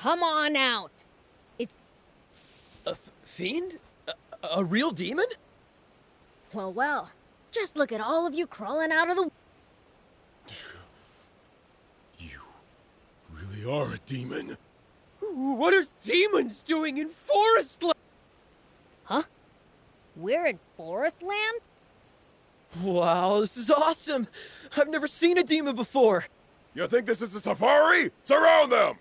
come on out. It's... A fiend? A real demon? Well, just look at all of you crawling out of the... You really are a demon. What are demons doing in Forestland? Huh? We're in Forestland? Wow, this is awesome! I've never seen a demon before! You think this is a safari? Surround them!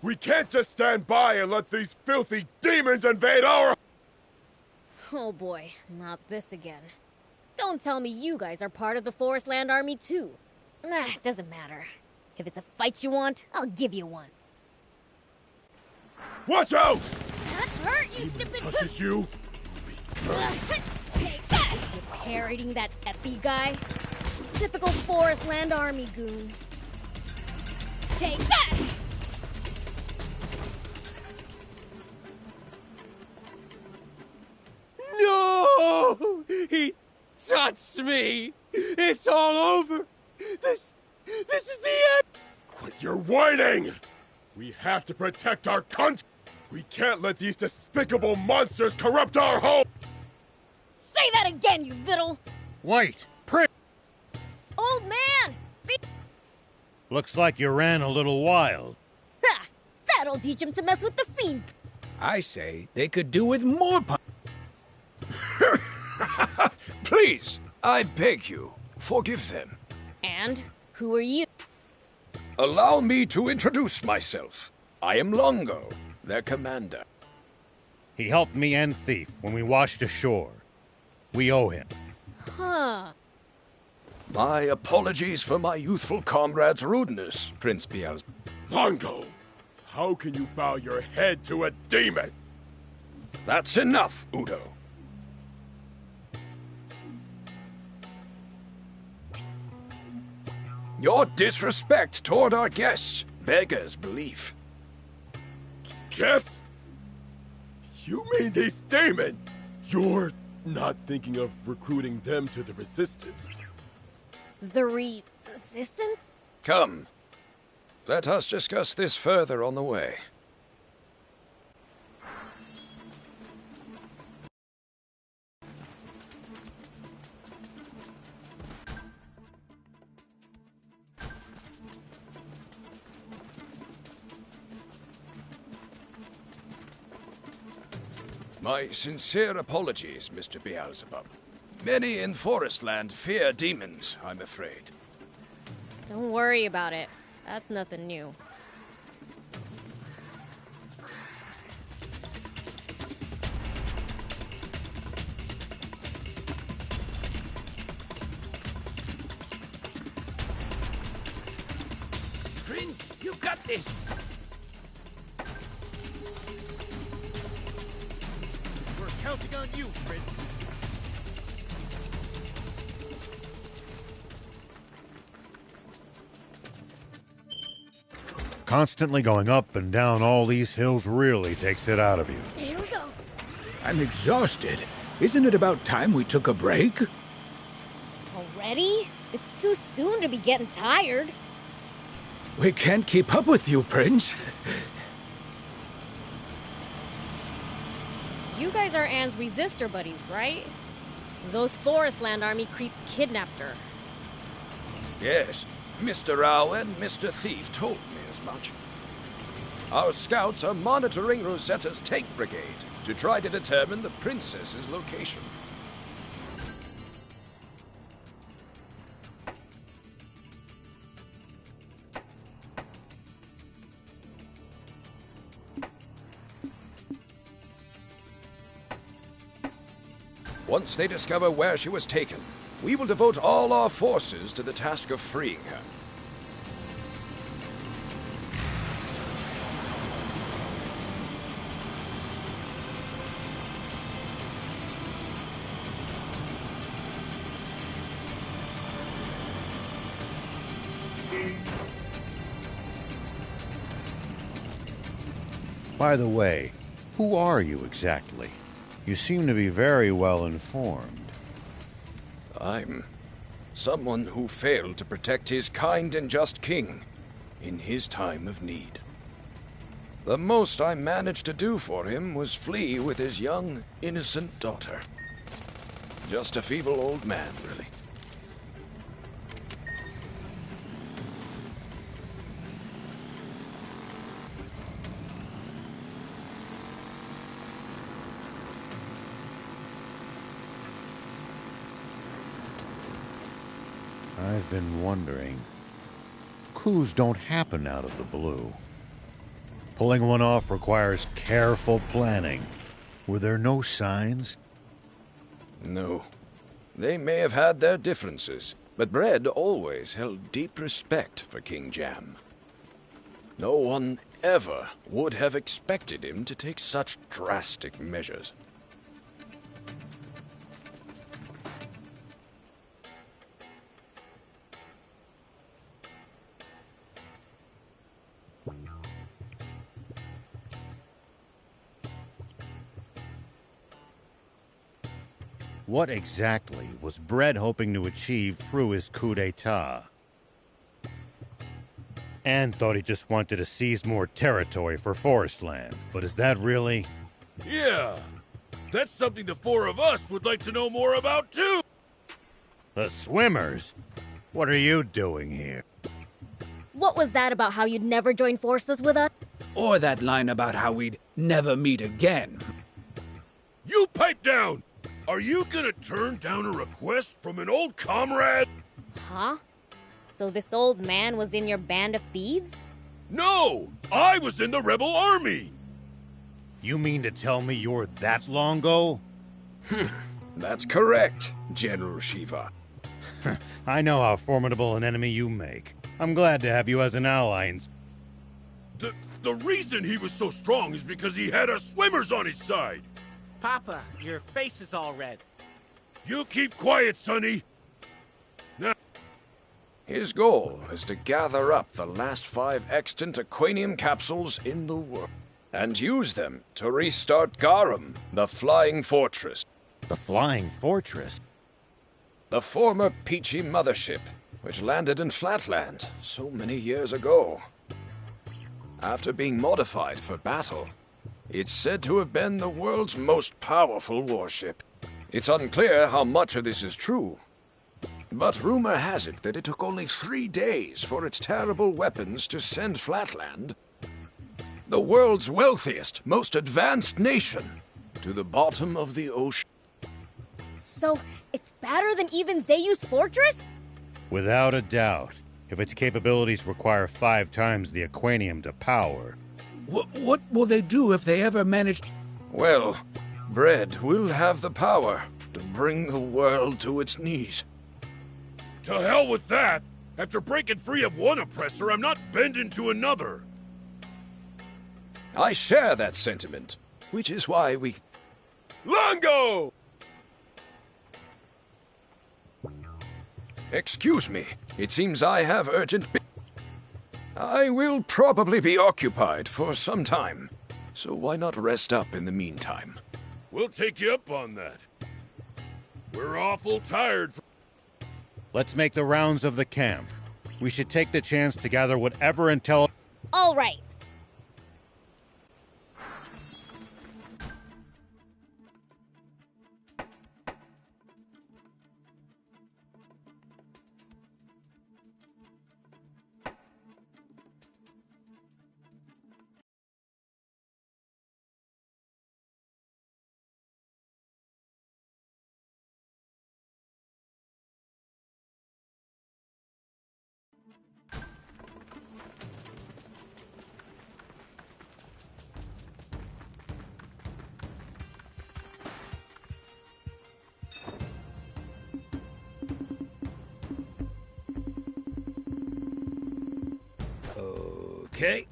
We can't just stand by and let these filthy demons invade our... Oh boy, not this again. Don't tell me you guys are part of the Forestland Army too. Nah, doesn't matter. If it's a fight you want, I'll give you one. Watch out! That hurt, you stupid... Touches you? Take that! You parroting that Epi guy? Typical Forestland Army goon. Take that! No! He touched me! It's all over! This is the end! Quit your whining! We have to protect our country! We can't let these despicable monsters corrupt our home! Say that again, you little... Wait! Prick! Old man! Looks like you ran a little wild. Ha! That'll teach him to mess with the fiend! I say they could do with more Please, I beg you, forgive them. And who are you? Allow me to introduce myself. I am Longo, their commander. He helped me and Thief when we washed ashore. We owe him. Huh. My apologies for my youthful comrade's rudeness, Prince Beelzebub. Longo! How can you bow your head to a demon? That's enough, Udo. Your disrespect toward our guests beggars belief. Guess? You mean these demons? You're not thinking of recruiting them to the Resistance? The Resistance? Come. Let us discuss this further on the way. My sincere apologies, Mr. Beelzebub. Many in Forestland fear demons, I'm afraid. Don't worry about it. That's nothing new. Prince, you got this! We're counting on you, Prince. Constantly going up and down all these hills really takes it out of you. Here we go. I'm exhausted. Isn't it about time we took a break? Already? It's too soon to be getting tired. We can't keep up with you, Prince. You guys are Anne's resistor buddies, right? Those Forestland Army creeps kidnapped her. Yes, Mr. Rao and Mr. Thief told me as much. Our scouts are monitoring Rosetta's tank brigade to try to determine the princess's location. Once they discover where she was taken, we will devote all our forces to the task of freeing her. By the way, who are you exactly? You seem to be very well informed. I'm someone who failed to protect his kind and just king. in his time of need. The most I managed to do for him was flee with his young, innocent daughter. Just a feeble old man, really. I've been wondering. Coups don't happen out of the blue. Pulling one off requires careful planning. Were there no signs? No. They may have had their differences, but Bread always held deep respect for King Jam. No one ever would have expected him to take such drastic measures. What exactly was Bread hoping to achieve through his coup d'etat? Anne thought he just wanted to seize more territory for Forestland, but is that really? Yeah, that's something the four of us would like to know more about too! The Swimmers? What are you doing here? What was that about how you'd never join forces with us? Or that line about how we'd never meet again. You pipe down! Are you gonna turn down a request from an old comrade? Huh? So this old man was in your band of thieves? No! I was in the rebel army! You mean to tell me you're that Longo? That's correct, General Shiva. I know how formidable an enemy you make. I'm glad to have you as an ally. The reason he was so strong is because he had us swimmers on his side! Papa, your face is all red. You keep quiet, Sonny! His goal is to gather up the last 5 extant Aquanium capsules in the world, and use them to restart Garum, the Flying Fortress. The Flying Fortress? The former Peachy mothership, which landed in Flatland so many years ago. After being modified for battle, it's said to have been the world's most powerful warship. It's unclear how much of this is true, but rumor has it that it took only 3 days for its terrible weapons to send Flatland, the world's wealthiest, most advanced nation, to the bottom of the ocean. So, it's better than even Zayu's fortress? Without a doubt. If its capabilities require 5 times the Aquanium to power. What will they do if they ever manage... Well, Bread will have the power to bring the world to its knees. To hell with that! After breaking free of one oppressor, I'm not bending to another! I share that sentiment, which is why we... Longo! Excuse me, it seems I have urgent... I will probably be occupied for some time, so why not rest up in the meantime? We'll take you up on that. We're awful tired. Let's make the rounds of the camp. We should take the chance to gather whatever intel... All right. Okay.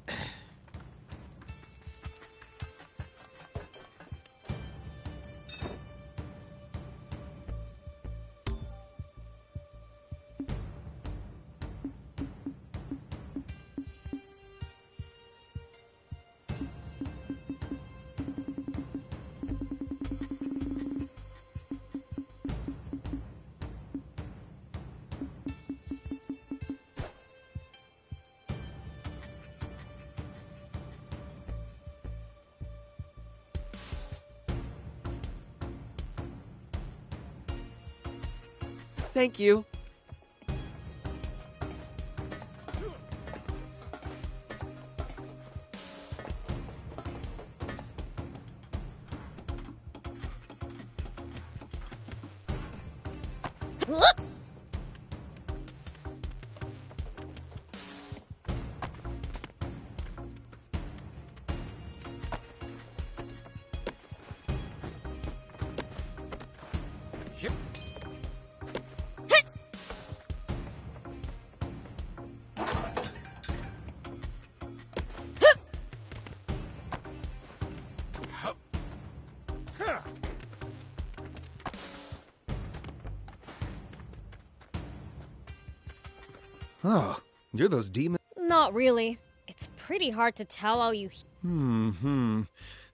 Thank you. Whoop! Oh, you're those demons. Not really. It's pretty hard to tell how you...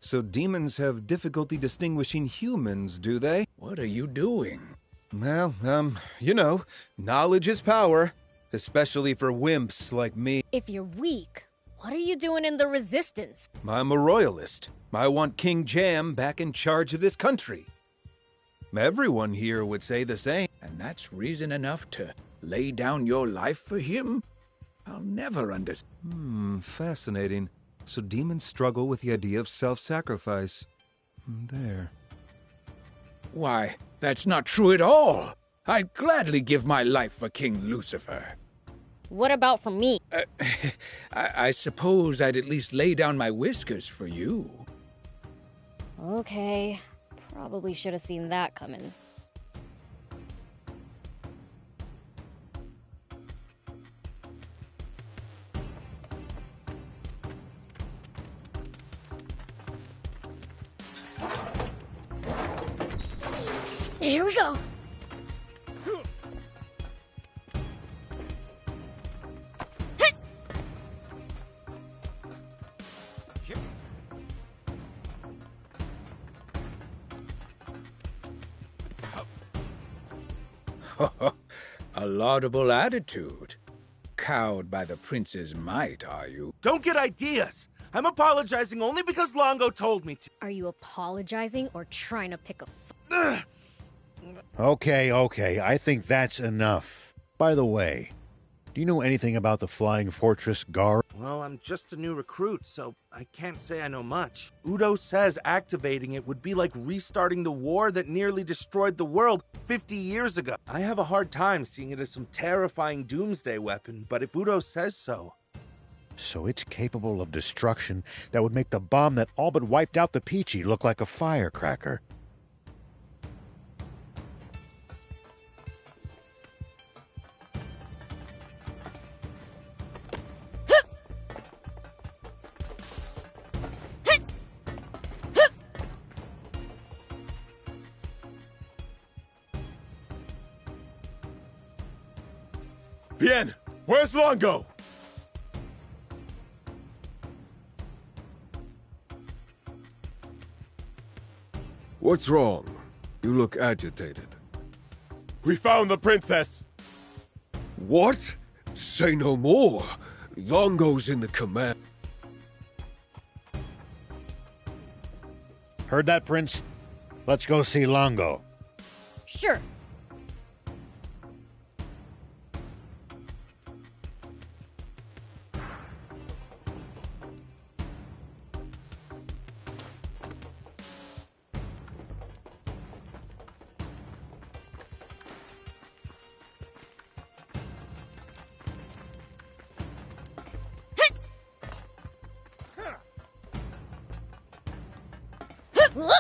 So demons have difficulty distinguishing humans, do they? What are you doing? Well, you know, knowledge is power. Especially for wimps like me. If you're weak, what are you doing in the Resistance? I'm a royalist. I want King Jam back in charge of this country. Everyone here would say the same. And that's reason enough to lay down your life for him? I'll never understand. Fascinating. So demons struggle with the idea of self-sacrifice. There. Why, that's not true at all. I'd gladly give my life for King Lucifer. What about for me? I suppose I'd at least lay down my whiskers for you. Okay. Probably should have seen that coming. Here we go. A laudable attitude. Cowed by the prince's might, are you? Don't get ideas. I'm apologizing only because Longo told me to. Are you apologizing or trying to pick a fight? Okay, I think that's enough. By the way, do you know anything about the Flying Fortress Gar? Well, I'm just a new recruit, so I can't say I know much. Udo says activating it would be like restarting the war that nearly destroyed the world 50 years ago. I have a hard time seeing it as some terrifying doomsday weapon, but if Udo says so... So it's capable of destruction that would make the bomb that all but wiped out the Peachy look like a firecracker. Bien, where's Longo? What's wrong? You look agitated. We found the princess! What? Say no more. Longo's in the command. Heard that, Prince? Let's go see Longo. Sure. Whoop!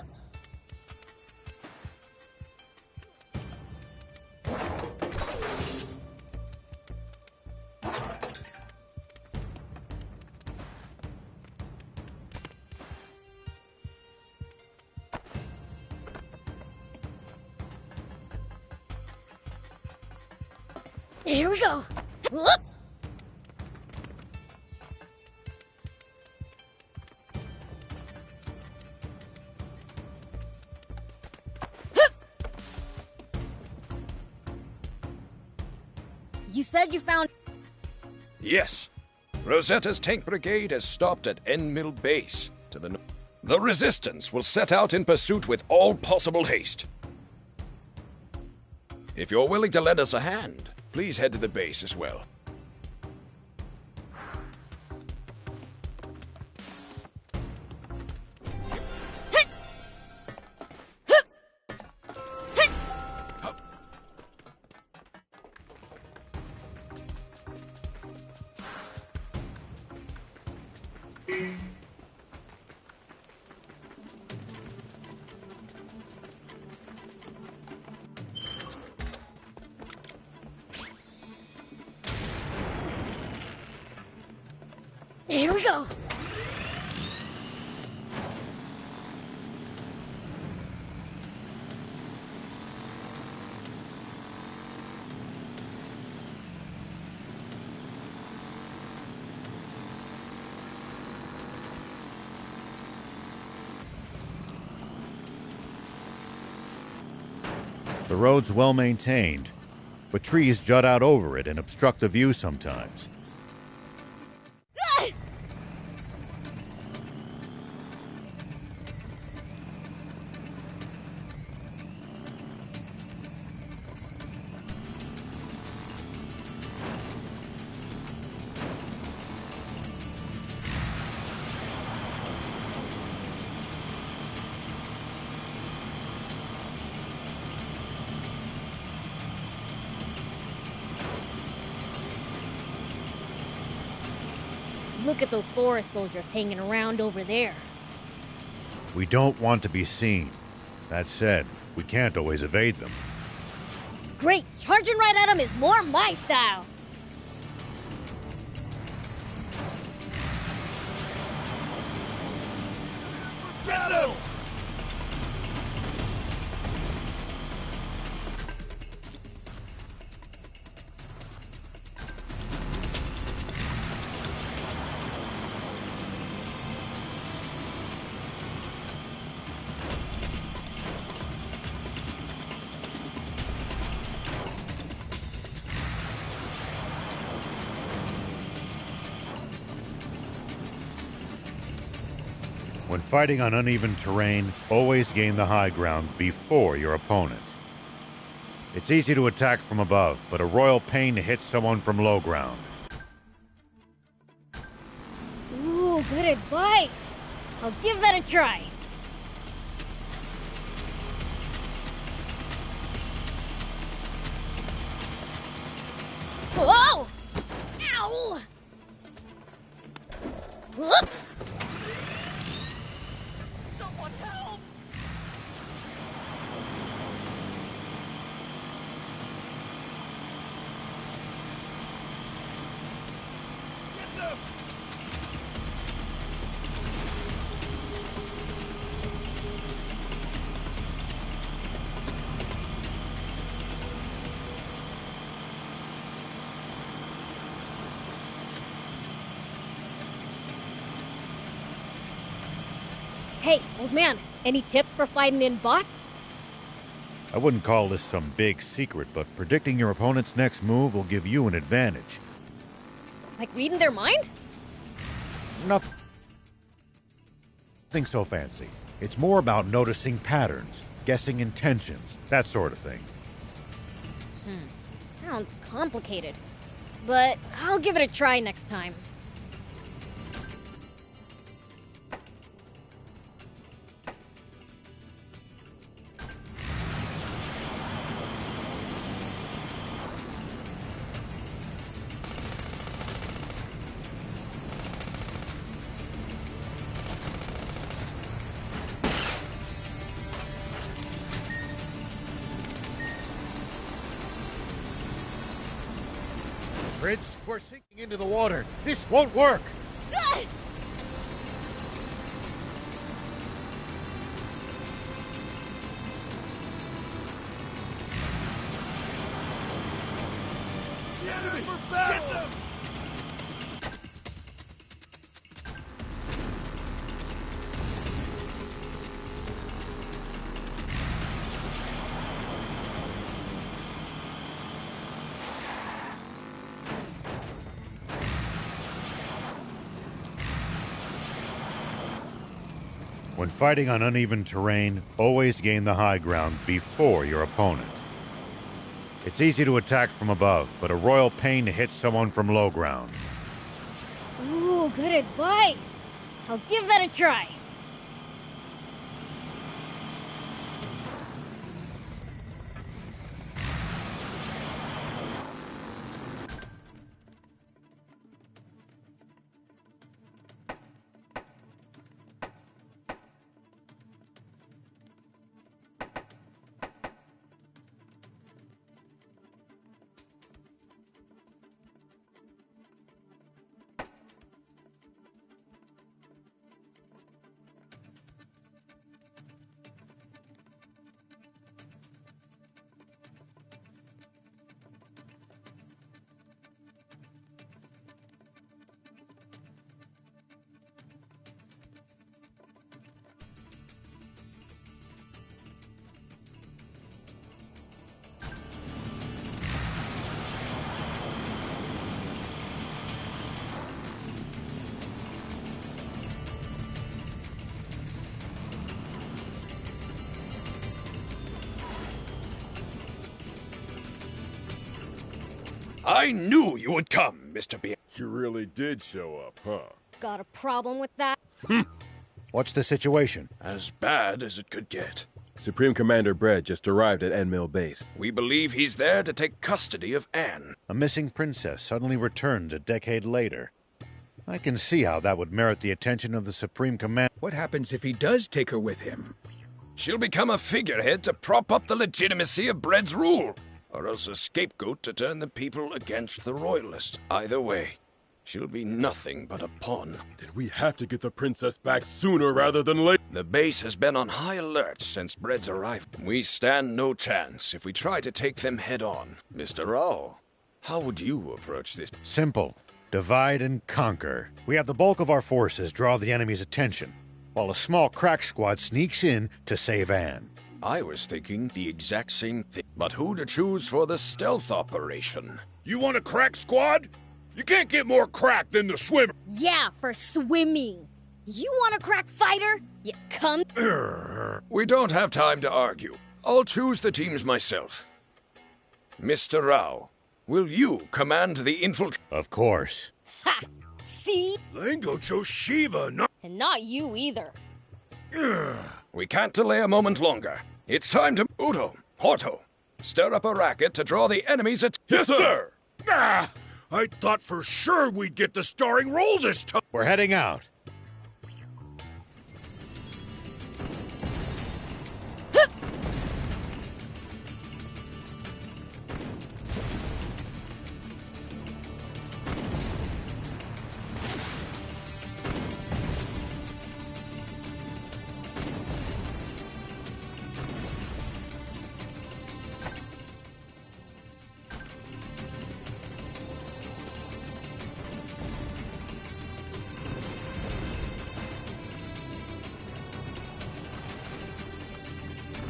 Here we go. Whoop! You said you found... Yes. Rosetta's tank brigade has stopped at End Mill Base to the north. The Resistance will set out in pursuit with all possible haste. If you're willing to lend us a hand, please head to the base as well. Here we go. The road's well maintained, but trees jut out over it and obstruct the view sometimes. Look at those forest soldiers hanging around over there. We don't want to be seen. That said, we can't always evade them. Great! Charging right at them is more my style! When fighting on uneven terrain, always gain the high ground before your opponent. It's easy to attack from above, but a royal pain to hit someone from low ground. Ooh, good advice! I'll give that a try. Whoa! Ow! Whoop! Someone help! Get them! Hey, old man, any tips for fighting in bots? I wouldn't call this some big secret, but predicting your opponent's next move will give you an advantage. Like reading their mind? Nothing so fancy. It's more about noticing patterns, guessing intentions, that sort of thing. Sounds complicated. But I'll give it a try next time. Prince, we're sinking into the water. This won't work. The enemy for battle! Get them! When fighting on uneven terrain, always gain the high ground before your opponent. It's easy to attack from above, but a royal pain to hit someone from low ground. Ooh, good advice. I'll give that a try. I knew you would come, Mr. B. You really did show up, huh? Got a problem with that? What's the situation? As bad as it could get. Supreme Commander Brett just arrived at Enmil Base. We believe he's there to take custody of Anne. A missing princess suddenly returns a decade later. I can see how that would merit the attention of the Supreme Commander. What happens if he does take her with him? She'll become a figurehead to prop up the legitimacy of Brett's rule, or else a scapegoat to turn the people against the royalists. Either way, she'll be nothing but a pawn. Then we have to get the princess back sooner rather than later. The base has been on high alert since Brett's arrival. We stand no chance if we try to take them head on. Mr. Rao, how would you approach this? Simple. Divide and conquer. We have the bulk of our forces draw the enemy's attention, while a small crack squad sneaks in to save Anne. I was thinking the exact same thing. But who to choose for the stealth operation? You want a crack squad? You can't get more crack than the swimmer. Yeah, for swimming. You want a crack fighter? You come. We don't have time to argue. I'll choose the teams myself. Mr. Rao, will you command the infiltration? Of course. Ha! See? Lango chose Shiva, not... And not you either. We can't delay a moment longer. It's time to... Udo, Horto, stir up a racket to draw the enemy's attention. Yes, sir! Ah, I thought for sure we'd get the starring role this time. We're heading out.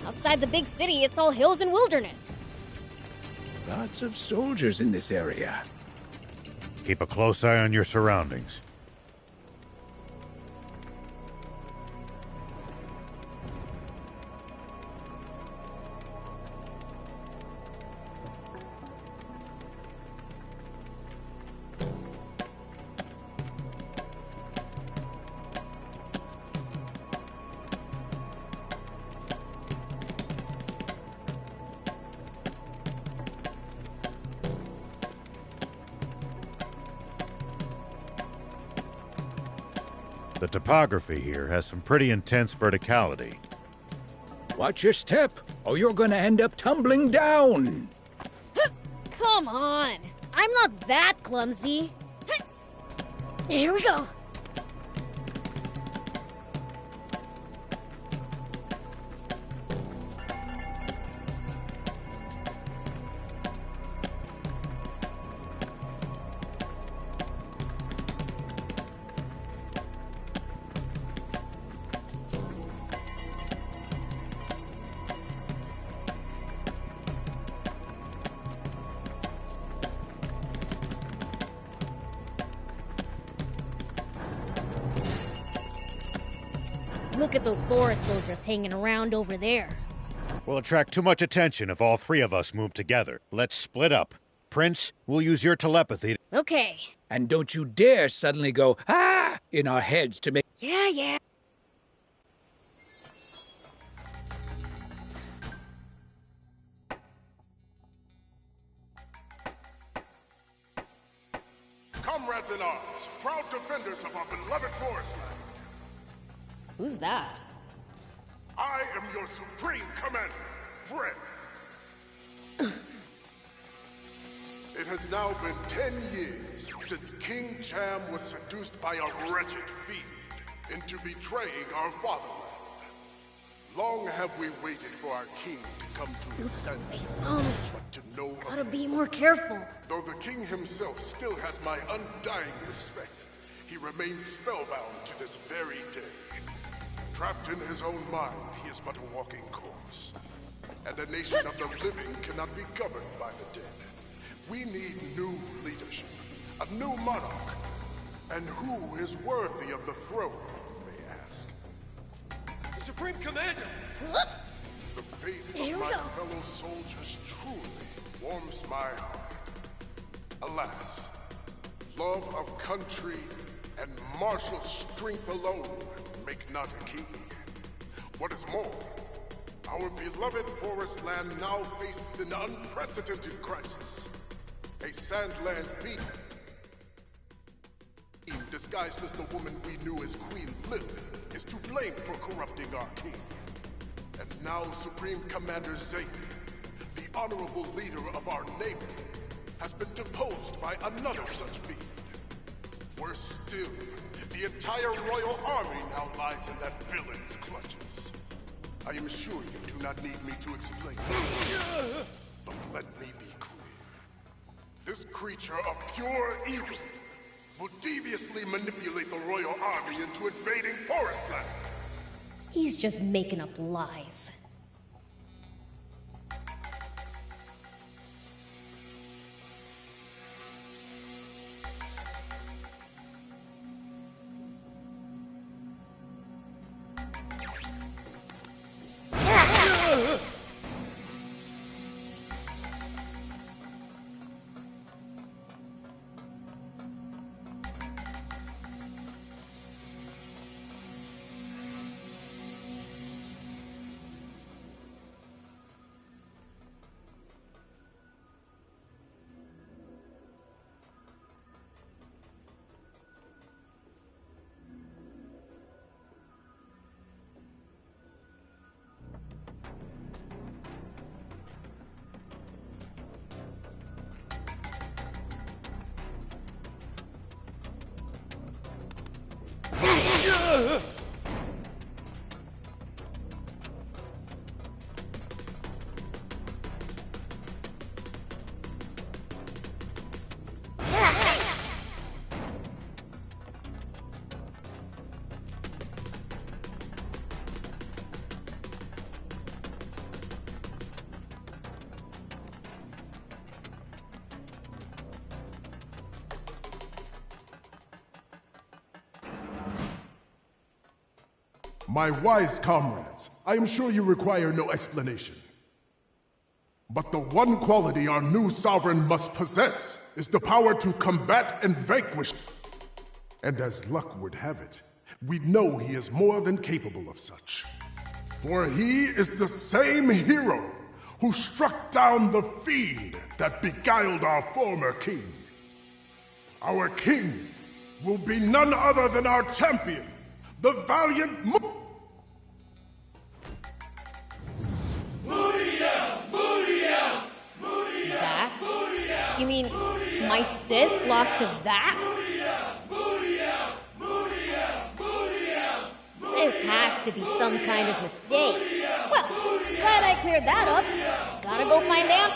Outside the big city, it's all hills and wilderness. Lots of soldiers in this area. Keep a close eye on your surroundings. The topography here has some pretty intense verticality. Watch your step, or you're gonna end up tumbling down. Come on. I'm not that clumsy. Here we go. Look at those forest soldiers hanging around over there. We'll attract too much attention if all three of us move together. Let's split up. Prince, we'll use your telepathy. Okay. And don't you dare suddenly go, ah, in our heads to make... Yeah. Comrades in arms, proud defenders of our beloved forest land. Who's that? I am your supreme commander, Fred. It has now been 10 years since King Jam was seduced by a wretched fiend into betraying our fatherland. Long have we waited for our king to come to his senses, but to no avail. Gotta be more careful. Though the king himself still has my undying respect, he remains spellbound to this very day. Trapped in his own mind, he is but a walking corpse. And a nation of the living cannot be governed by the dead. We need new leadership, a new monarch. And who is worthy of the throne, you may ask? The Supreme Commander! The faith of my fellow soldiers truly warms my heart. Alas, love of country and martial strength alone make not a king. What is more, our beloved forest land now faces an unprecedented crisis. A Sandland fiend disguised as the woman we knew as Queen Lilith is to blame for corrupting our king. And now Supreme Commander Zayne, the honorable leader of our neighbor, has been deposed by another such fiend. Worse still, the entire royal army now lies in that villain's clutches. I am sure you do not need me to explain. But let me be clear. This creature of pure evil will deviously manipulate the royal army into invading Forestland. He's just making up lies. My wise comrades, I am sure you require no explanation. But the one quality our new sovereign must possess is the power to combat and vanquish. And as luck would have it, we know he is more than capable of such. For he is the same hero who struck down the fiend that beguiled our former king. Our king will be none other than our champion, the valiant That? You mean my sis lost to that? This has to be some kind of mistake. Well, glad I cleared that up. Gotta go find Aunt.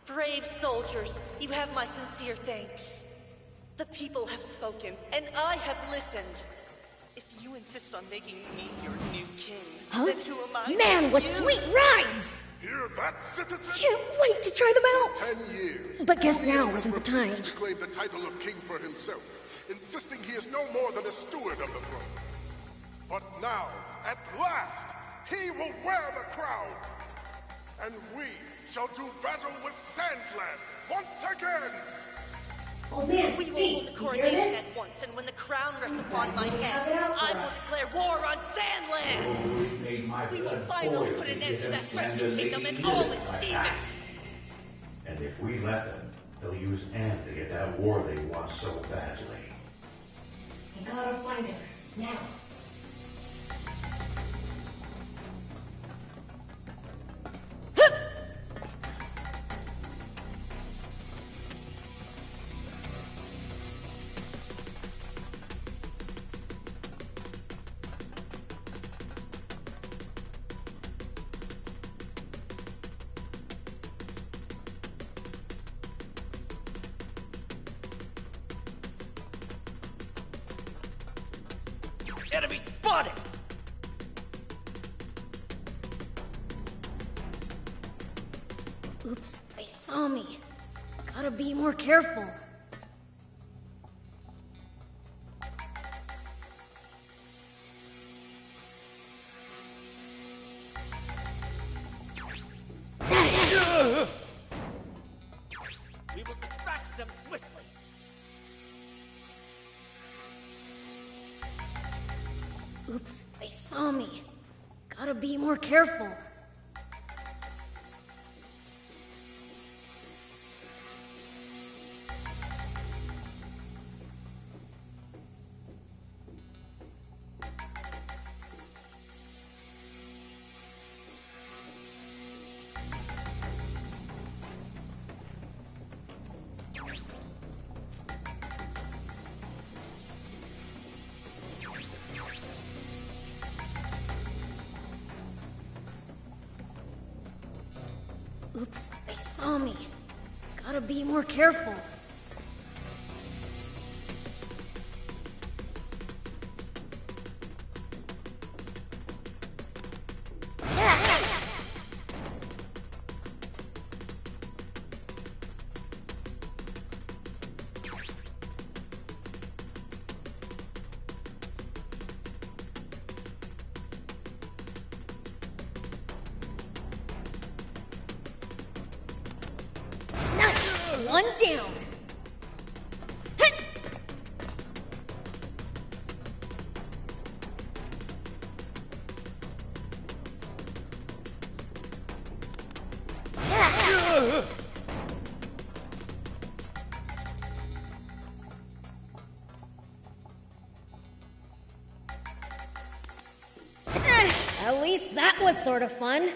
Brave soldiers, you have my sincere thanks. The people have spoken, and I have listened. If you insist on making me your new king, then who am I? Man, what sweet rides! Hear that, citizen? Can't wait to try them out! 10 years. But guess now isn't the time. To claim the title of king for himself, insisting he is no more than a steward of the throne. But now, at last, he will wear the crown. And we shall do battle with Sandland once again. Oh man, we will hold the coronation at once, and when the crown rests upon my head, I will declare war on Sandland! We will finally put an end to that wretched kingdom and all its demons! And if we let them, they'll use Anne to get that war they want so badly. I gotta find her, now. Enemy spotted! Oops, they saw me. Gotta be more careful. We will dispatch them swiftly! Oops, they saw me. Gotta be more careful. Oops, they saw me. Gotta be more careful. One down. At least that was sort of fun.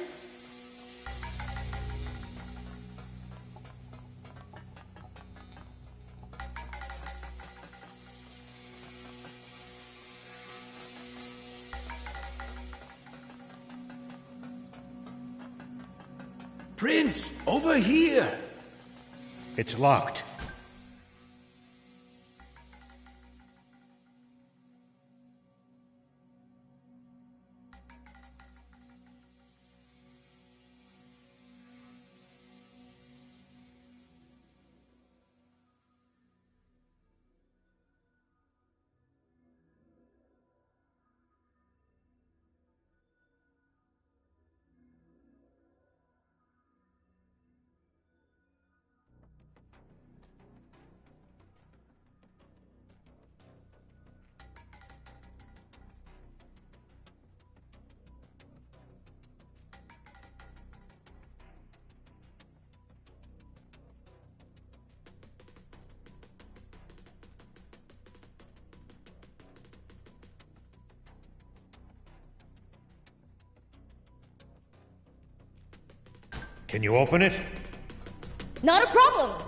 Prince, over here! It's locked. Can you open it? Not a problem!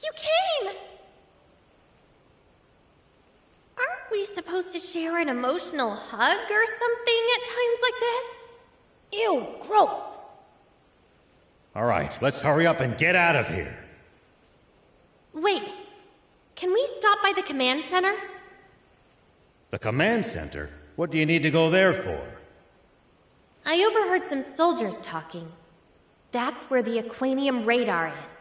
You came! Aren't we supposed to share an emotional hug or something at times like this? Ew, gross! All right, let's hurry up and get out of here. Wait, can we stop by the command center? The command center? What do you need to go there for? I overheard some soldiers talking. That's where the Aquanium radar is.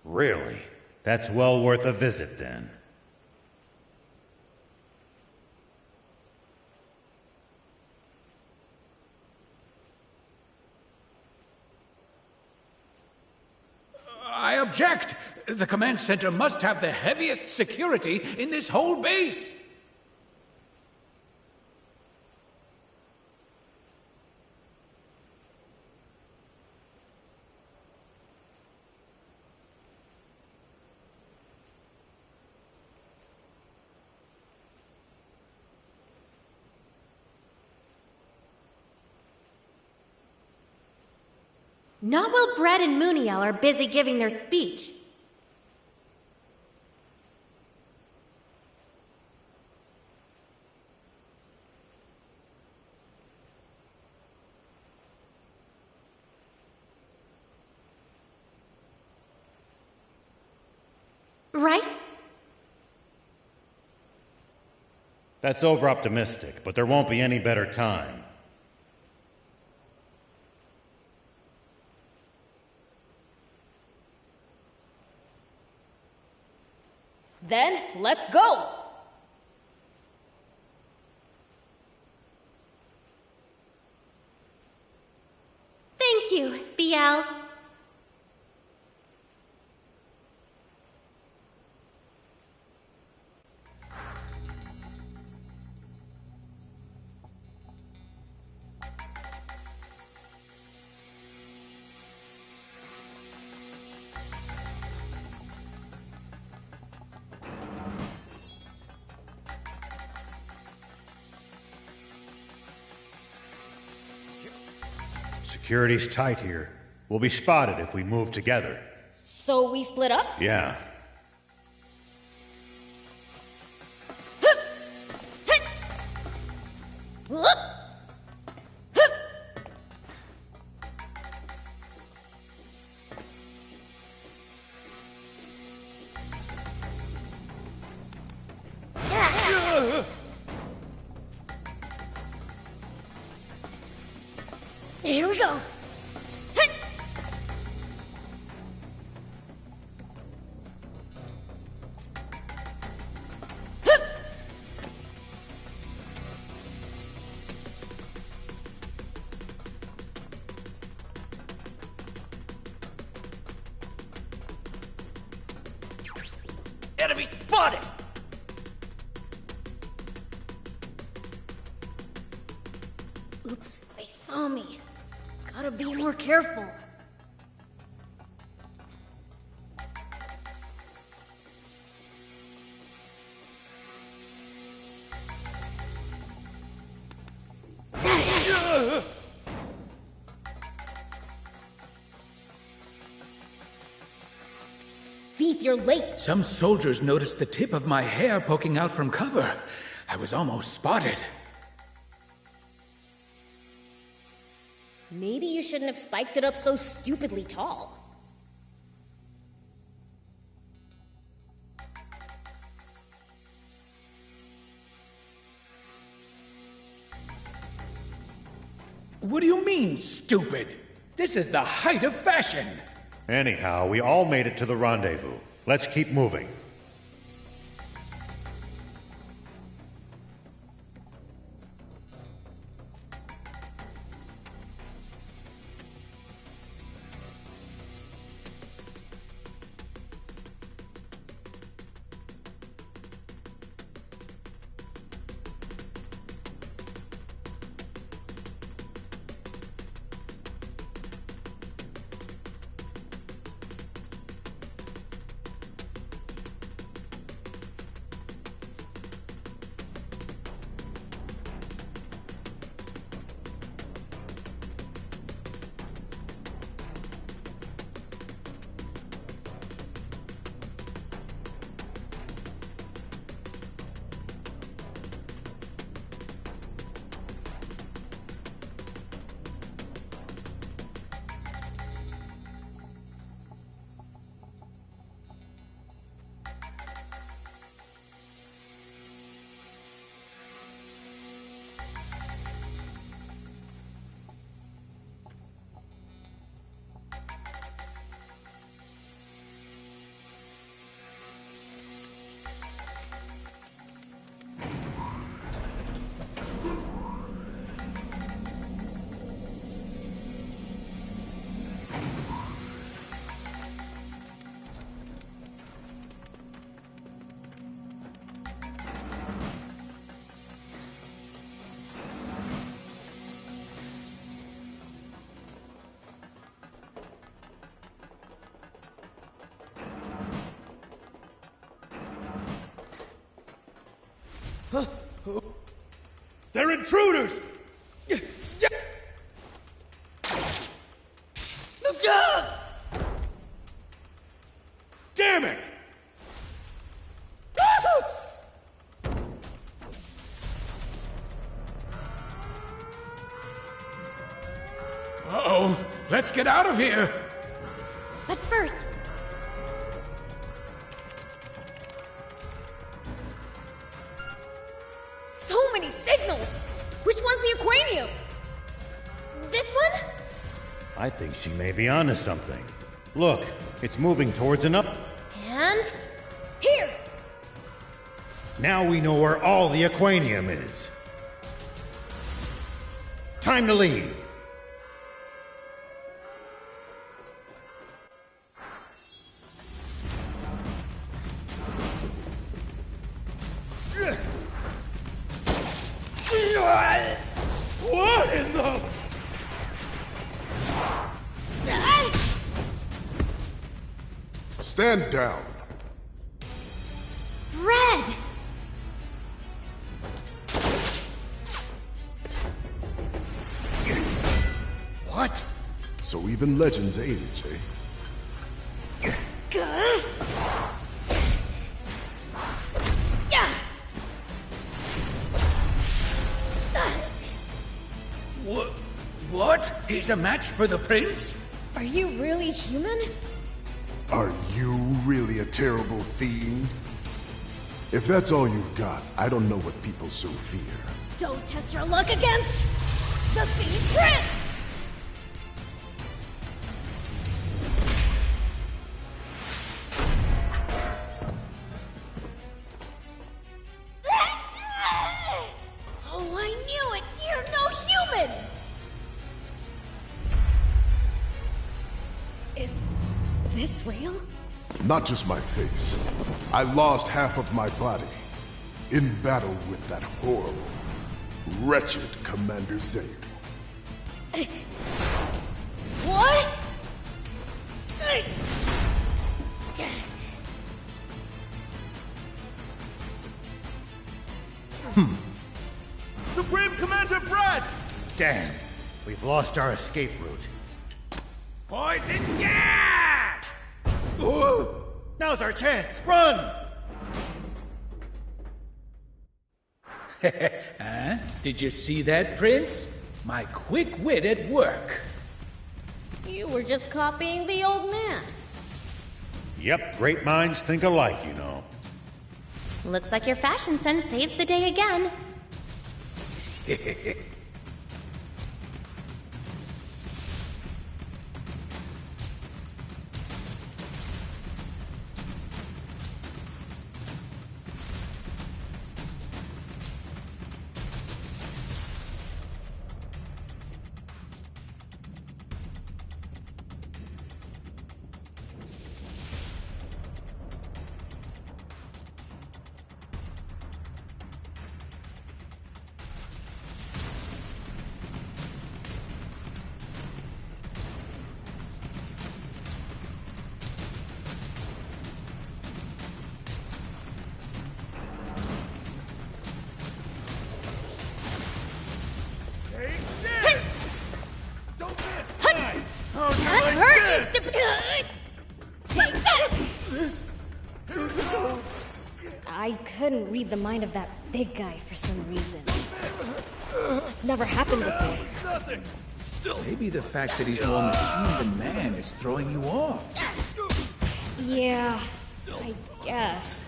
Really? That's well worth a visit, then. I object! The command center must have the heaviest security in this whole base! Not while Brett and Muniel are busy giving their speech. Right? That's over-optimistic, but there won't be any better time. Then, let's go! Thank you, Biels. Security's tight here. We'll be spotted if we move together. So we split up? Yeah. Here we go. Enemy spotted! Oops, they saw me. Gotta be more careful. Thief, you're late. Some soldiers noticed the tip of my hair poking out from cover. I was almost spotted. Maybe you shouldn't have spiked it up so stupidly tall. What do you mean, stupid? This is the height of fashion. Anyhow, we all made it to the rendezvous. Let's keep moving. They're intruders! Damn it! Uh-oh, let's get out of here! But first... So many signals! Which one's the Aquanium? This one? I think she may be onto something. Look, it's moving towards an up. And... here! Now we know where all the Aquanium is. Time to leave. What in the... Stand down. Red! What? So even legends age, eh? What? He's a match for the prince? Are you really human? Are you really a terrible fiend? If that's all you've got, I don't know what people so fear. Don't test your luck against... the Fiend Prince! Oh, I knew it! You're no human! Is this real? Not just my face. I lost half of my body in battle with that horrible, wretched Commander Zayu. What? Supreme Commander Brad! Damn, we've lost our escape route. Poison gas! Now's our chance! Run! Huh? Did you see that, Prince? My quick wit at work. You were just copying the old man. Yep, great minds think alike, you know. Looks like your fashion sense saves the day again. That hurt, you stupid... Take that! I couldn't read the mind of that big guy for some reason. It's never happened before. Maybe the fact that he's more machine than man is throwing you off. Yeah, I guess.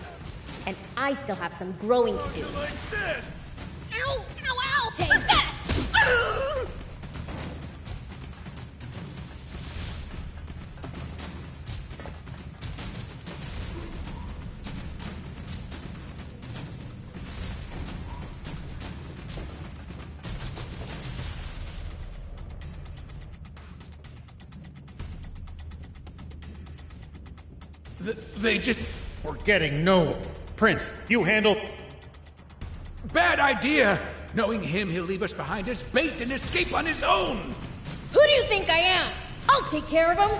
And I still have some growing to do. Ow! Ow! Ow! Take that! They just... We're getting no... Prince, you handle... Bad idea! Knowing him, he'll leave us behind as bait and escape on his own! Who do you think I am? I'll take care of him!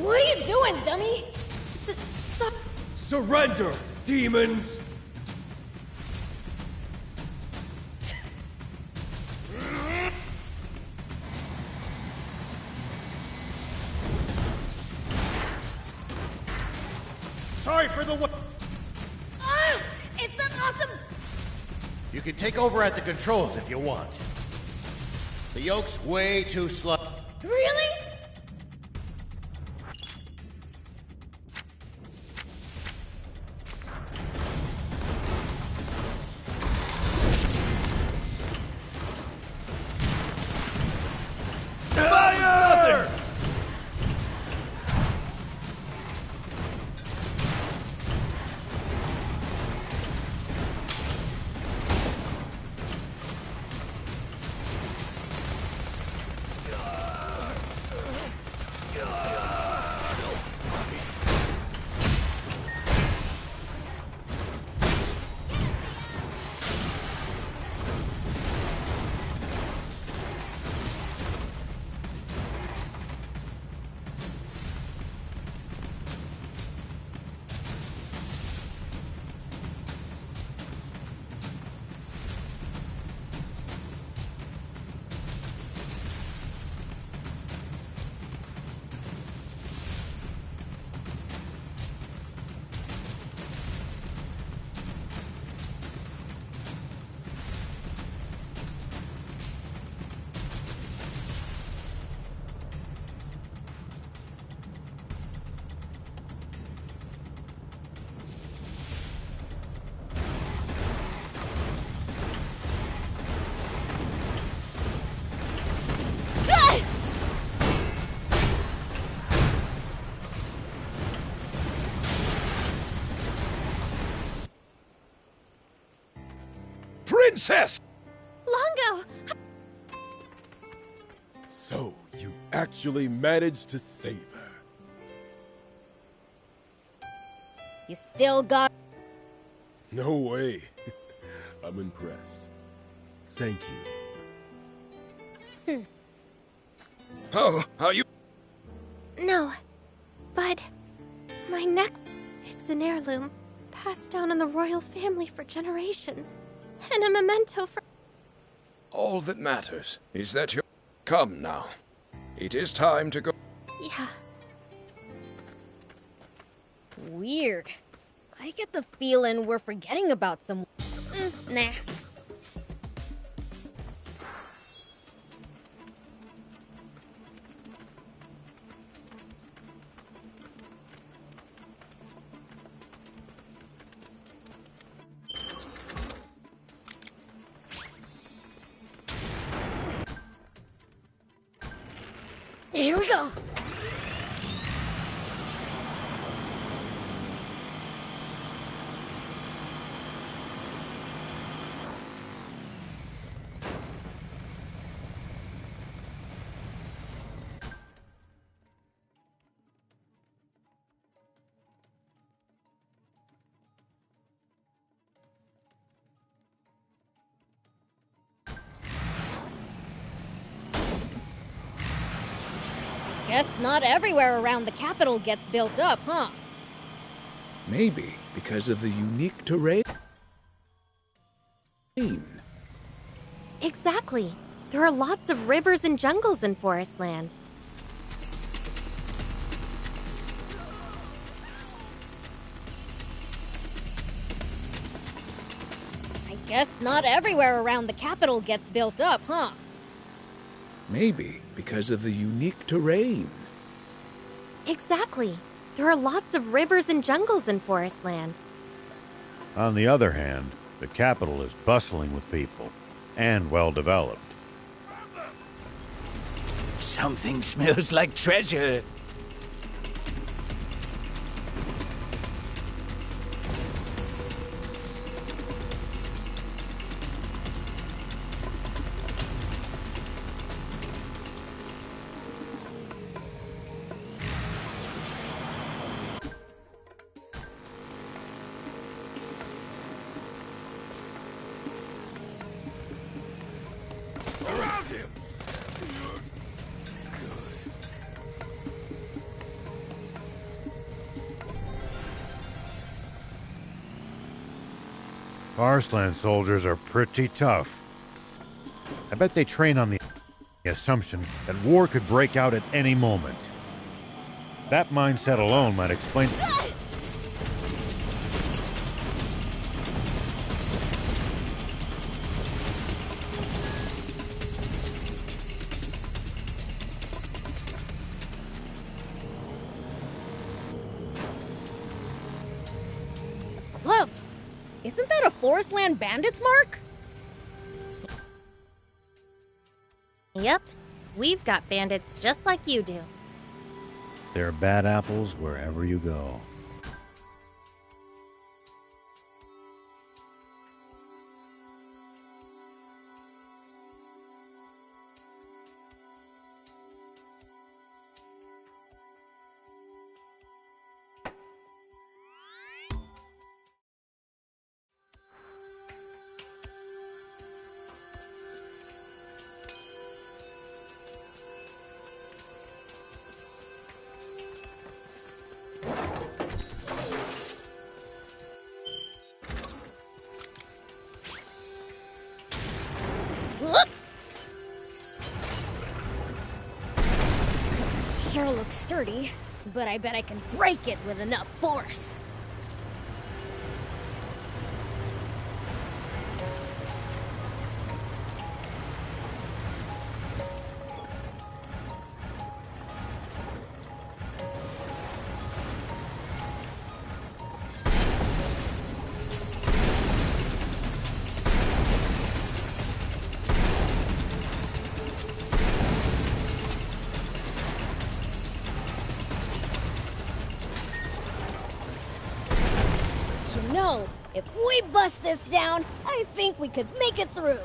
What are you doing, dummy? Surrender, demons! Sorry for the It's not awesome! You can take over at the controls if you want. The yoke's way too slow. Really? Fire! Princess! Longo! So, you actually managed to save her. You still got... No way. I'm impressed. Thank you. Oh, are you... No. But... my neck... it's an heirloom. Passed down in the royal family for generations. And a memento for... All that matters is that you're... Come now. It is time to go... Yeah. Weird. I get the feeling we're forgetting about some... nah. Here we go. Guess not everywhere around the capital gets built up, huh? Maybe because of the unique terrain. Exactly. There are lots of rivers and jungles in Forestland. I guess not everywhere around the capital gets built up, huh? Maybe because of the unique terrain. Exactly. There are lots of rivers and jungles in Forestland. On the other hand, the capital is bustling with people and well developed. Something smells like treasure. Arslan soldiers are pretty tough. I bet they train on the assumption that war could break out at any moment. That mindset alone might explain... Club! Isn't that a Forestland Bandits mark? Yep. We've got bandits just like you do. There are bad apples wherever you go. Sure looks sturdy, but I bet I can break it with enough force. No, if we bust this down, I think we could make it through.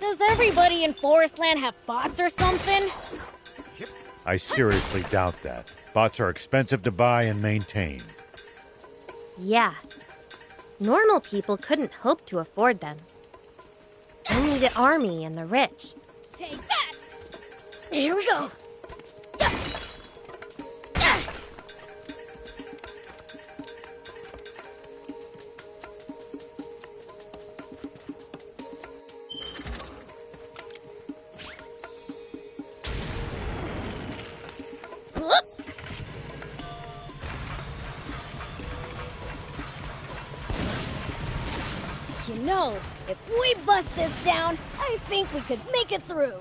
Does everybody in Forestland have bots or something? I seriously doubt that. Bots are expensive to buy and maintain. Yeah. Normal people couldn't hope to afford them. Only the army and the rich. Take that! Here we go! You know, if we bust this down, I think we could make it through.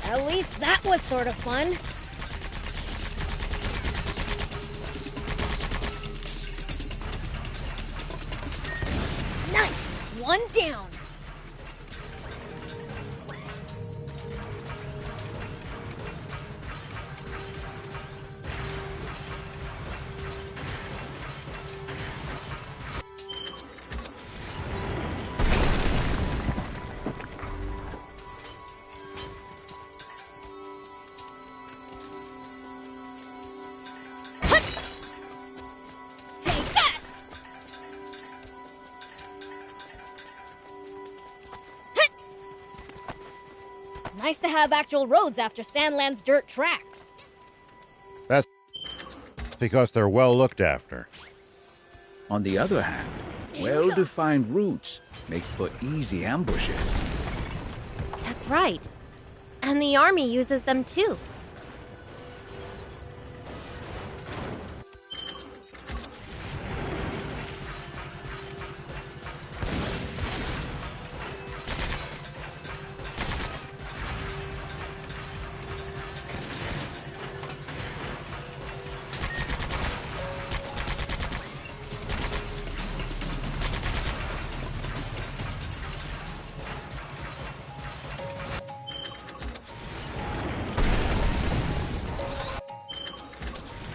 At least that was sort of fun. Nice! One down. Nice to have actual roads after Sandland's dirt tracks. That's because they're well looked after. On the other hand, well-defined routes make for easy ambushes. That's right. And the army uses them too.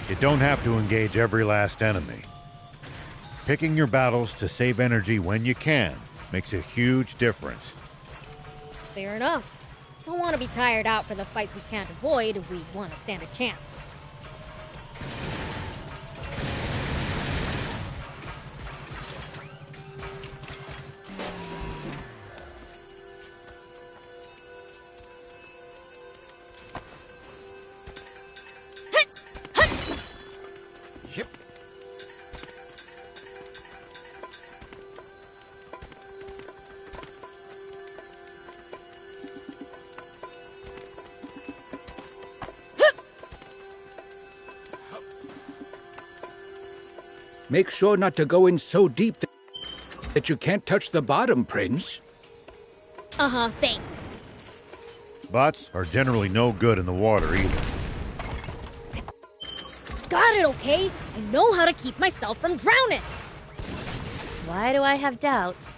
You don't have to engage every last enemy. Picking your battles to save energy when you can makes a huge difference. Fair enough. Don't want to be tired out for the fights we can't avoid if we want to stand a chance. Yep. Make sure not to go in so deep that you can't touch the bottom, Prince. Uh-huh, thanks. Bots are generally no good in the water either. Got it, okay? I know how to keep myself from drowning. Why do I have doubts?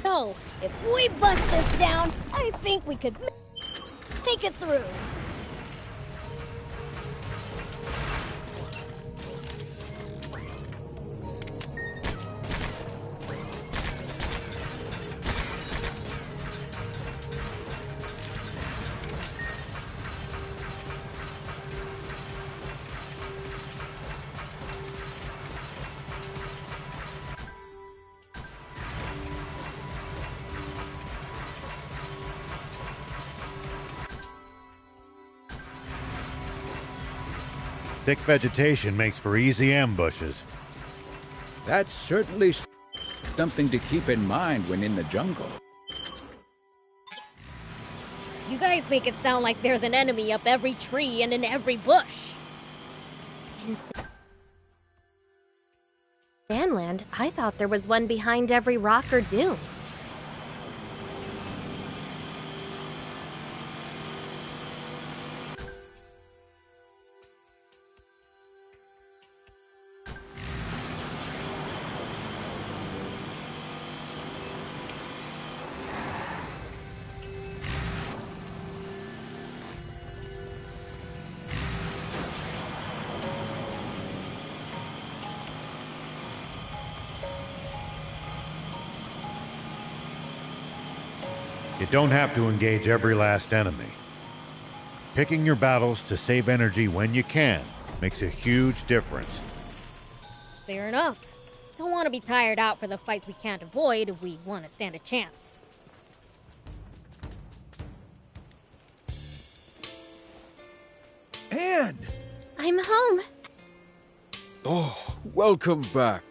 No, if we bust this down, I think we could make it through. Thick vegetation makes for easy ambushes. That's certainly something to keep in mind when in the jungle. You guys make it sound like there's an enemy up every tree and in every bush. In Sandland, I thought there was one behind every rock or dune. You don't have to engage every last enemy. Picking your battles to save energy when you can makes a huge difference. Fair enough. Don't want to be tired out for the fights we can't avoid if we want to stand a chance. Anne! I'm home. Oh, welcome back.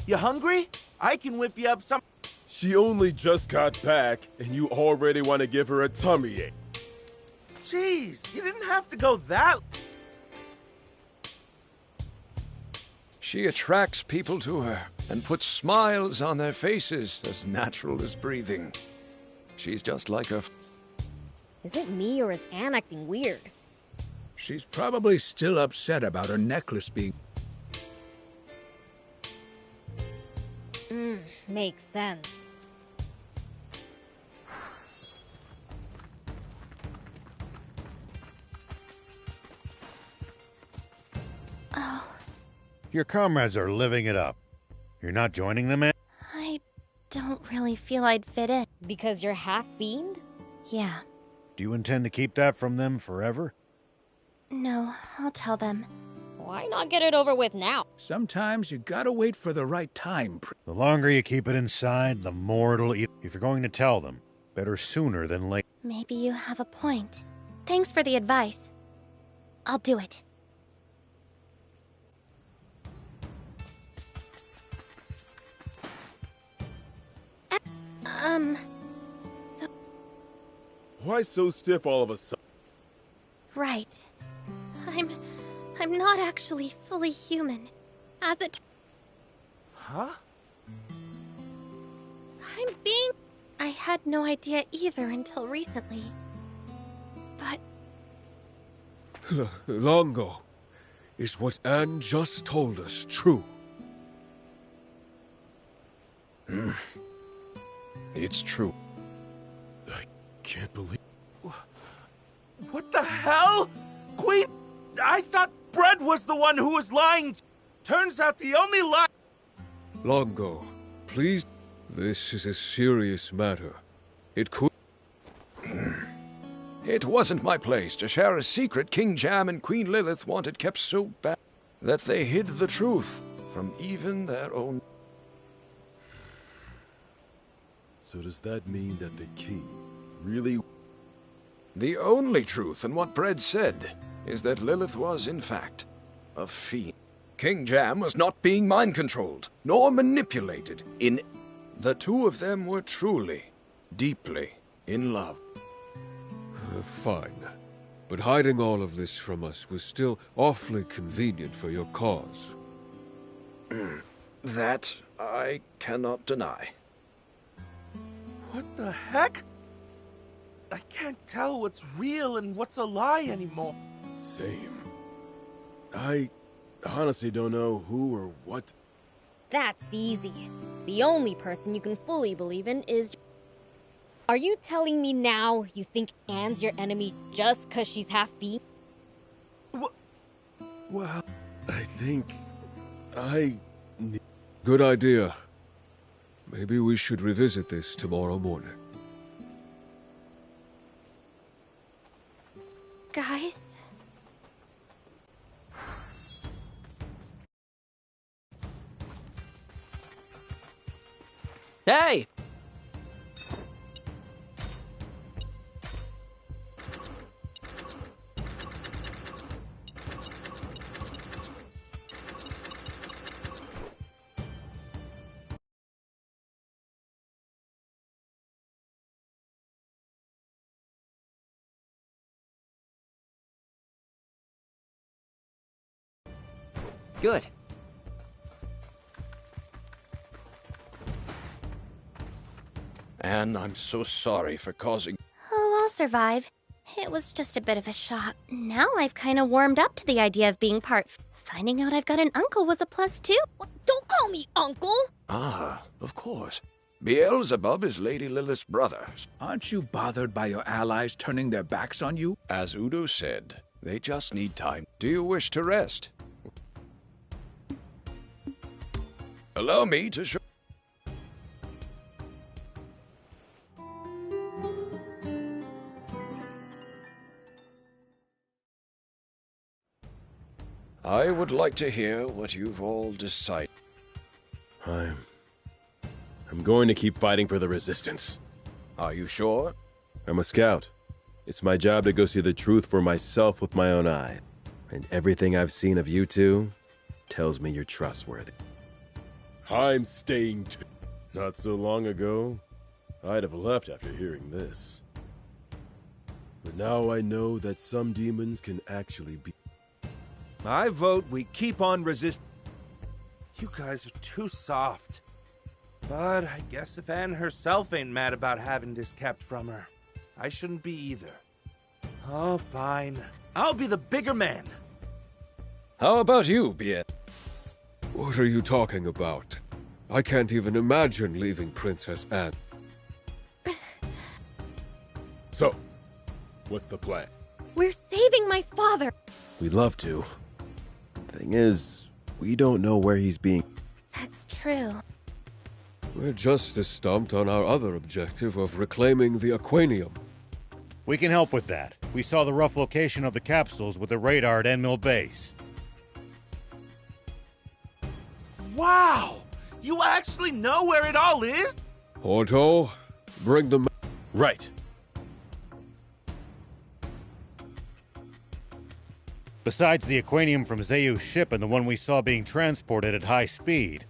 You hungry? I can whip you up some. She only just got back, and you already want to give her a tummy ache. Jeez, you didn't have to go that. She attracts people to her and puts smiles on their faces as natural as breathing. She's just like a... Is it me or is Anne acting weird? She's probably still upset about her necklace being... Makes sense. Oh. Your comrades are living it up. You're not joining them, Anne? I don't really feel I'd fit in. Because you're half fiend? Yeah. Do you intend to keep that from them forever? No, I'll tell them. Why not get it over with now? Sometimes you gotta wait for the right time. The longer you keep it inside, the more it'll eat. If you're going to tell them, better sooner than later. Maybe you have a point. Thanks for the advice. I'll do it. So... Why so stiff all of a sudden? Right. I'm not actually fully human. As it... Huh? I'm being... I had no idea either until recently. But... Longo, is what Anne just told us true? It's true. I can't believe... What the hell? Queen, I thought Bread was the one who was lying. Turns out the only lie... Longo, please. This is a serious matter. It could... It wasn't my place to share a secret King Jam and Queen Lilith wanted kept so bad that they hid the truth from even their own... So does that mean that the king really... The only truth in what Bread said is that Lilith was, in fact, a fiend. King Jam was not being mind-controlled, nor manipulated. The two of them were truly, deeply in love. Fine. But hiding all of this from us was still awfully convenient for your cause. That I cannot deny. What the heck? I can't tell what's real and what's a lie anymore. Same. I honestly don't know who or what... That's easy. The only person you can fully believe in is... Are you telling me now you think Anne's your enemy just because she's half fiend? Well, I think... Good idea. Maybe we should revisit this tomorrow morning. Guys? Hey! Good. Anne, I'm so sorry for causing... Oh, I'll survive. It was just a bit of a shock. Now I've kind of warmed up to the idea of being part... Finding out I've got an uncle was a plus too. Don't call me uncle! Ah, of course. Beelzebub is Lady Lilith's brother. Aren't you bothered by your allies turning their backs on you? As Udo said, they just need time. Do you wish to rest? Allow me to show... I would like to hear what you've all decided. I'm going to keep fighting for the Resistance. Are you sure? I'm a scout. It's my job to go see the truth for myself with my own eye. And everything I've seen of you two tells me you're trustworthy. I'm staying too. Not so long ago, I'd have left after hearing this. But now I know that some demons can actually be... I vote we keep on resist... You guys are too soft. But I guess if Anne herself ain't mad about having this kept from her, I shouldn't be either. Oh, fine. I'll be the bigger man. How about you, Bien? What are you talking about? I can't even imagine leaving Princess Anne. So, what's the plan? We're saving my father! We'd love to. Thing is, we don't know where he's being... That's true. We're just as stumped on our other objective of reclaiming the Aquanium. We can help with that. We saw the rough location of the capsules with the radar at Endmill Base. Wow! You actually know where it all is? Otto, bring them... Right. Besides the Aquanium from Zayu's ship and the one we saw being transported at high speed.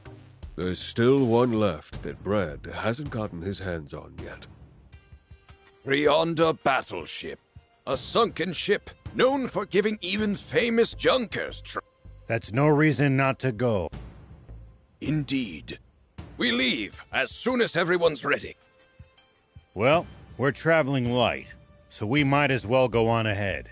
There's still one left that Brad hasn't gotten his hands on yet. Rionda Battleship. A sunken ship known for giving even famous junkers That's no reason not to go. Indeed. We leave as soon as everyone's ready. Well, we're traveling light, so we might as well go on ahead.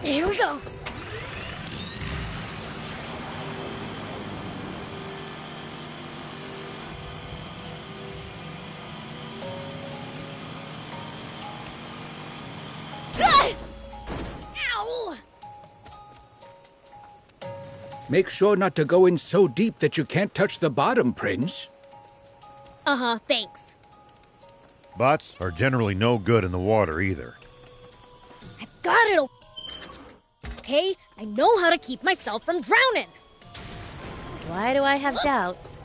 Here we go. Ow! Make sure not to go in so deep that you can't touch the bottom, Prince. Uh-huh, thanks. Bots are generally no good in the water either. Got it, okay? I know how to keep myself from drowning. Why do I have doubts?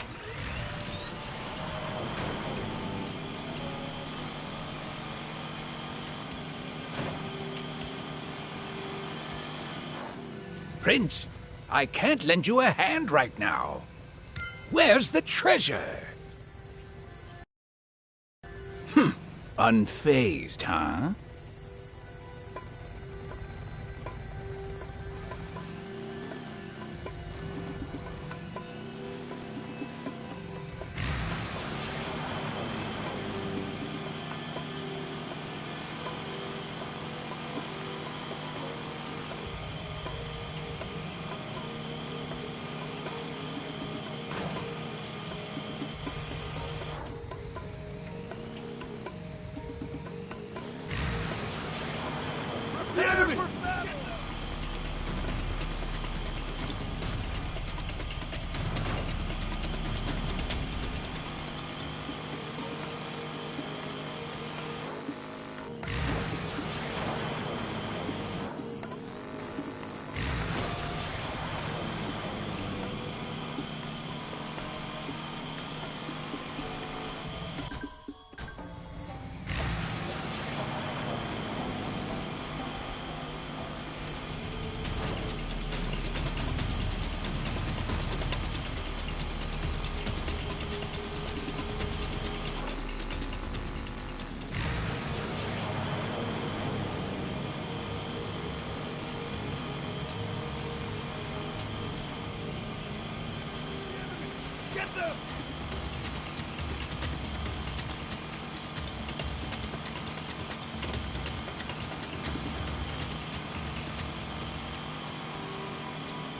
Prince, I can't lend you a hand right now. Where's the treasure? Unfazed, huh?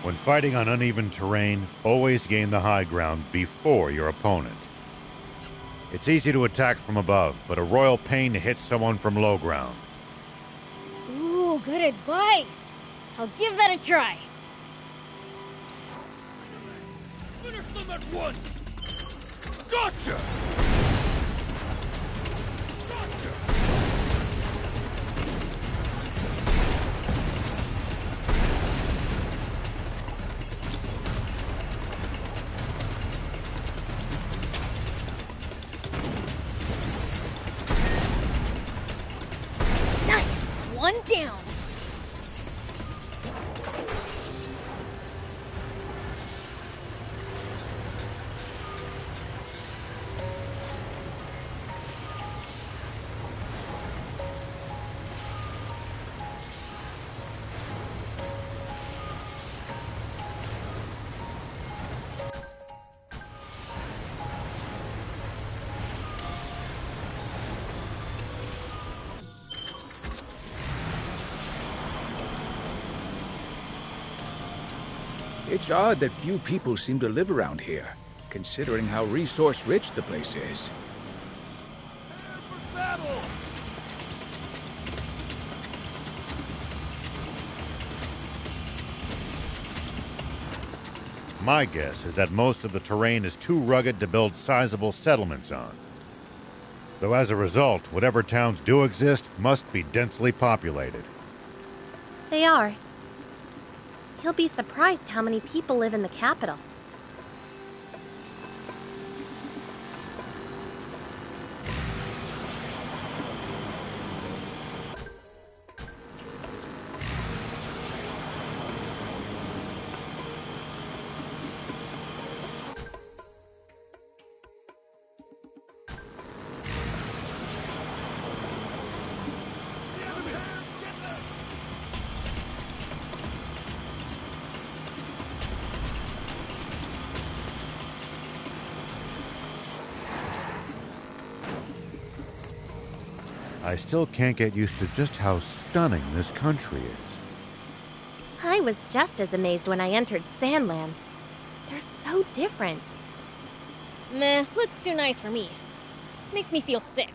When fighting on uneven terrain, always gain the high ground before your opponent. It's easy to attack from above, but a royal pain to hit someone from low ground. Ooh, good advice. I'll give that a try. Finish them at once! Gotcha! Nice! One down. It's odd that few people seem to live around here, considering how resource-rich the place is. Battle! My guess is that most of the terrain is too rugged to build sizable settlements on. Though as a result, whatever towns do exist must be densely populated. They are. You'll be surprised how many people live in the capital. I still can't get used to just how stunning this country is. I was just as amazed when I entered Sandland. They're so different. Meh, looks too nice for me. Makes me feel sick.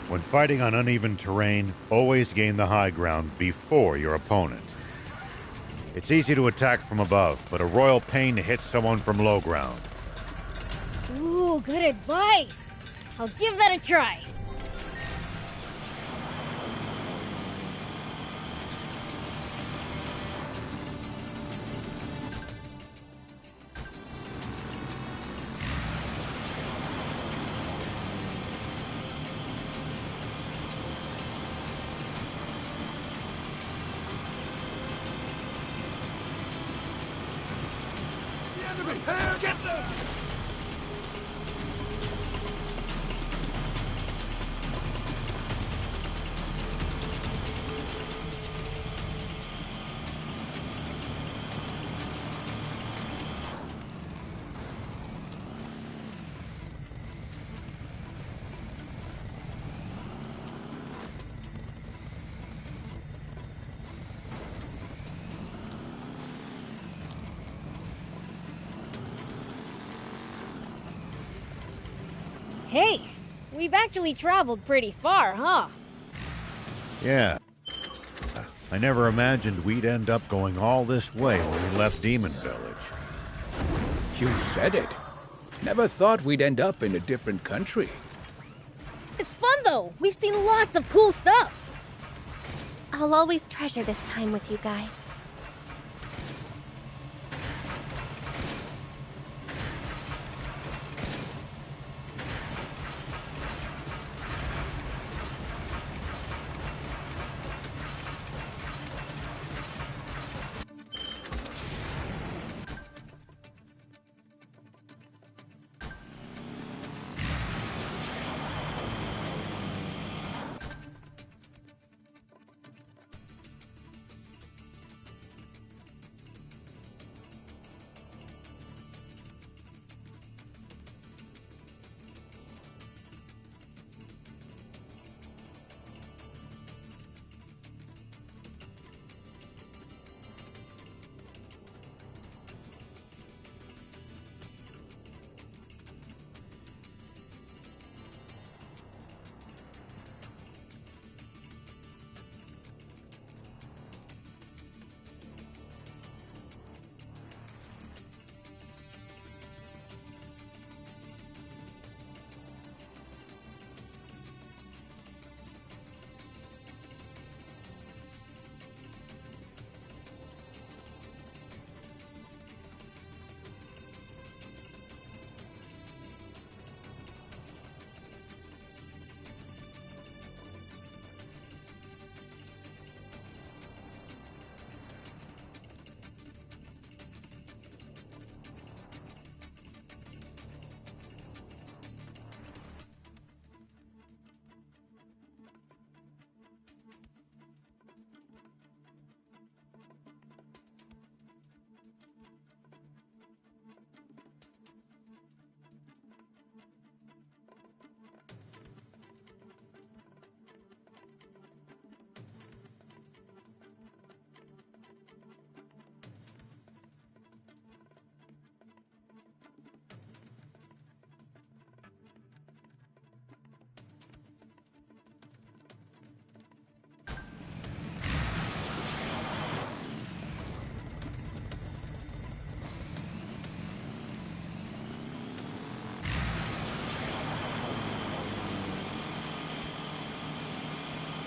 When fighting on uneven terrain, always gain the high ground before your opponent. It's easy to attack from above, but a royal pain to hit someone from low ground. Ooh, good advice. I'll give that a try. Get them! Hey, we've actually traveled pretty far, huh? Yeah. I never imagined we'd end up going all this way when we left Demon Village. You said it. Never thought we'd end up in a different country. It's fun, though. We've seen lots of cool stuff. I'll always treasure this time with you guys.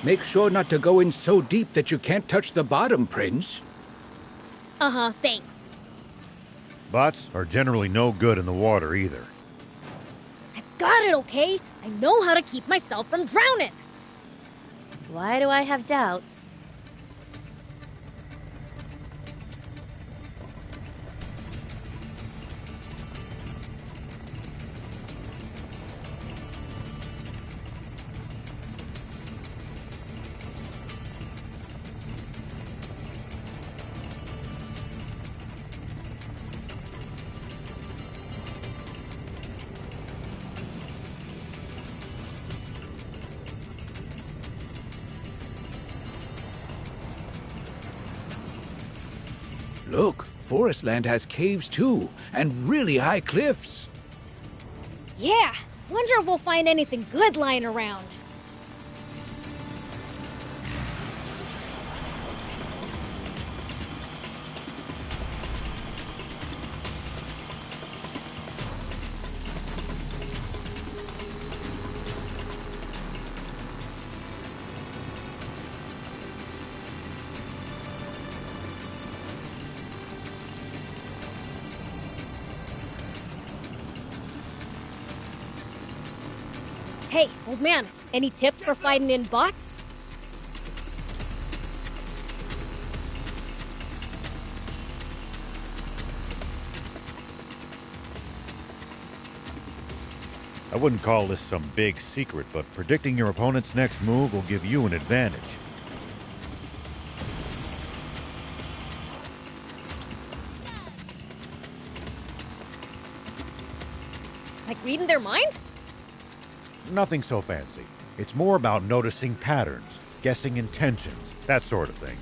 Make sure not to go in so deep that you can't touch the bottom, Prince. Uh-huh, thanks. Bots are generally no good in the water either. I've got it, okay? I know how to keep myself from drowning. Why do I have doubts? Look, Forestland has caves too, and really high cliffs. Yeah, wonder if we'll find anything good lying around. Hey, old man, any tips for fighting in bots? I wouldn't call this some big secret, but predicting your opponent's next move will give you an advantage. Like reading their mind? Nothing so fancy. It's more about noticing patterns, guessing intentions, that sort of thing.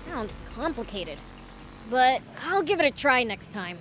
Sounds complicated. But I'll give it a try next time.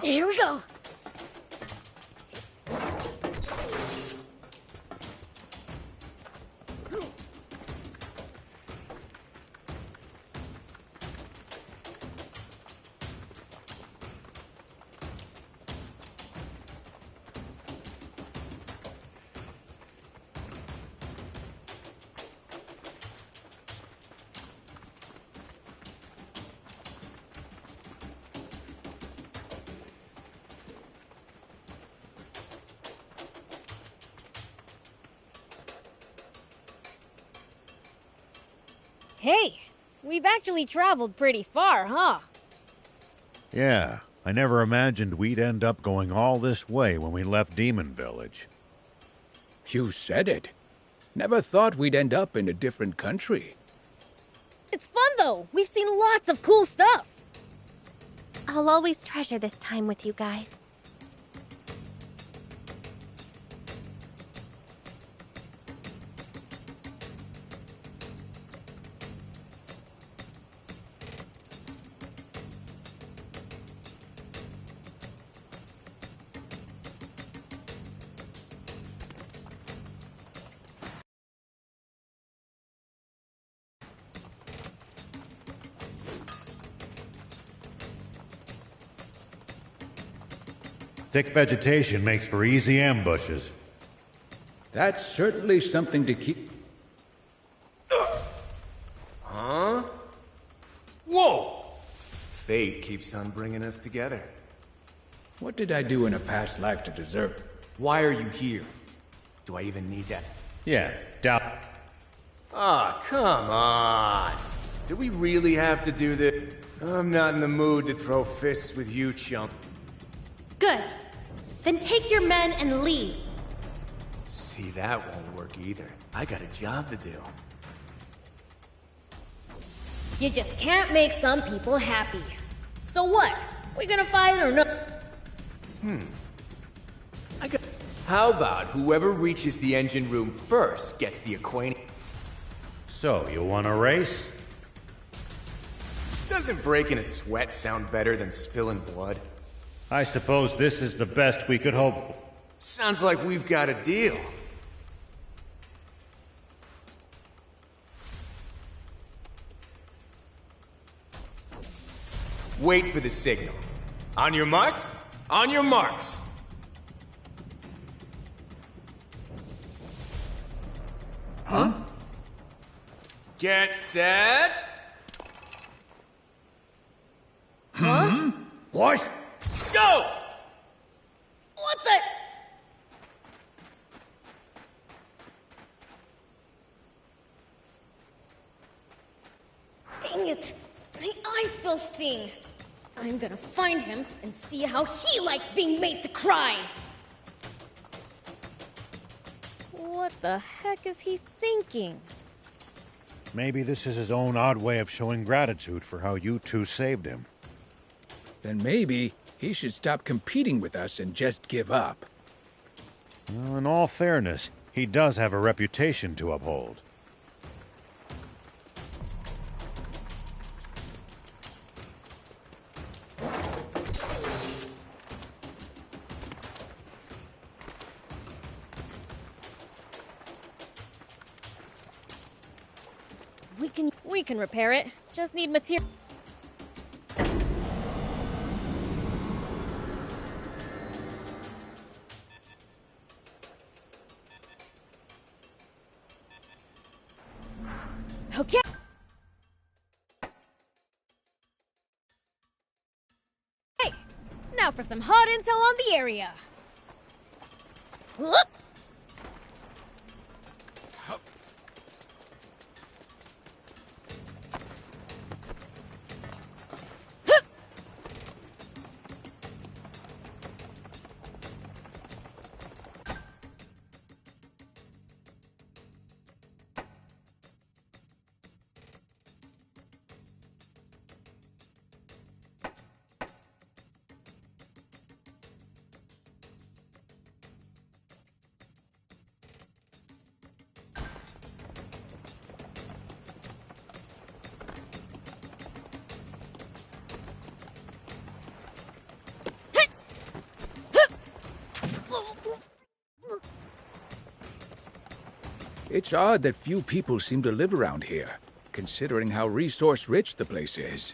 Here we go. Hey, we've actually traveled pretty far, huh? Yeah, I never imagined we'd end up going all this way when we left Demon Village. You said it. Never thought we'd end up in a different country. It's fun, though. We've seen lots of cool stuff. I'll always treasure this time with you guys. Thick vegetation makes for easy ambushes. That's certainly something to keep... Huh? Whoa! Fate keeps on bringing us together. What did I do in a past life to deserve it? Why are you here? Do I even need that? Yeah, doubt. Ah, come on. Do we really have to do this? I'm not in the mood to throw fists with you, chump. Good. Then take your men and leave. See, that won't work either. I got a job to do. You just can't make some people happy. So what? We gonna fight or no? How about whoever reaches the engine room first gets the acquaintance? So, you want a race? Doesn't breaking a sweat sound better than spilling blood? I suppose this is the best we could hope for. Sounds like we've got a deal. Wait for the signal. On your marks? On your marks! Huh? Get set! Huh? What? Go! What the? Dang it! My eyes still sting. I'm gonna find him and see how he likes being made to cry. What the heck is he thinking? Maybe this is his own odd way of showing gratitude for how you two saved him. Then maybe he should stop competing with us and just give up. Well, in all fairness, he does have a reputation to uphold. We can repair it. Just need material. Okay. Hey, now for some hot intel on the area. Whoop. It's odd that few people seem to live around here, considering how resource-rich the place is.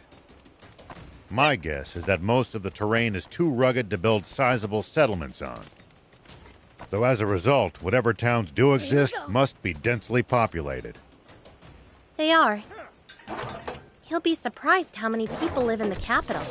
My guess is that most of the terrain is too rugged to build sizable settlements on. Though as a result, whatever towns do exist must be densely populated. They are. You'll be surprised how many people live in the capital.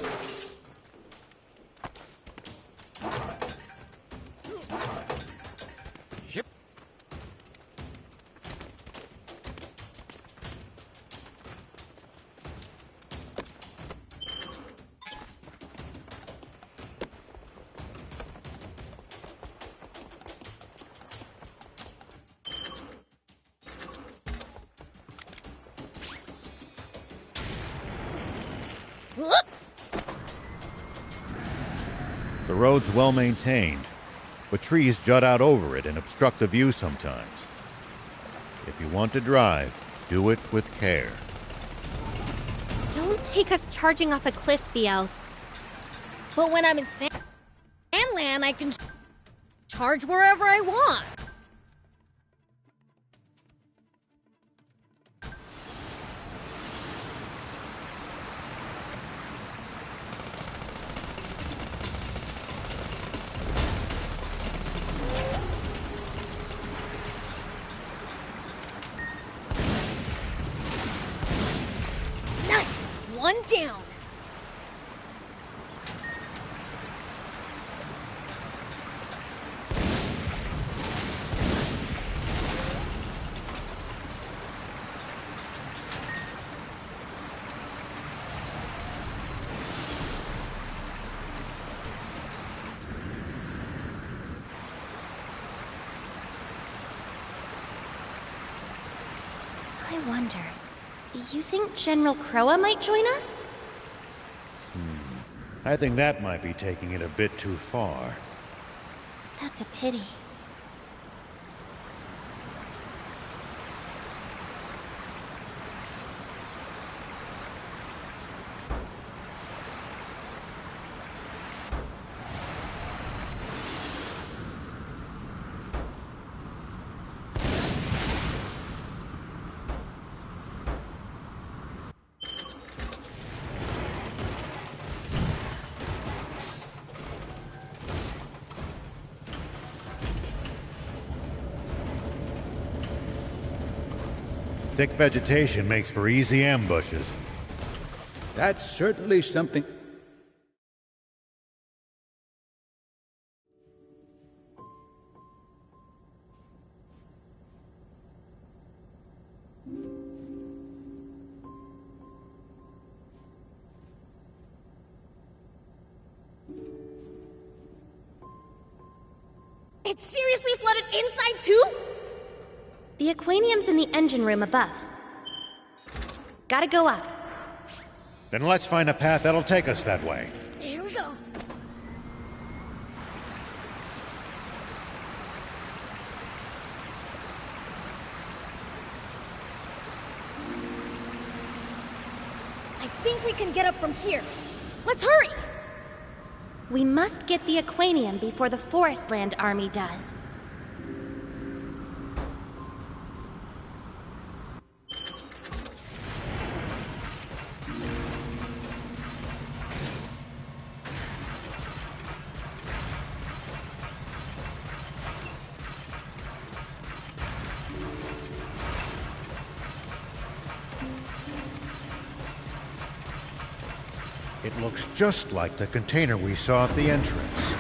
The road's well maintained, but trees jut out over it and obstruct the view sometimes. If you want to drive, do it with care. Don't take us charging off a cliff, BLs. But when I'm in Sandland, I can charge wherever I want. one down. I wonder, you think General Croa might join us? I think that might be taking it a bit too far. That's a pity. Thick vegetation makes for easy ambushes. That's certainly something. It's seriously flooded inside too? The aquanium's in the engine room above. Gotta go up. Then let's find a path that'll take us that way. Here we go. I think we can get up from here. Let's hurry! We must get the aquanium before the Forestland army does. It looks just like the container we saw at the entrance.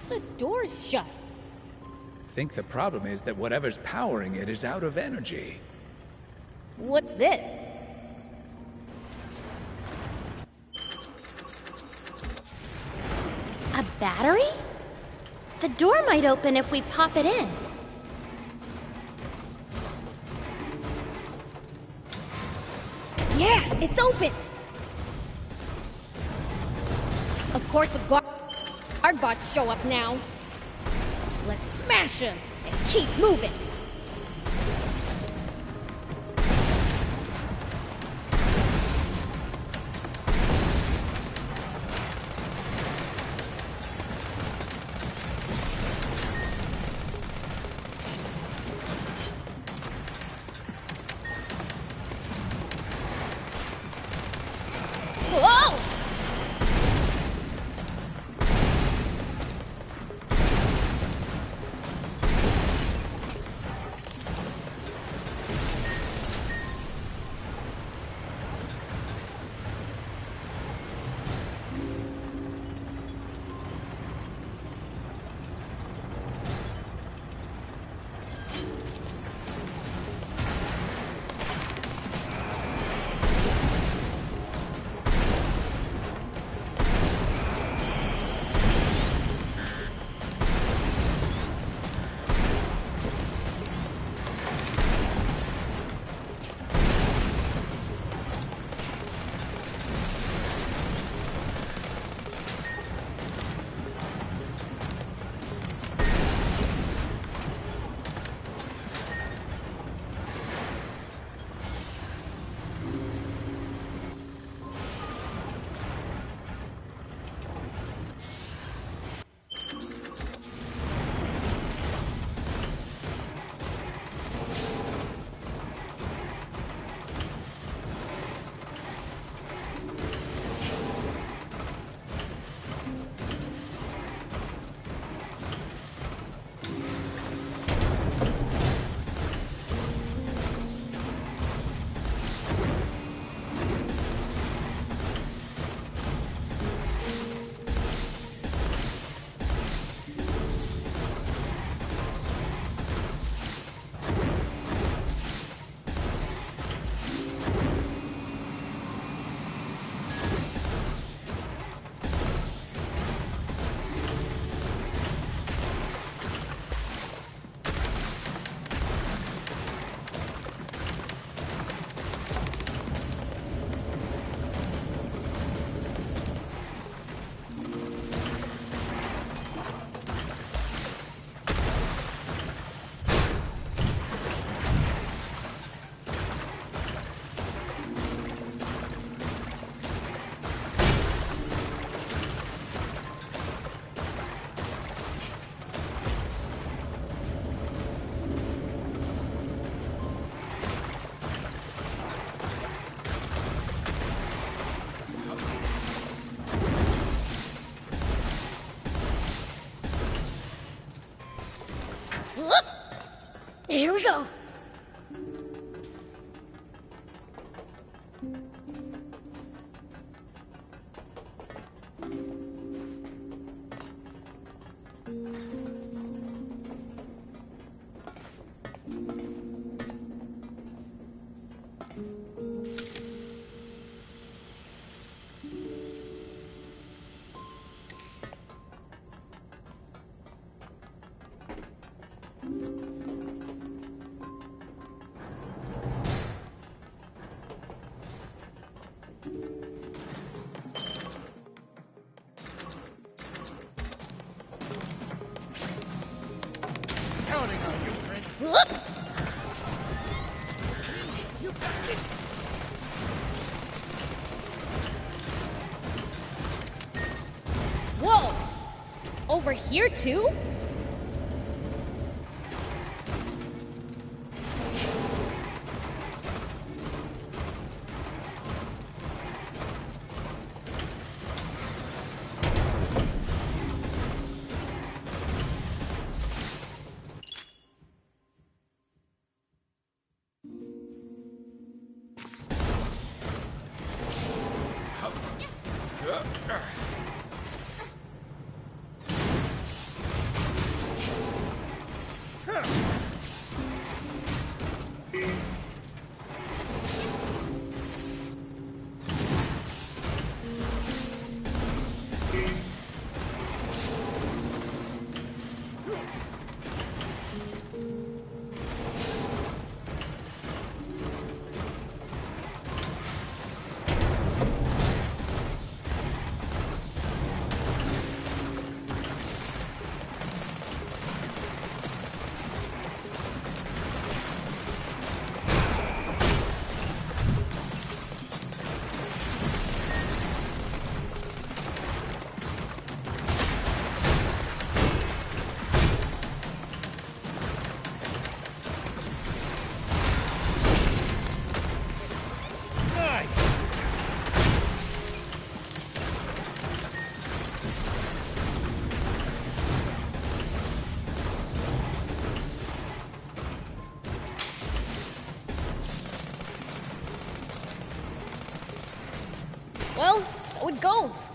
The door's shut. I think the problem is that whatever's powering it is out of energy. What's this? A battery? The door might open if we pop it in. Yeah, it's open! Of course the guard bots show up now. Let's smash them and keep moving. Whoa! Here we go. Counting on you, Prince. You got this. Whoa! Over here too? Well, so it goes.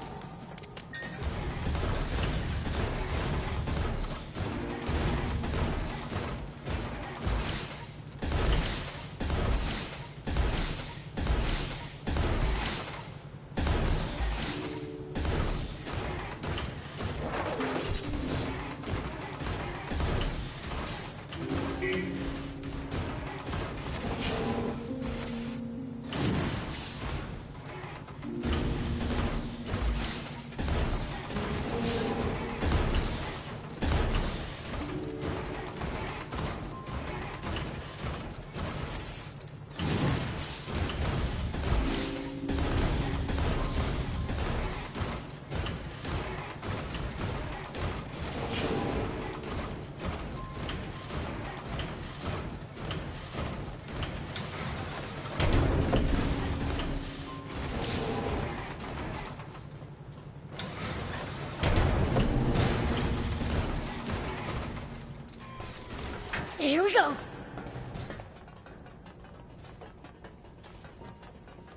Here we go.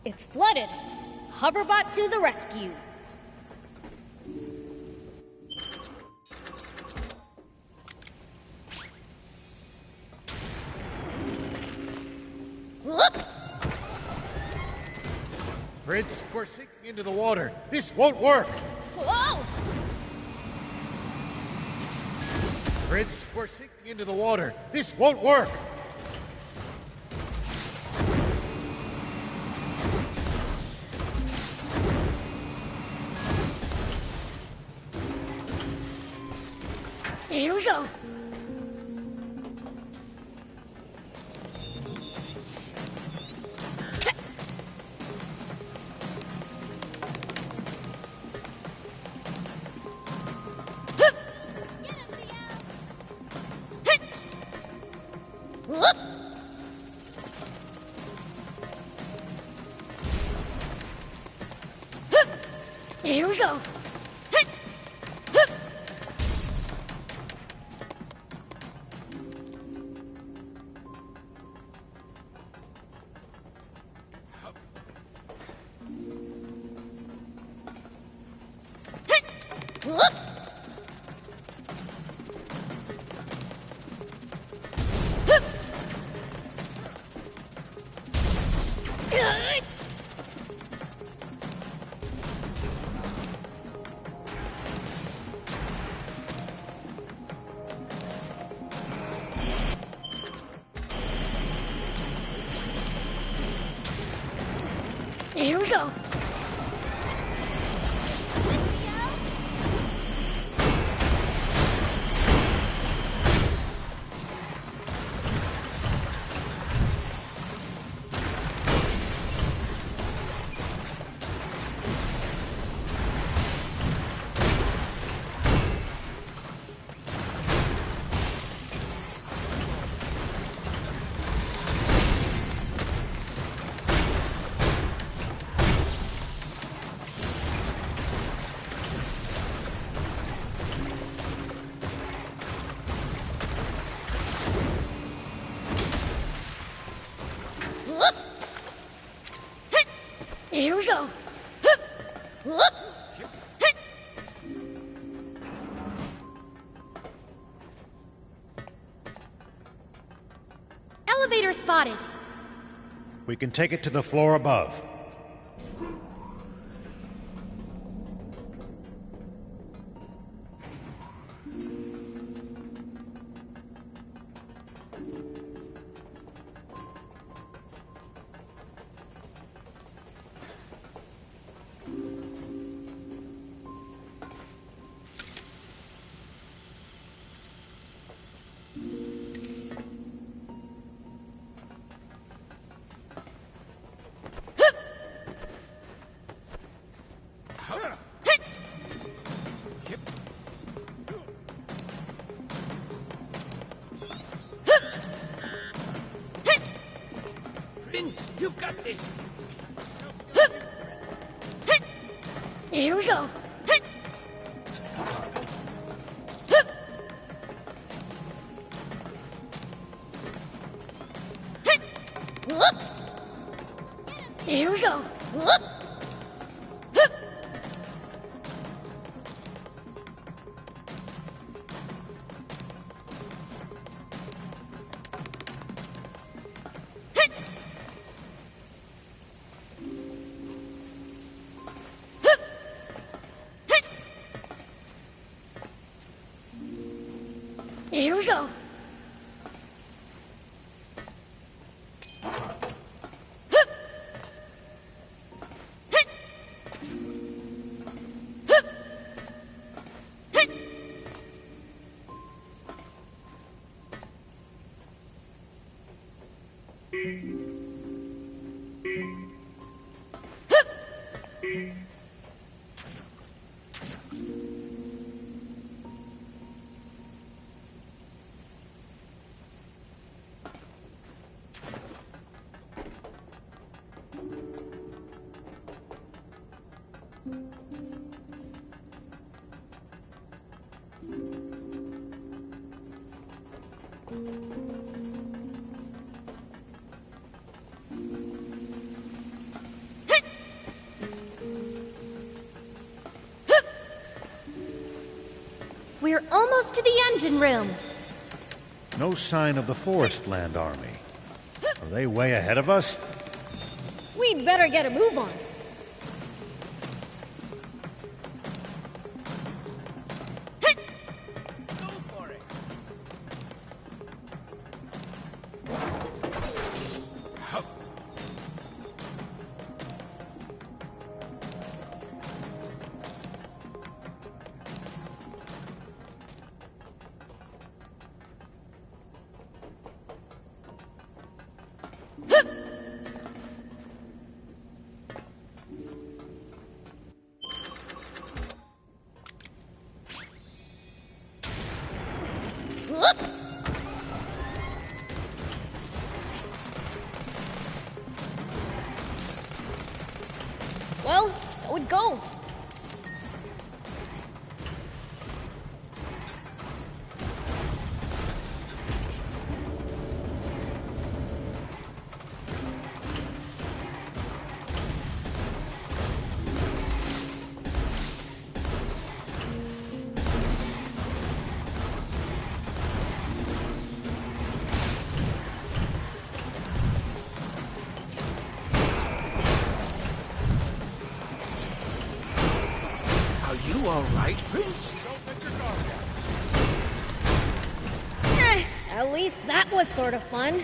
It's flooded. Hoverbot to the rescue. Whoop! Prince, we're sinking into the water. This won't work. Whoa! Prince, we're sinking into the water. This won't work. Here we go. Whoop! Here we go. Here we go. Here we go. Elevator spotted. We can take it to the floor above. Prince, you've got this. Here we go. Here we go. Here we go. We're almost to the engine room. No sign of the Forest Land Army. Are they way ahead of us? We'd better get a move on. Well, so it goes. all right, Prince? At least that was sort of fun.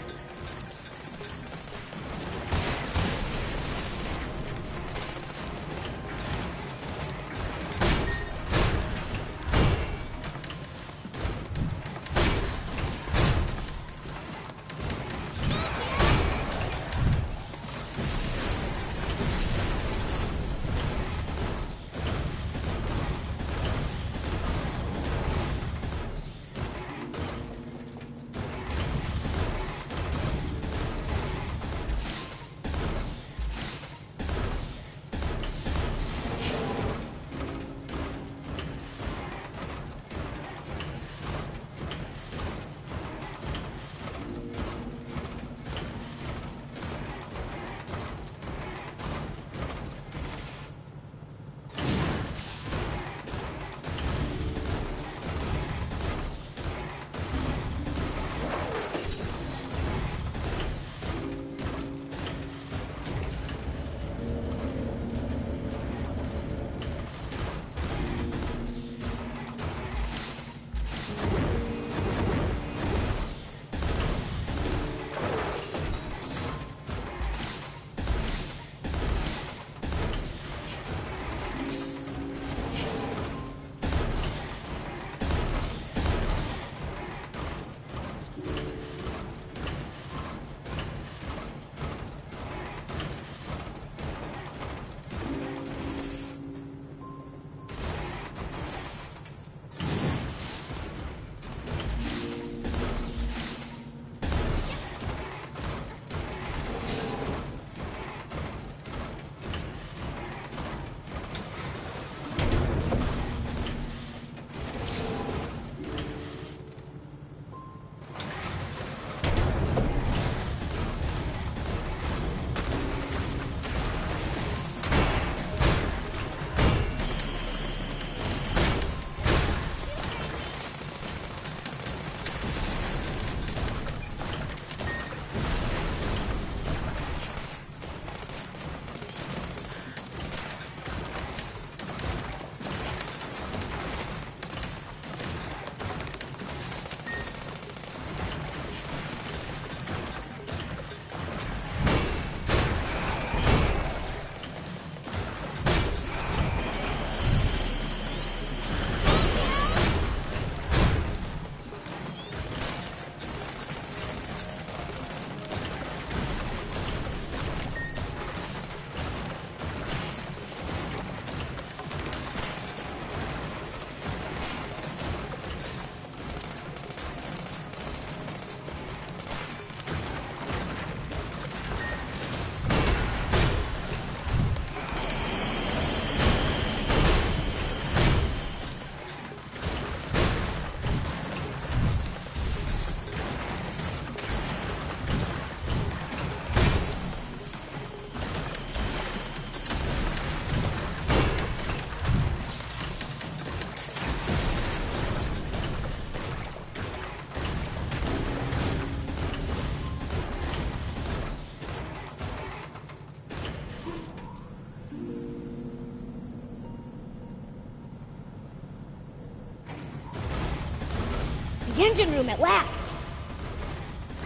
The engine room at last!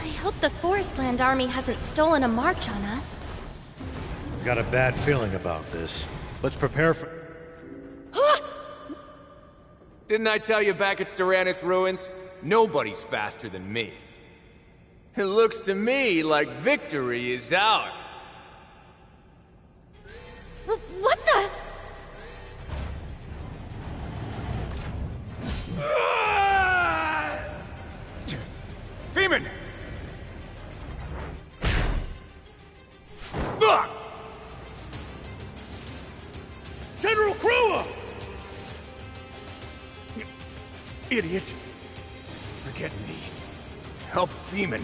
I hope the Forestland Army hasn't stolen a march on us. I've got a bad feeling about this. Let's prepare for... Didn't I tell you back at Styranus Ruins? Nobody's faster than me. It looks to me like victory is ours. What the? Feeman! General Krua! Idiot! Forget me. Help Feeman.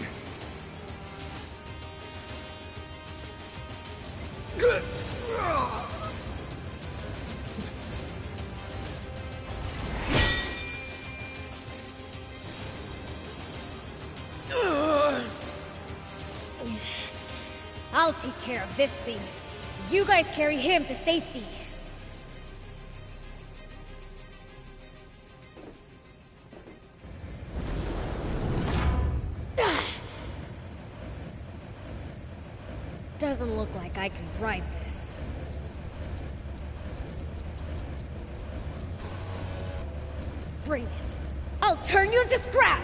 I'll take care of this thing. You guys carry him to safety. look like I can ride this. Bring it. I'll turn you to scrap!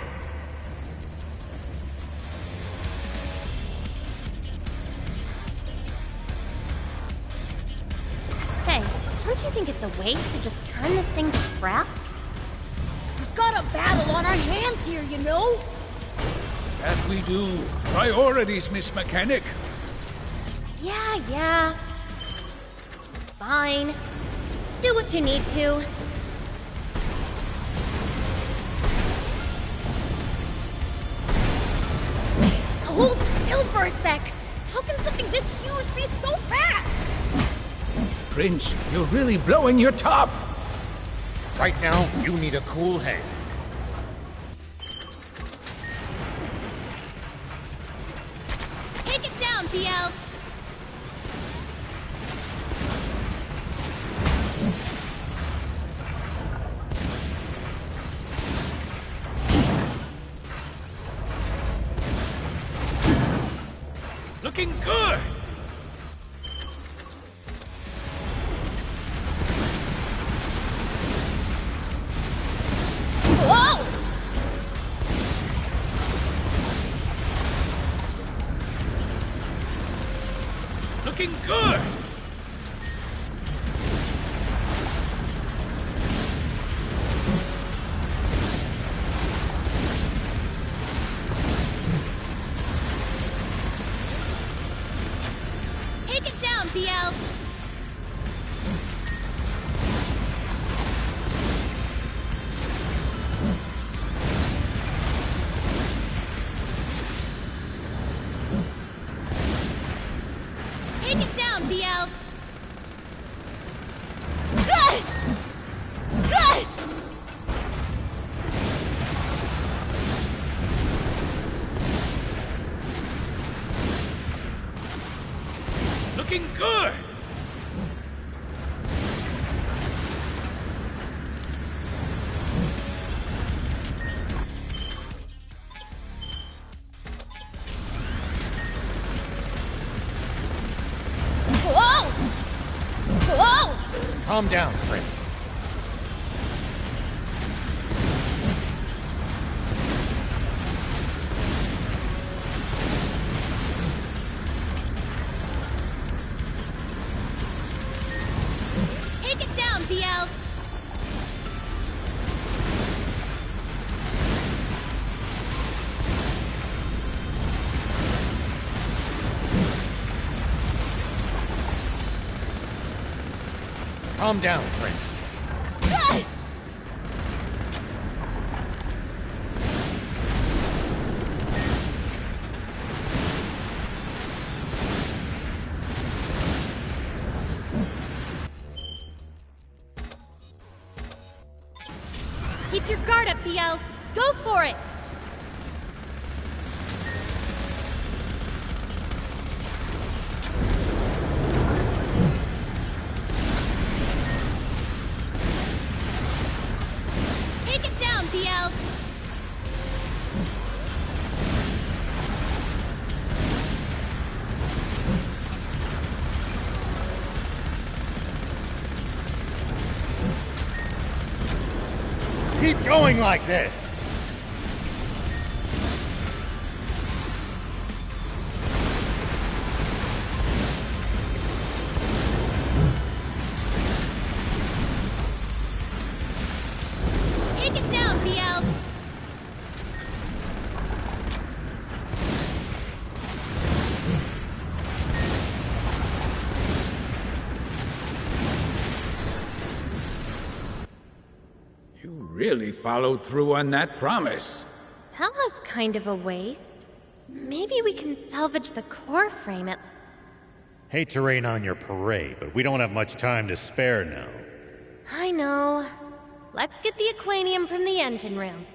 Hey, don't you think it's a waste to just turn this thing to scrap? We've got a battle on our hands here, you know? That we do. Priorities, Miss Mechanic. Yeah. Fine. Do what you need to. Hold still for a sec! How can something this huge be so fast? Prince, you're really blowing your top! Right now, you need a cool head. Take it down, BL! Looking good! Whoa! Looking good! Take it down, BL! Take it down, BL! Looking good! Whoa! Whoa! Calm down, Prince. Take it down, BL! Calm down, Prince. Keep your guard up, BL! Go for it! Take it down, BL! Keep going like this! Take it down, BL! You really followed through on that promise. That was kind of a waste. Maybe we can salvage the core frame at... Hate to rain on your parade, but we don't have much time to spare now. I know. Let's get the Aquanium from the engine room.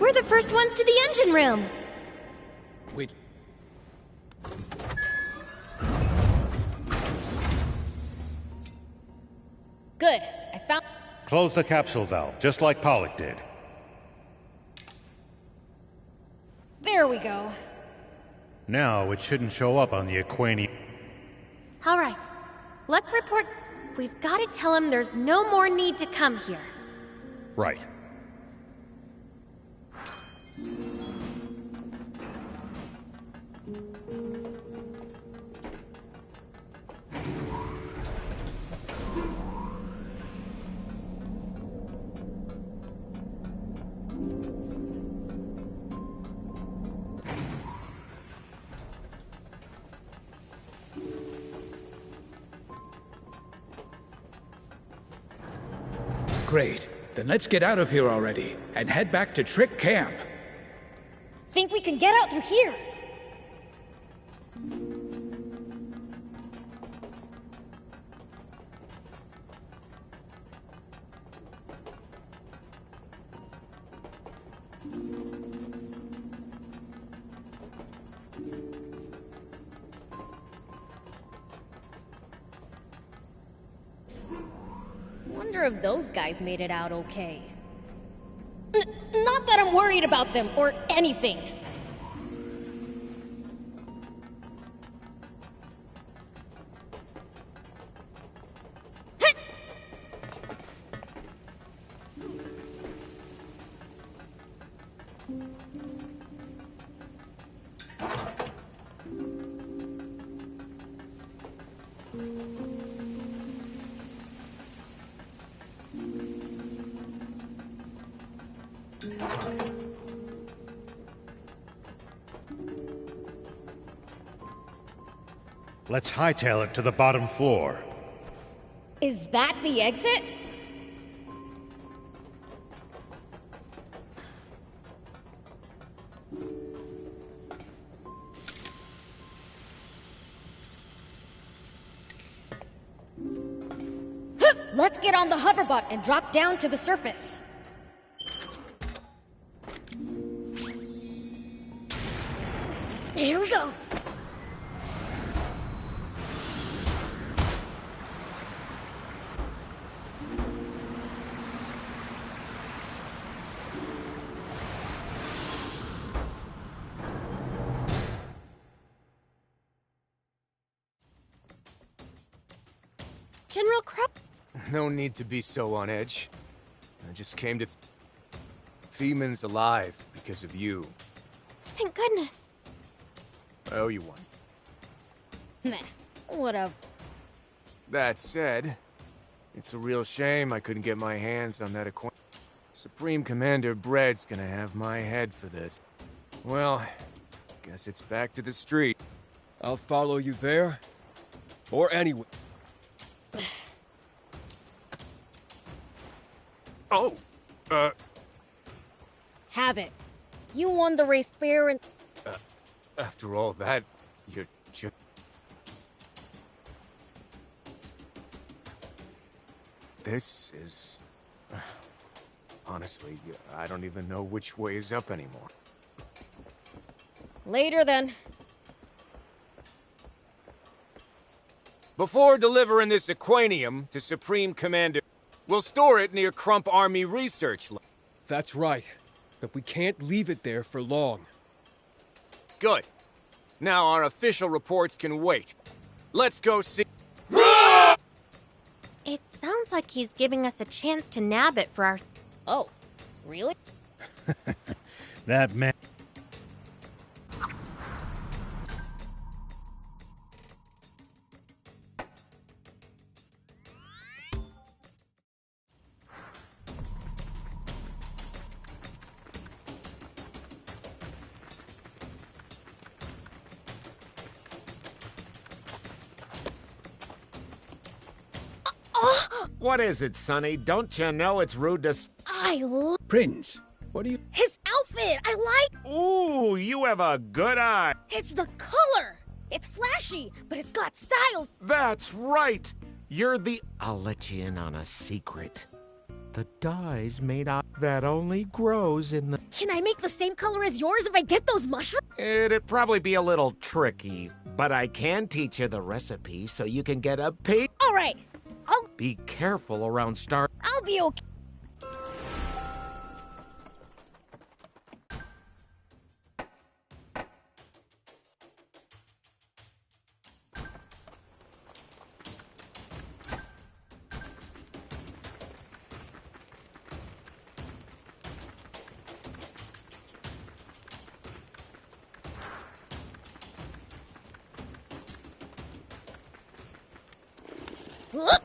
We're the first ones to the engine room! Wait. Good. I found... Close the capsule valve, just like Pollock did. There we go. Now it shouldn't show up on the Aquanium. Alright, let's report. We've got to tell him there's no more need to come here. Right. Great. Then let's get out of here already and head back to Trick Camp. Think we can get out through here? Wonder if those guys made it out okay. Not that I'm worried about them or anything. Let's hightail it to the bottom floor. Is that the exit? Let's get on the hoverbot and drop down to the surface. Here we go. General Crow... No need to be so on edge. I just came to... Feeman's alive because of you. Thank goodness. I owe you one. Meh. Whatever. That said, it's a real shame I couldn't get my hands on that Aquanium. Supreme Commander Bread's gonna have my head for this. Well, guess it's back to the street. I'll follow you there. Or anywhere. Oh, Have it. You won the race fair and... after all that, you're just... This is... Honestly, I don't even know which way is up anymore. Later then. Before delivering this Aquanium to Supreme Commander, we'll store it near Crump Army Research Lab. That's right. But we can't leave it there for long. Good. Now our official reports can wait. Let's go see... It sounds like he's giving us a chance to nab it for our... Oh, really? That man... What is it, Sonny? Don't you know it's rude to... I love... Prince, what do you... His outfit! I like... Ooh, you have a good eye. It's the color! It's flashy, but it's got style. That's right. You're the... I'll let you in on a secret. The dye's made out that only grows in the... Can I make the same color as yours if I get those mushrooms? It'd probably be a little tricky, but I can teach you the recipe so you can get a pig. All right, Be careful around Star... I'll be okay. Whoop!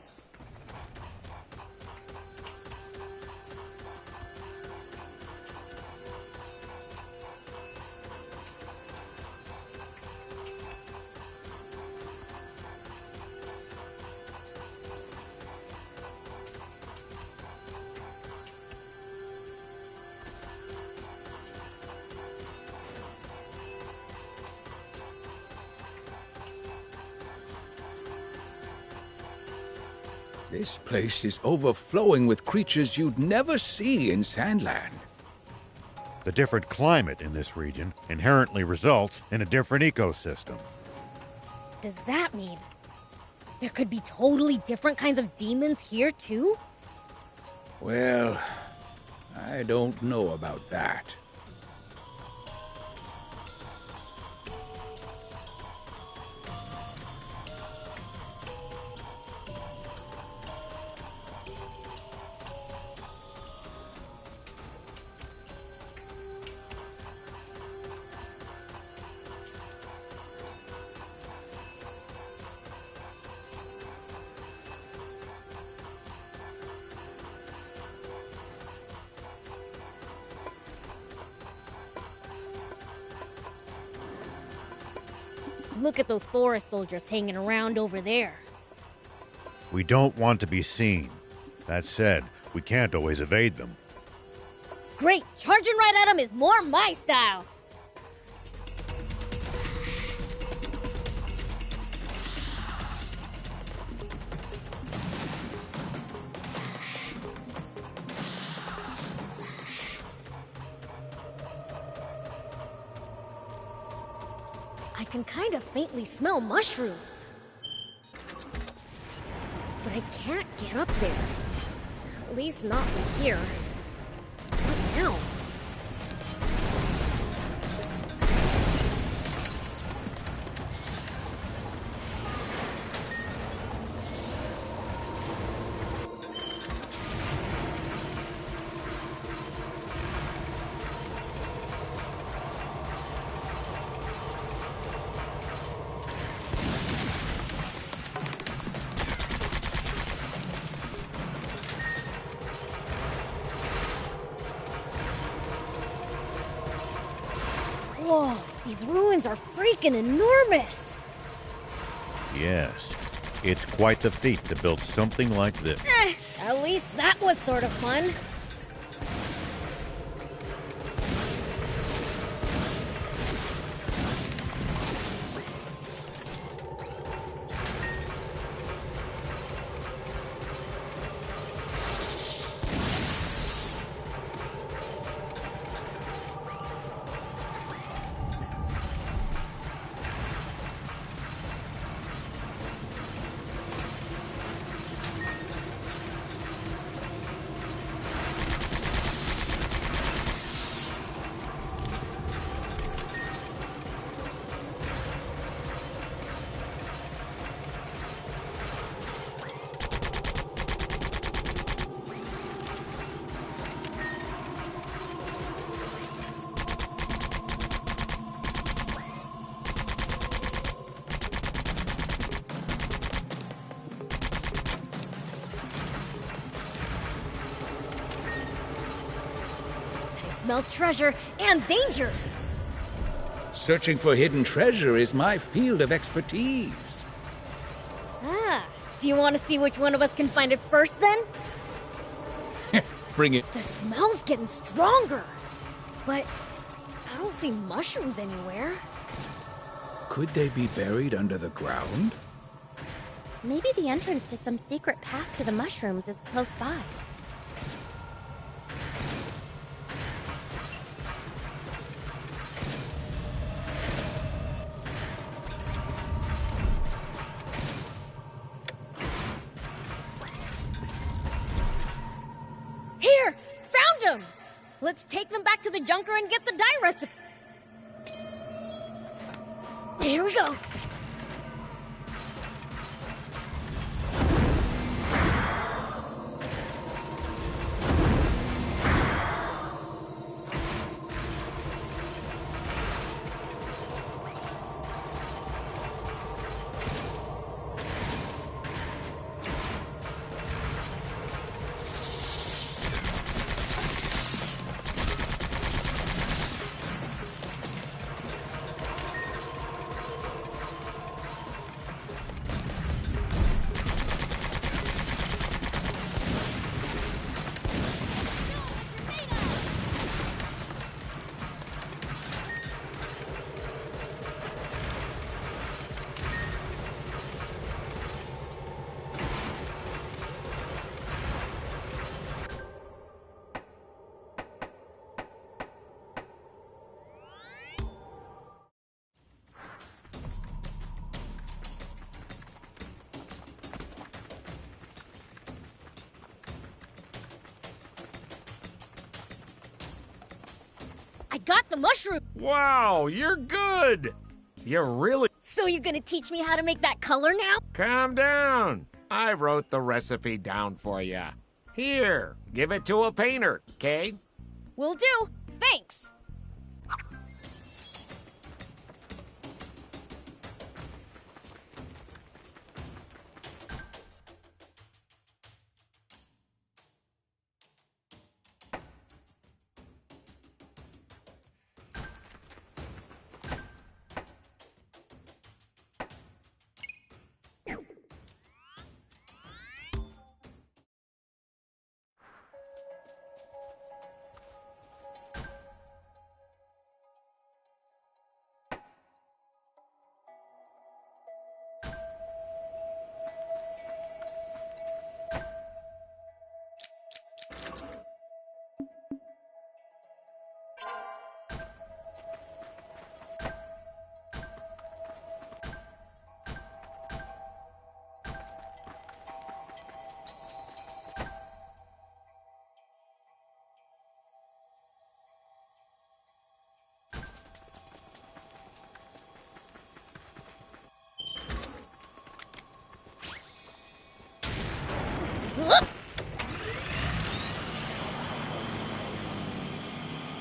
This place is overflowing with creatures you'd never see in Sandland. The different climate in this region inherently results in a different ecosystem. Does that mean there could be totally different kinds of demons here too? Well, I don't know about that. Look at those forest soldiers hanging around over there. We don't want to be seen. That said, we can't always evade them. Great! Charging right at them is more my style! I can kind of faintly smell mushrooms. But I can't get up there. At least not from here. What now? Whoa, these ruins are freaking enormous! Yes, it's quite the feat to build something like this. At least that was sort of fun. Smell treasure and danger! Searching for hidden treasure is my field of expertise. Ah, do you want to see which one of us can find it first then? Bring it. The smell's getting stronger. But I don't see mushrooms anywhere. Could they be buried under the ground? Maybe the entrance to some secret path to the mushrooms is close by. Let's take them back to the junker and get the dye recipe. Here we go. I got the mushroom! Wow, you're good! You're really... So you're gonna teach me how to make that color now? Calm down. I wrote the recipe down for you. Here, give it to a painter, okay? Will do. Thanks!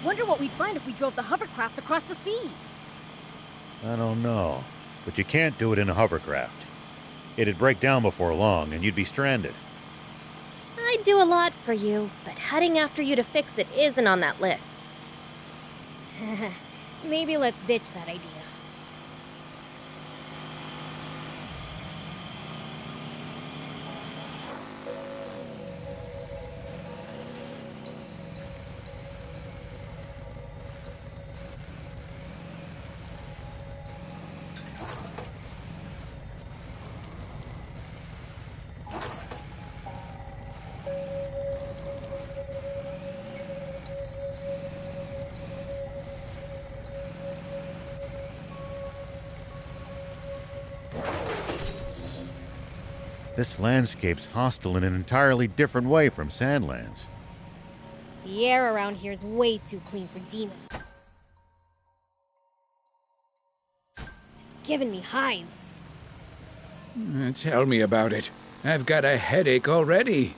Wonder what we'd find if we drove the hovercraft across the sea. I don't know. But you can't do it in a hovercraft. It'd break down before long, and you'd be stranded. I'd do a lot for you, but heading after you to fix it isn't on that list. Maybe let's ditch that idea. This landscape's hostile in an entirely different way from Sandlands. The air around here's way too clean for demons. It's giving me hives. Tell me about it. I've got a headache already.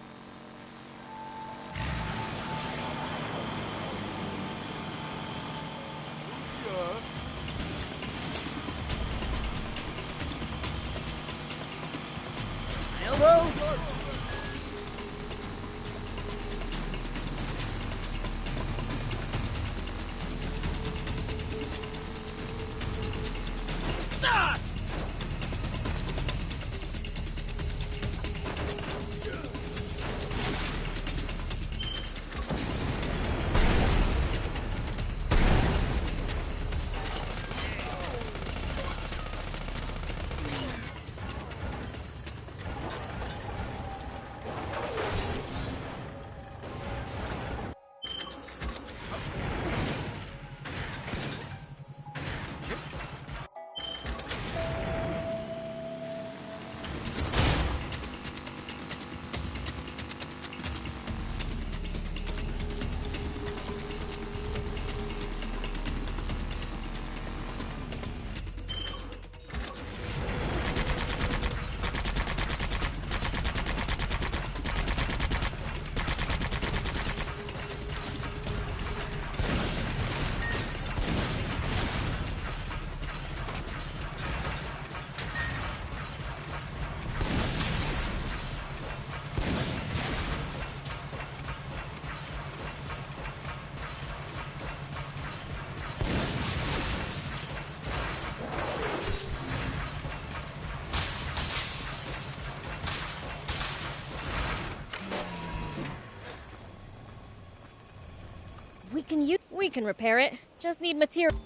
can use. We can repair it. Just need material.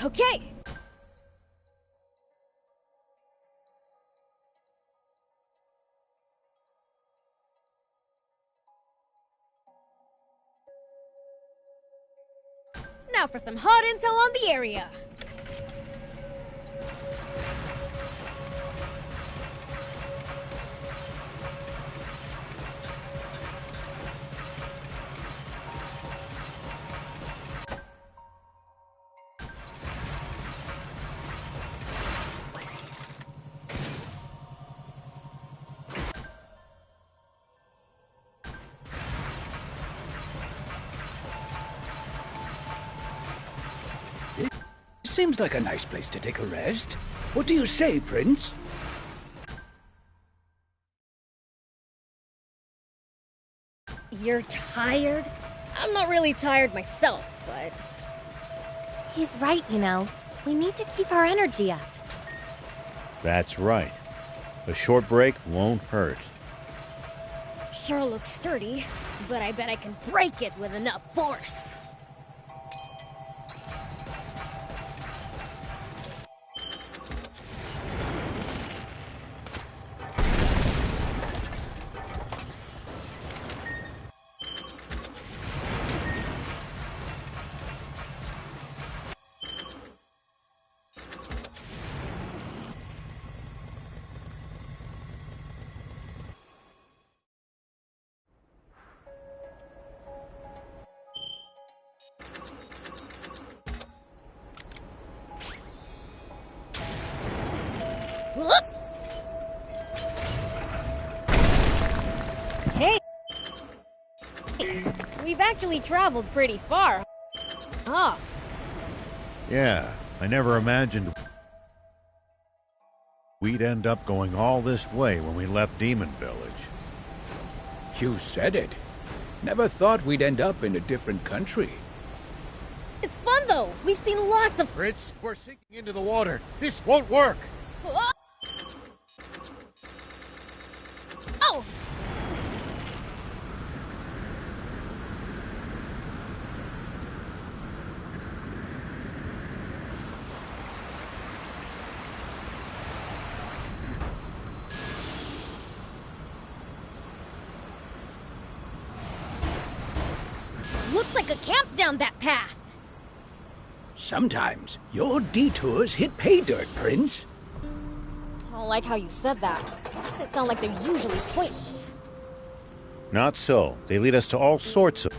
Okay. Now for some hot intel on the area. Seems like a nice place to take a rest. What do you say, Prince? You're tired? I'm not really tired myself, but... He's right, you know. We need to keep our energy up. That's right. A short break won't hurt. Sure looks sturdy, but I bet I can break it with enough force. Hey! We've actually traveled pretty far. Ah. Yeah, I never imagined we'd end up going all this way when we left Demon Village. You said it. Never thought we'd end up in a different country. It's fun, though. We've seen lots of... Fritz, we're sinking into the water. This won't work. Oh! Looks like a camp down that path. Sometimes your detours hit pay dirt, Prince. I don't like how you said that. Makes it sound like they're usually pointless. Not so. They lead us to all sorts of...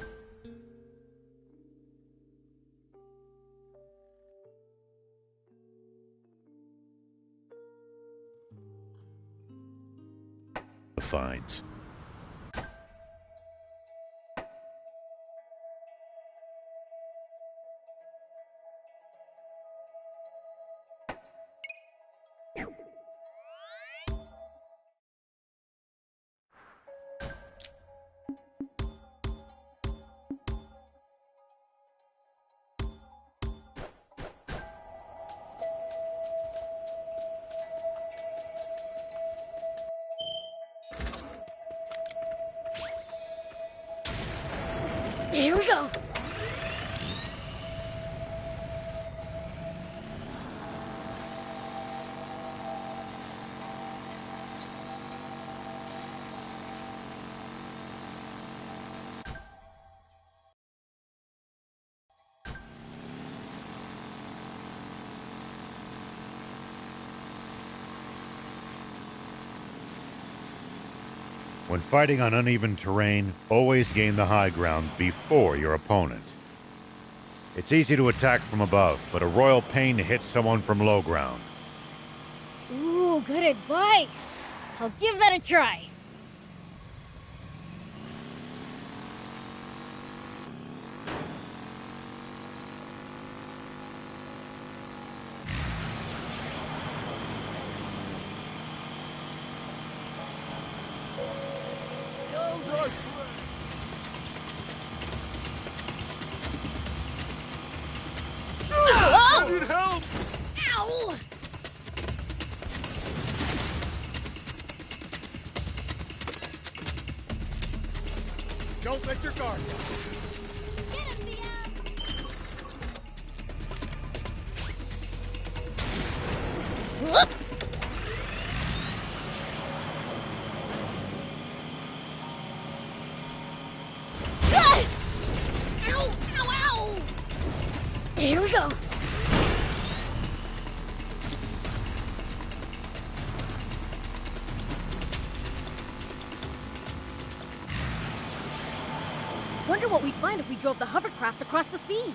finds. Here we go. When fighting on uneven terrain, always gain the high ground before your opponent. It's easy to attack from above, but a royal pain to hit someone from low ground. Ooh, good advice. I'll give that a try. I need help! Ow! Don't let your guard down. Whoop! Ah! Ow! Ow! Ow! Here we go. Wonder what we'd find if we drove the hovercraft across the sea.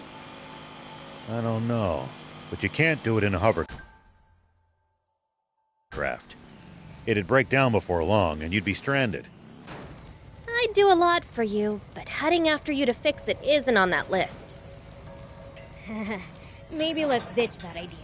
I don't know. But you can't do it in a hovercraft. It'd break down before long, and you'd be stranded. I'd do a lot for you, but heading after you to fix it isn't on that list. Maybe let's ditch that idea.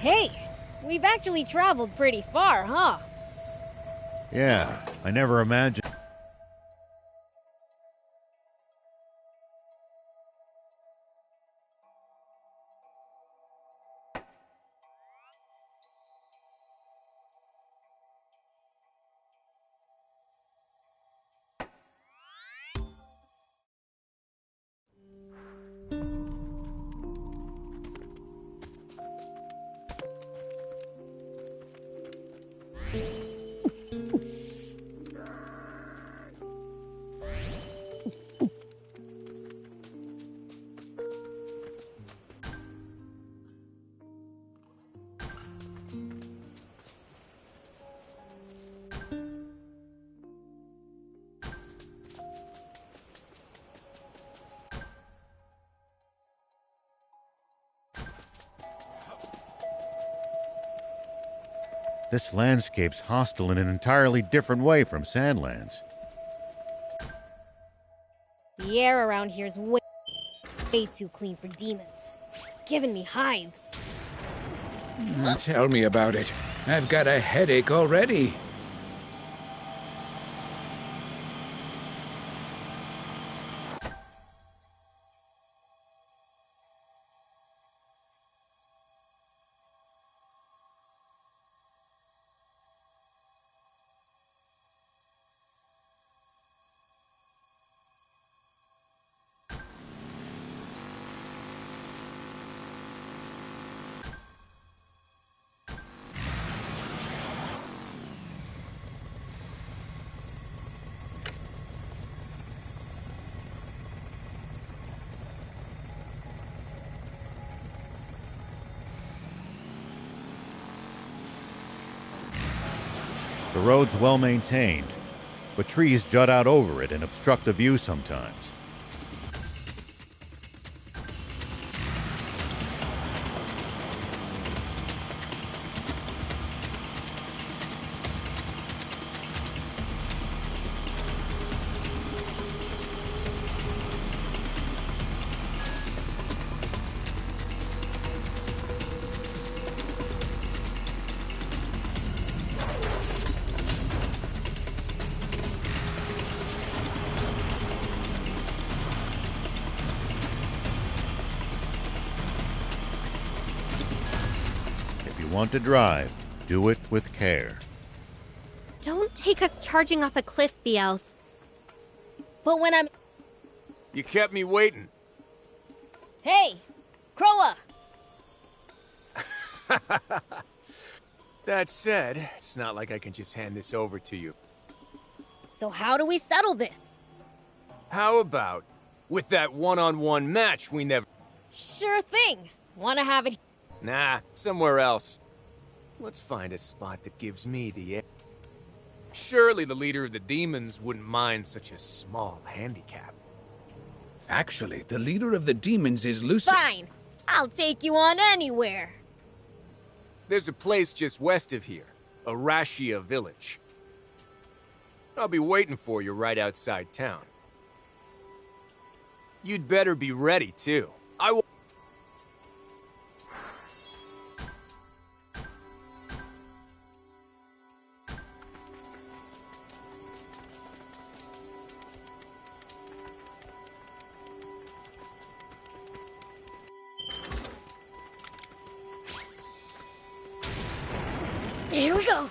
Hey, we've actually traveled pretty far, huh? Yeah, I never imagined. This landscape's hostile in an entirely different way from Sandlands. The air around here's way too clean for demons. It's giving me hives. Tell me about it. I've got a headache already. The road's well maintained, but trees jut out over it and obstruct the view sometimes. Want to drive, do it with care. Don't take us charging off a cliff, BLs. But when I'm... You kept me waiting. Hey, Kroa! That said, it's not like I can just hand this over to you. So how do we settle this? How about with that one-on-one match we never... Sure thing. Wanna have it... Nah, somewhere else. Let's find a spot that gives me the edge. Surely the leader of the demons wouldn't mind such a small handicap. Actually, the leader of the demons is Lucifer. Fine. I'll take you on anywhere. There's a place just west of here, Arashia Village. I'll be waiting for you right outside town. You'd better be ready, too. I will... Here we go.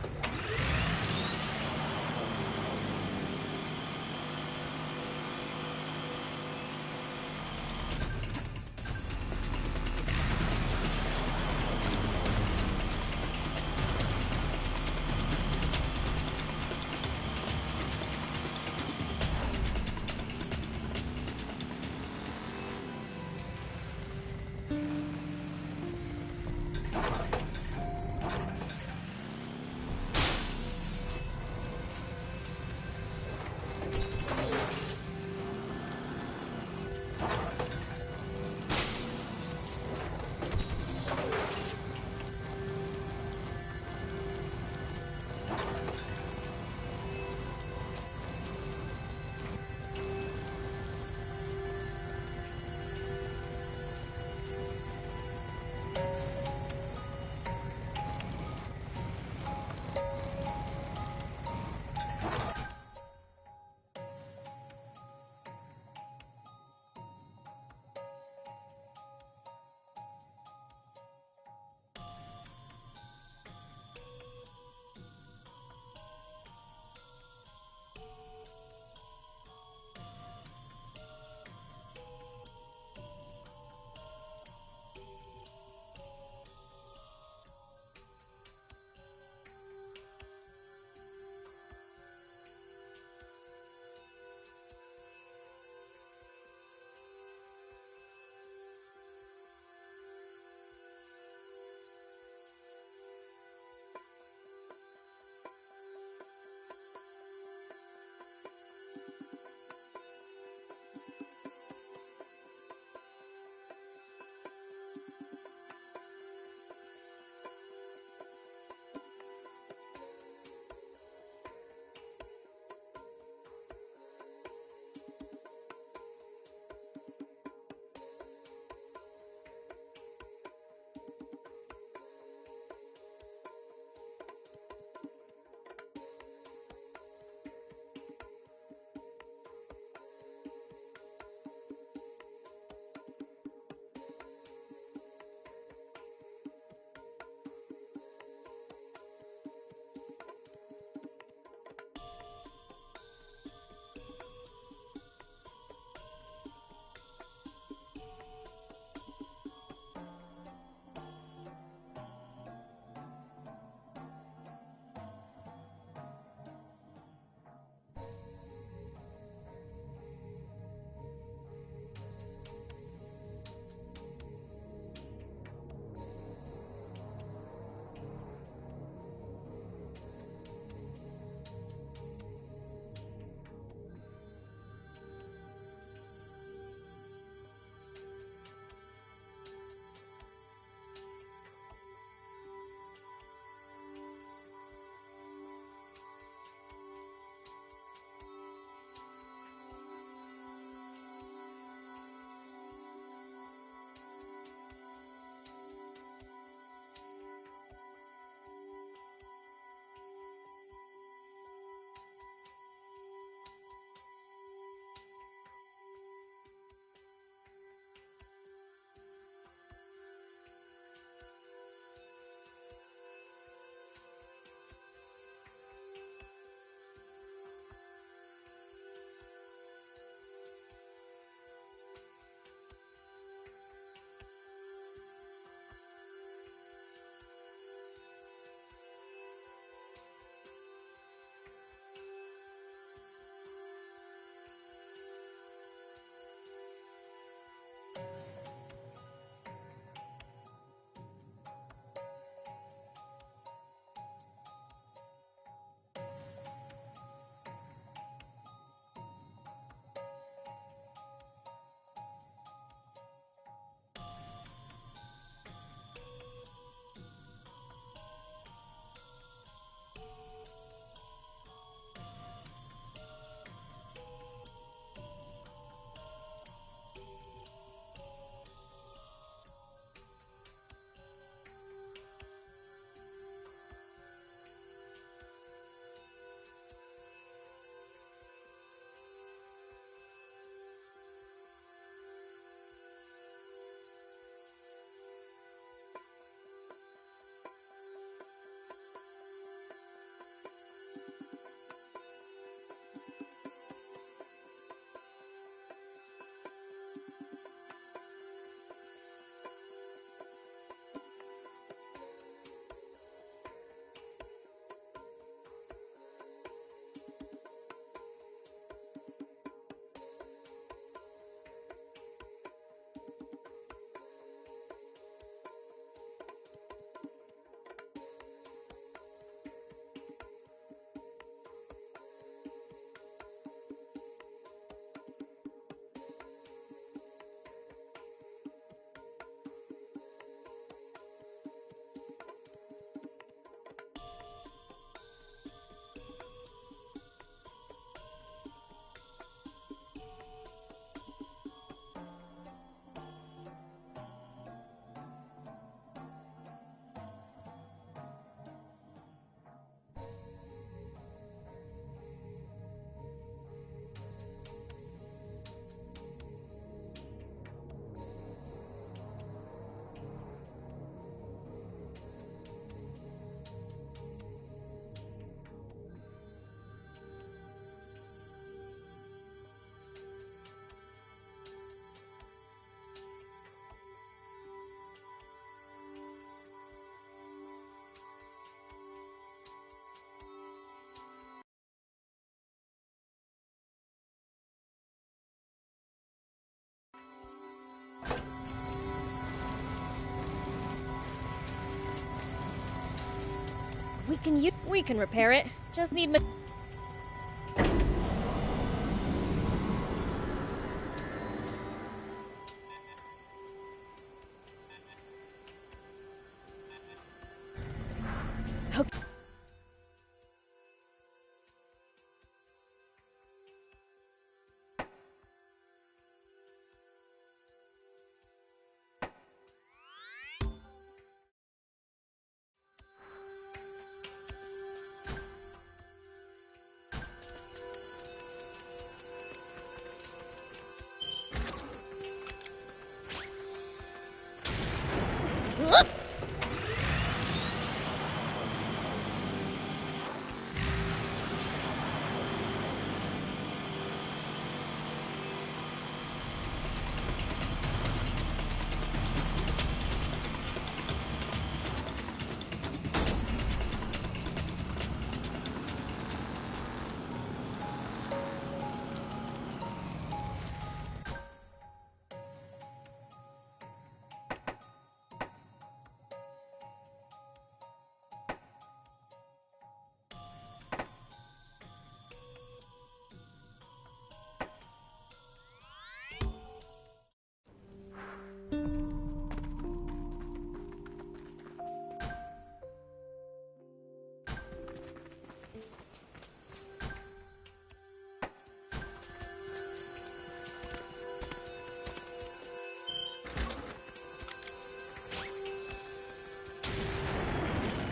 We can repair it. Just need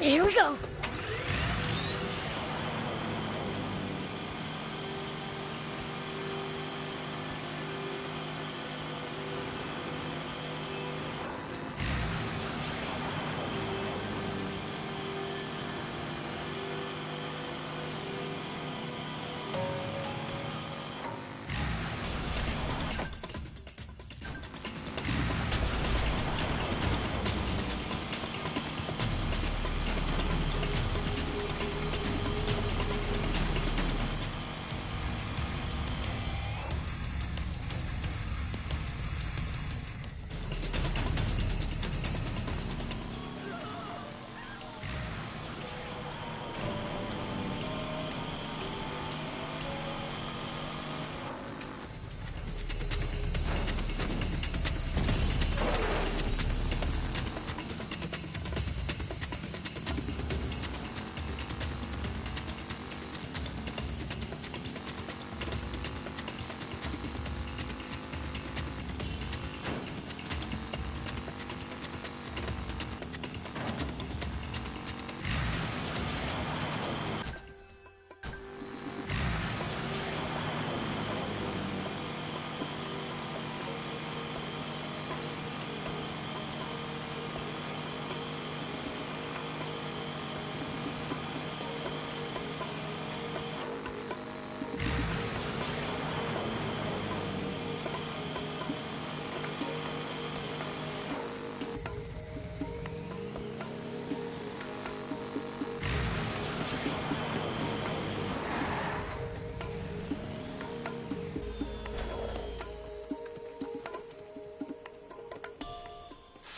Here we go.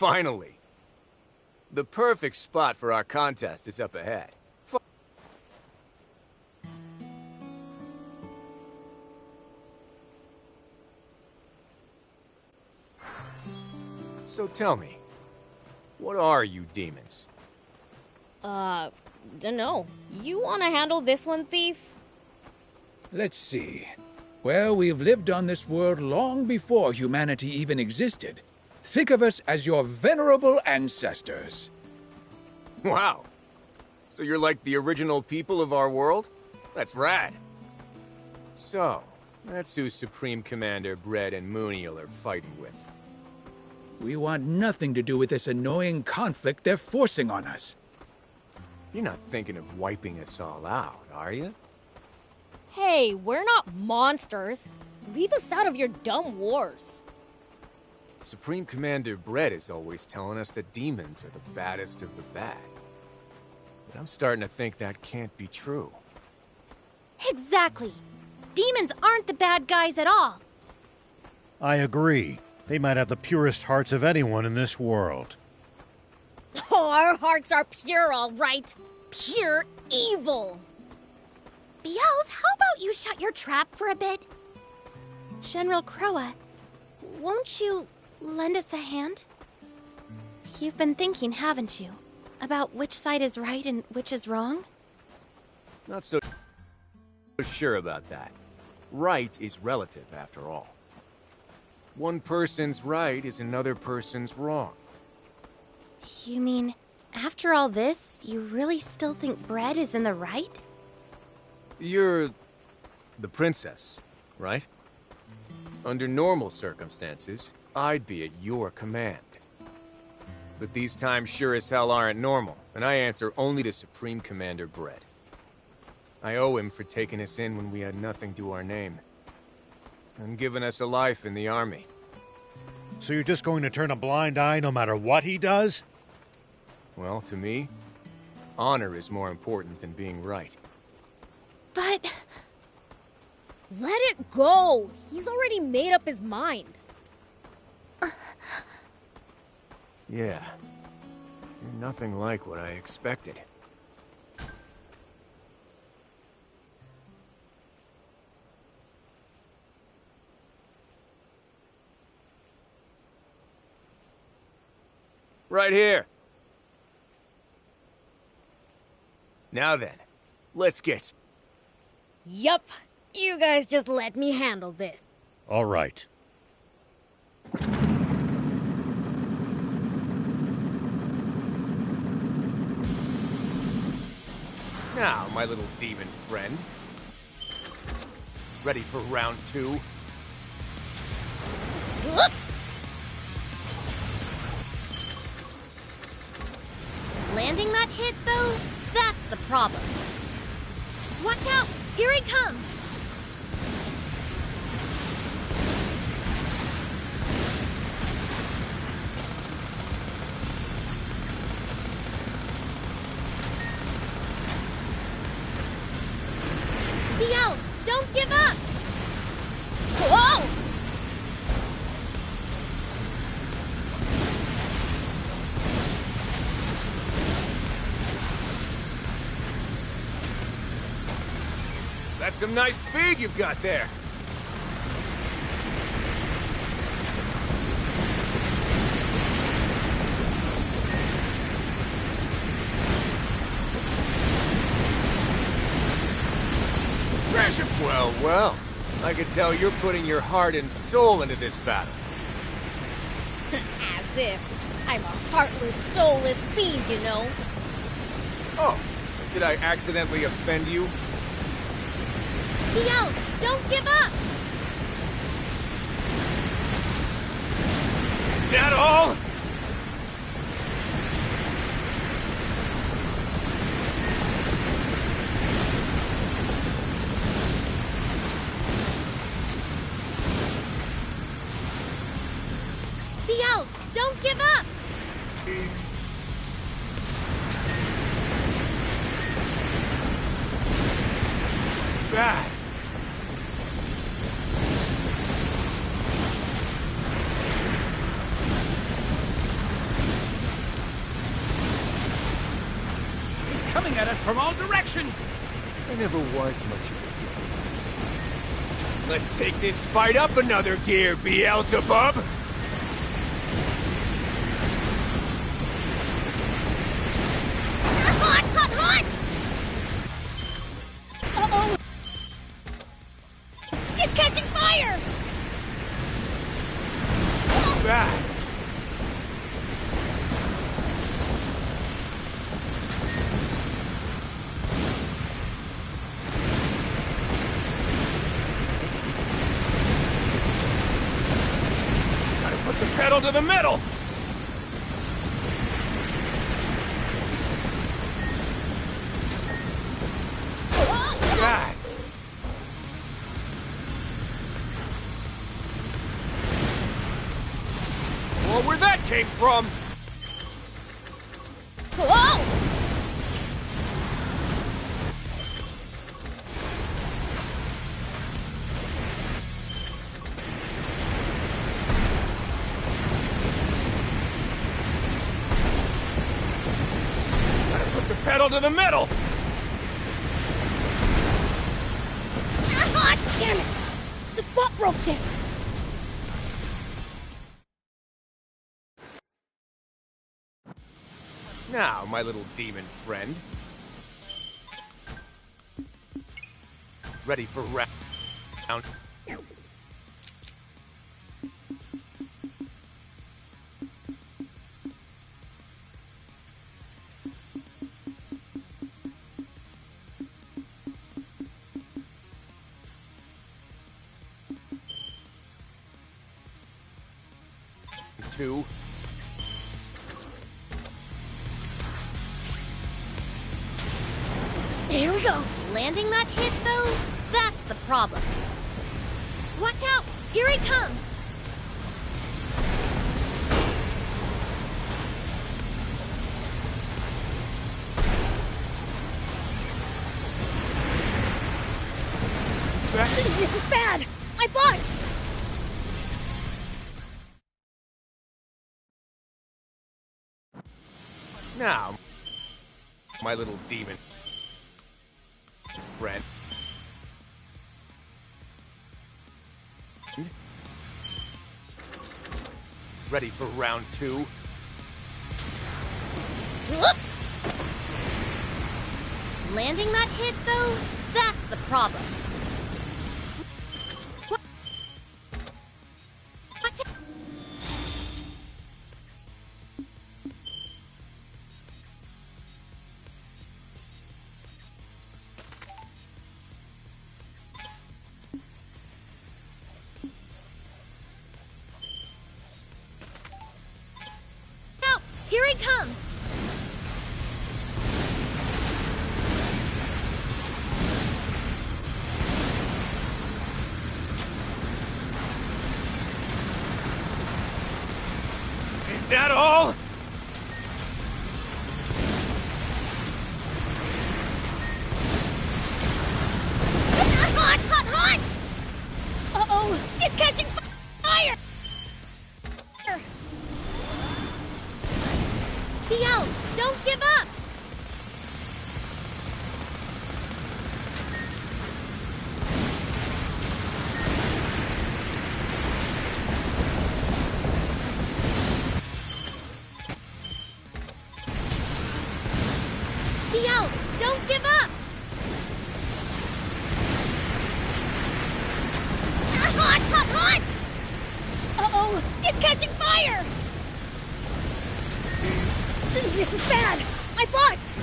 Finally! The perfect spot for our contest is up ahead. So tell me, what are you demons? Dunno. You wanna handle this one, Thief? Let's see. Well, we've lived on this world long before humanity even existed. Think of us as your venerable ancestors. Wow. So you're like the original people of our world? That's rad. So, that's who Supreme Commander Bread and Mooniel are fighting with. We want nothing to do with this annoying conflict they're forcing on us. You're not thinking of wiping us all out, are you? Hey, we're not monsters. Leave us out of your dumb wars. Supreme Commander Bread is always telling us that demons are the baddest of the bad. But I'm starting to think that can't be true. Exactly. Demons aren't the bad guys at all. I agree. They might have the purest hearts of anyone in this world. Oh, our hearts are pure, all right. pure evil. Biels, how about you shut your trap for a bit? General Croa, won't you lend us a hand? You've been thinking, haven't you? About which side is right and which is wrong? Not so sure about that. Right is relative, after all. One person's right is another person's wrong. You mean, after all this, you really still think Bread is in the right? You're the princess, right? Under normal circumstances, I'd be at your command. But these times sure as hell aren't normal, and I answer only to Supreme Commander Bread. I owe him for taking us in when we had nothing to our name, and giving us a life in the army. So you're just going to turn a blind eye no matter what he does? Well, to me, honor is more important than being right. But... Let it go! He's already made up his mind. Yeah. You're nothing like what I expected. Right here. Now then, let's get... Yup. You guys just let me handle this. All right. Now, my little demon friend. Ready for round 2? Landing that hit, though, that's the problem. Watch out! Here he comes! Biels, don't give up! Whoa! That's some nice speed you've got there. Crash him! Well, well. I could tell you're putting your heart and soul into this battle. As if. I'm a heartless, soulless fiend, you know. Oh, did I accidentally offend you? Biels, don't give up! Is that all? Biels, don't give up! Bad. He's coming at us from all directions! I never was much of a dude. Let's take this fight up another gear, Beelzebub! Hot, hot, hot! Uh-oh! It's catching fire! Bad. Gotta put the pedal to the metal! God. Or where that came from! Whoa! Gotta put the pedal Pedal to the metal! Ah, damn it! The butt broke down! Now, my little demon friend. Ready for round. Two. Here we go. Landing that hit, though, that's the problem. Watch out! Here he comes! This is bad! I bumped! Now, my little demon friend. Ready for round two? Landing that hit, though, that's the problem. Watch out! Here he comes! Is that all? Hot! Uh-oh! It's catching fire! DL, don't give up! DL, don't give up! Hot! Uh-oh, it's catching fire! This is bad! I bumped!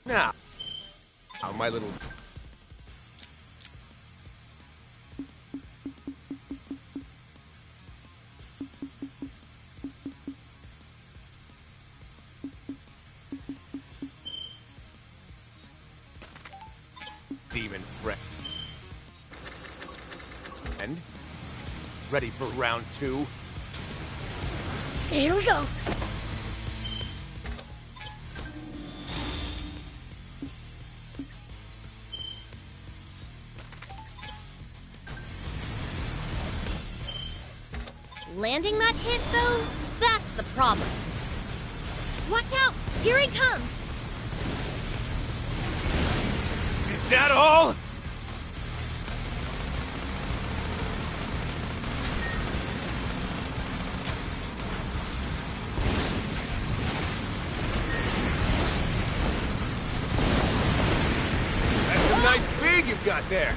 Now, my little... demon friend. Ready for round two? Here we go. Landing that hit, though, that's the problem. Watch out! Here he comes! Is that all? That's some nice speed you've got there.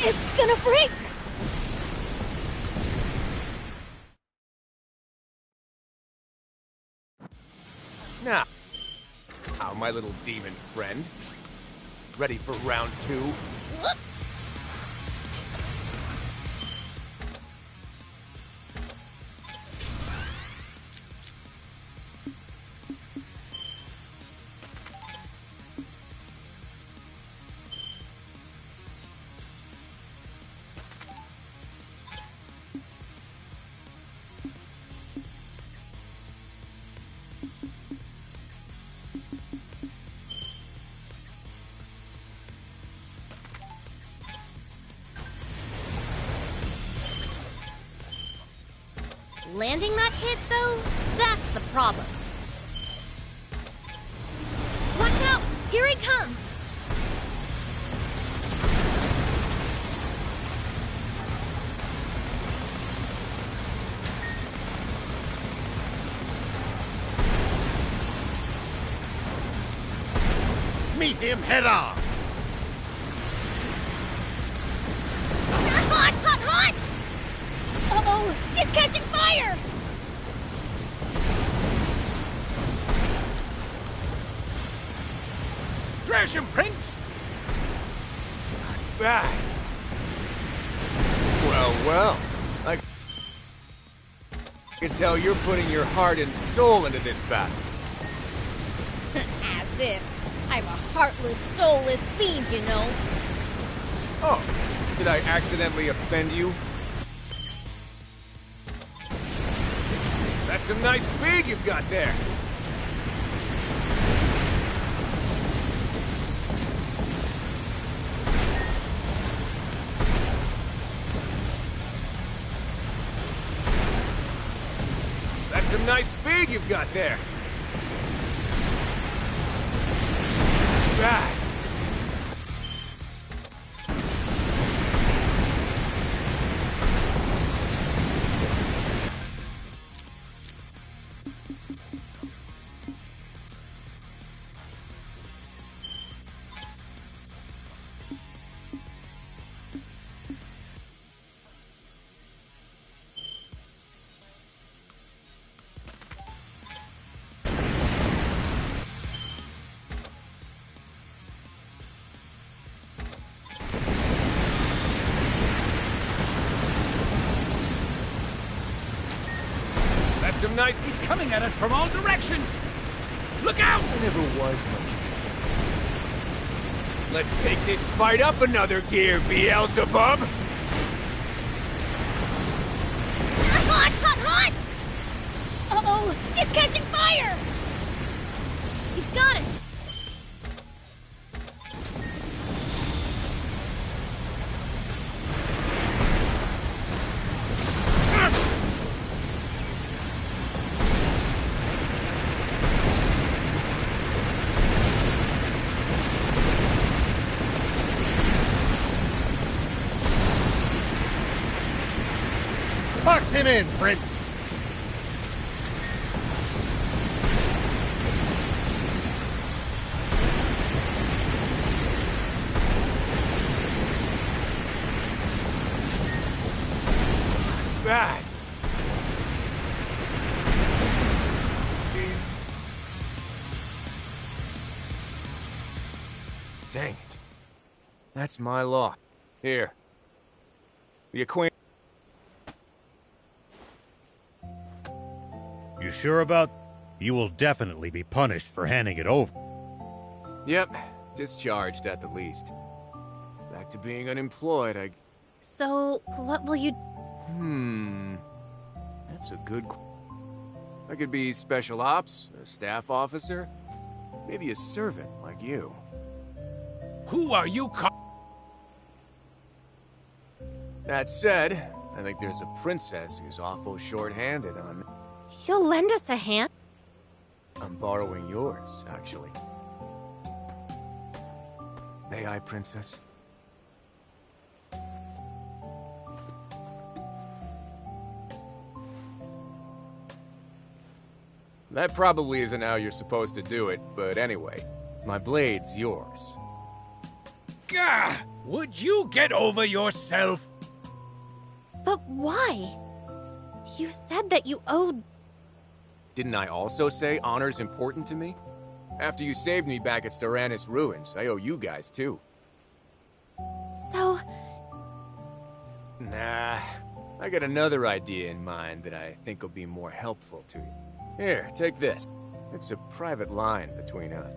It's gonna break! Now, my little demon friend. Ready for round two? Landing that hit, though, that's the problem. Watch out! Here he comes! Meet him head on! Hot, hot, hot! Uh-oh, it's catching fire! Thrash him, Prince! Back. Well. I can tell you're putting your heart and soul into this battle. As if. I'm a heartless, soulless fiend, you know. Oh, did I accidentally offend you? That's some nice speed you've got there. That's some nice speed you've got there. Right. Some nice. He's coming at us from all directions! Look out! There never was much. Let's take this fight up another gear, Beelzebub! Hot, hot, hot! Uh-oh, it's catching fire! You've got it! Box him in, Prince! Right. Dang it. That's my law. Here. The acquaintance. You sure about? You will definitely be punished for handing it over. Yep, discharged at the least. Back to being unemployed, So, what will you... That's a good... I could be special ops, a staff officer, maybe a servant like you. Who are you That said, I think there's a princess who's awful short-handed on me. You'll lend us a hand? I'm borrowing yours, actually. May I, princess? That probably isn't how you're supposed to do it, but anyway, my blade's yours. Gah! Would you get over yourself? But why? You said that you owed... Didn't I also say honor's important to me? After you saved me back at Styranus Ruins, I owe you guys too. So... Nah, I got another idea in mind that I think will be more helpful to you. Here, take this. It's a private line between us.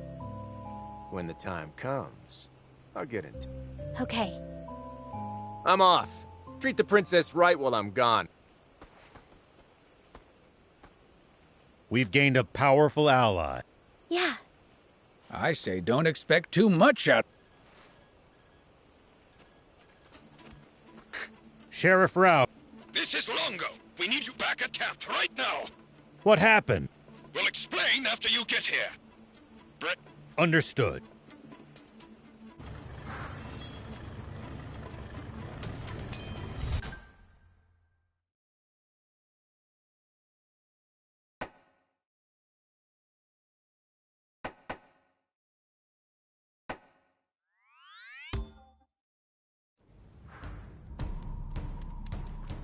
When the time comes, I'll get it. Okay. I'm off. Treat the princess right while I'm gone. We've gained a powerful ally. Yeah. I say don't expect too much out... Sheriff Rao. This is Longo. We need you back at camp right now. What happened? We'll explain after you get here. Understood.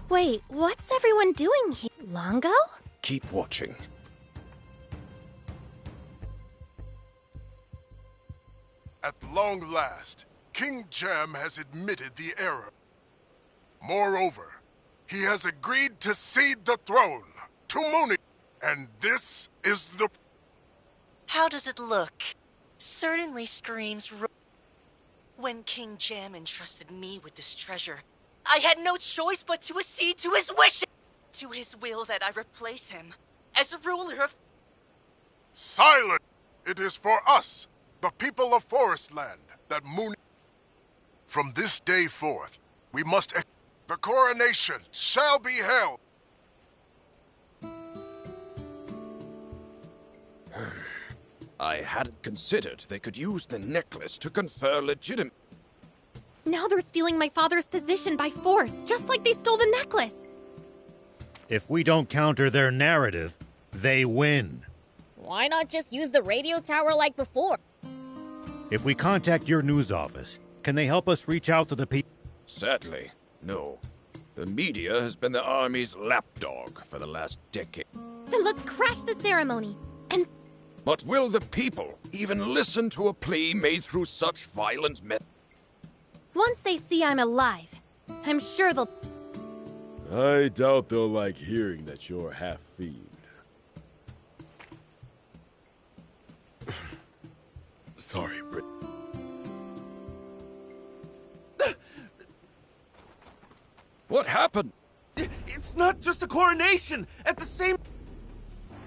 Wait, what's everyone doing here? Longo? Keep watching. At long last, King Jam has admitted the error. Moreover, he has agreed to cede the throne to Mooney, and this is the... How does it look? Certainly screams... When King Jam entrusted me with this treasure, I had no choice but to accede to his wishes! To his will that I replace him as ruler of... Silence! It is for us, the people of Forestland, that Mooney... From this day forth, we must... The coronation shall be held! I hadn't considered they could use the necklace to confer legitimate... Now they're stealing my father's position by force, just like they stole the necklace. If we don't counter their narrative, they win. Why not just use the radio tower like before? If we contact your news office, can they help us reach out to the people? Sadly, no. The media has been the army's lapdog for the last decade. Then let's crash the ceremony, and... But will the people even listen to a plea made through such violent methods? Once they see I'm alive, I'm sure they'll... I doubt they'll like hearing that you're half-fiend. Sorry, Brit. What happened? It's not just a coronation! At the same...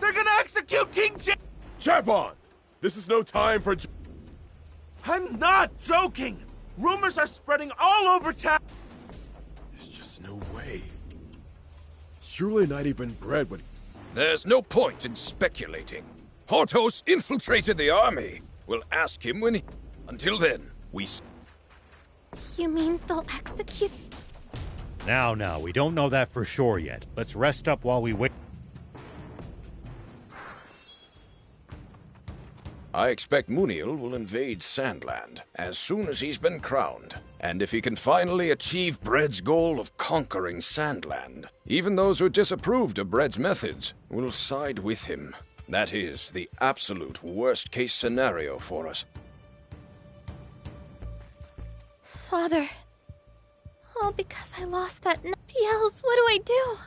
They're gonna execute King Jam! Chapon! This is no time for... I'm not joking! Rumors are spreading all over town! There's just no way. Surely not even Bread would... There's no point in speculating. Hortos infiltrated the army. We'll ask him when he... Until then, we... You mean they'll execute... Now, we don't know that for sure yet. Let's rest up while we wait. I expect Muniel will invade Sandland as soon as he's been crowned. And if he can finally achieve Bread's goal of conquering Sandland, even those who disapproved of Bread's methods will side with him. That is the absolute worst-case scenario for us. Father... All because I lost that... Yells, what do I do?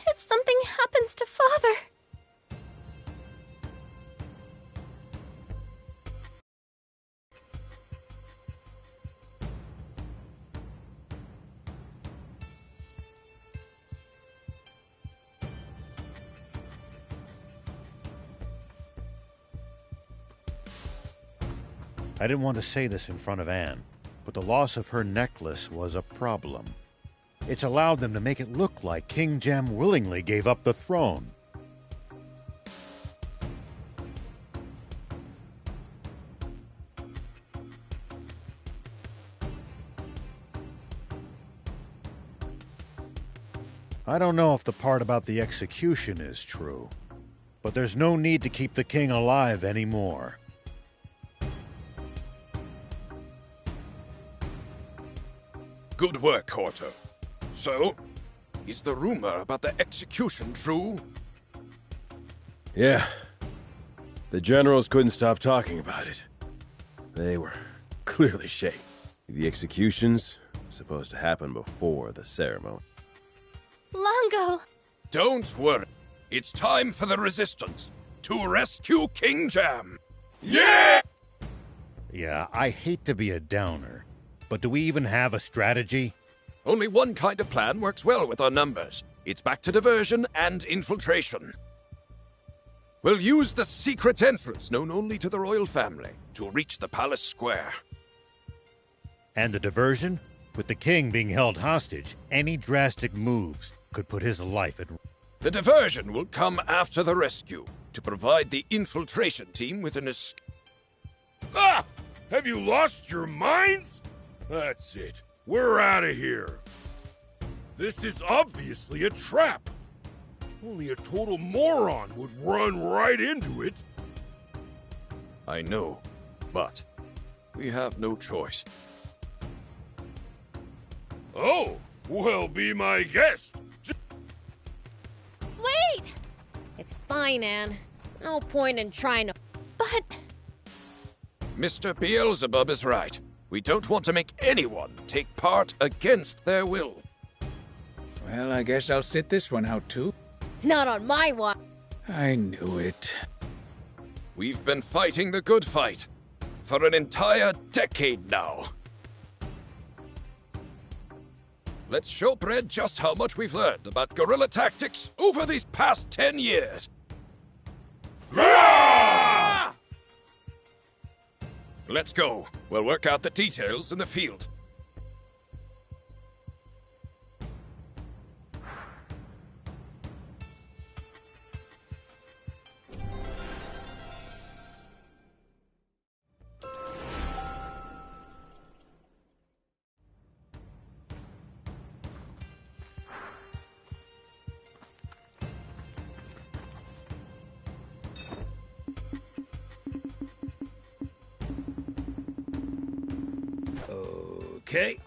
If something happens to Father... I didn't want to say this in front of Anne, but the loss of her necklace was a problem. It's allowed them to make it look like King Jam willingly gave up the throne. I don't know if the part about the execution is true, but there's no need to keep the king alive anymore. Good work, Horto. So, is the rumor about the execution true? Yeah. The generals couldn't stop talking about it. They were clearly shaken. The executions were supposed to happen before the ceremony. Longo! Don't worry. It's time for the resistance to rescue King Jam. Yeah! Yeah, I hate to be a downer, but do we even have a strategy? Only one kind of plan works well with our numbers. It's back to diversion and infiltration. We'll use the secret entrance known only to the royal family to reach the palace square. And the diversion? With the king being held hostage, any drastic moves could put his life at risk. The diversion will come after the rescue, to provide the infiltration team with an escape. Ah! Have you lost your minds? That's it. We're out of here. This is obviously a trap. Only a total moron would run right into it. I know, but we have no choice. Oh, well, be my guest. Wait! It's fine, Anne. No point in trying to... But... Mr. Beelzebub is right. We don't want to make anyone take part against their will. Well, I guess I'll sit this one out too. Not on my watch. I knew it. We've been fighting the good fight for an entire decade now. Let's show Bread just how much we've learned about guerrilla tactics over these past 10 years. Let's go. We'll work out the details in the field. Okay.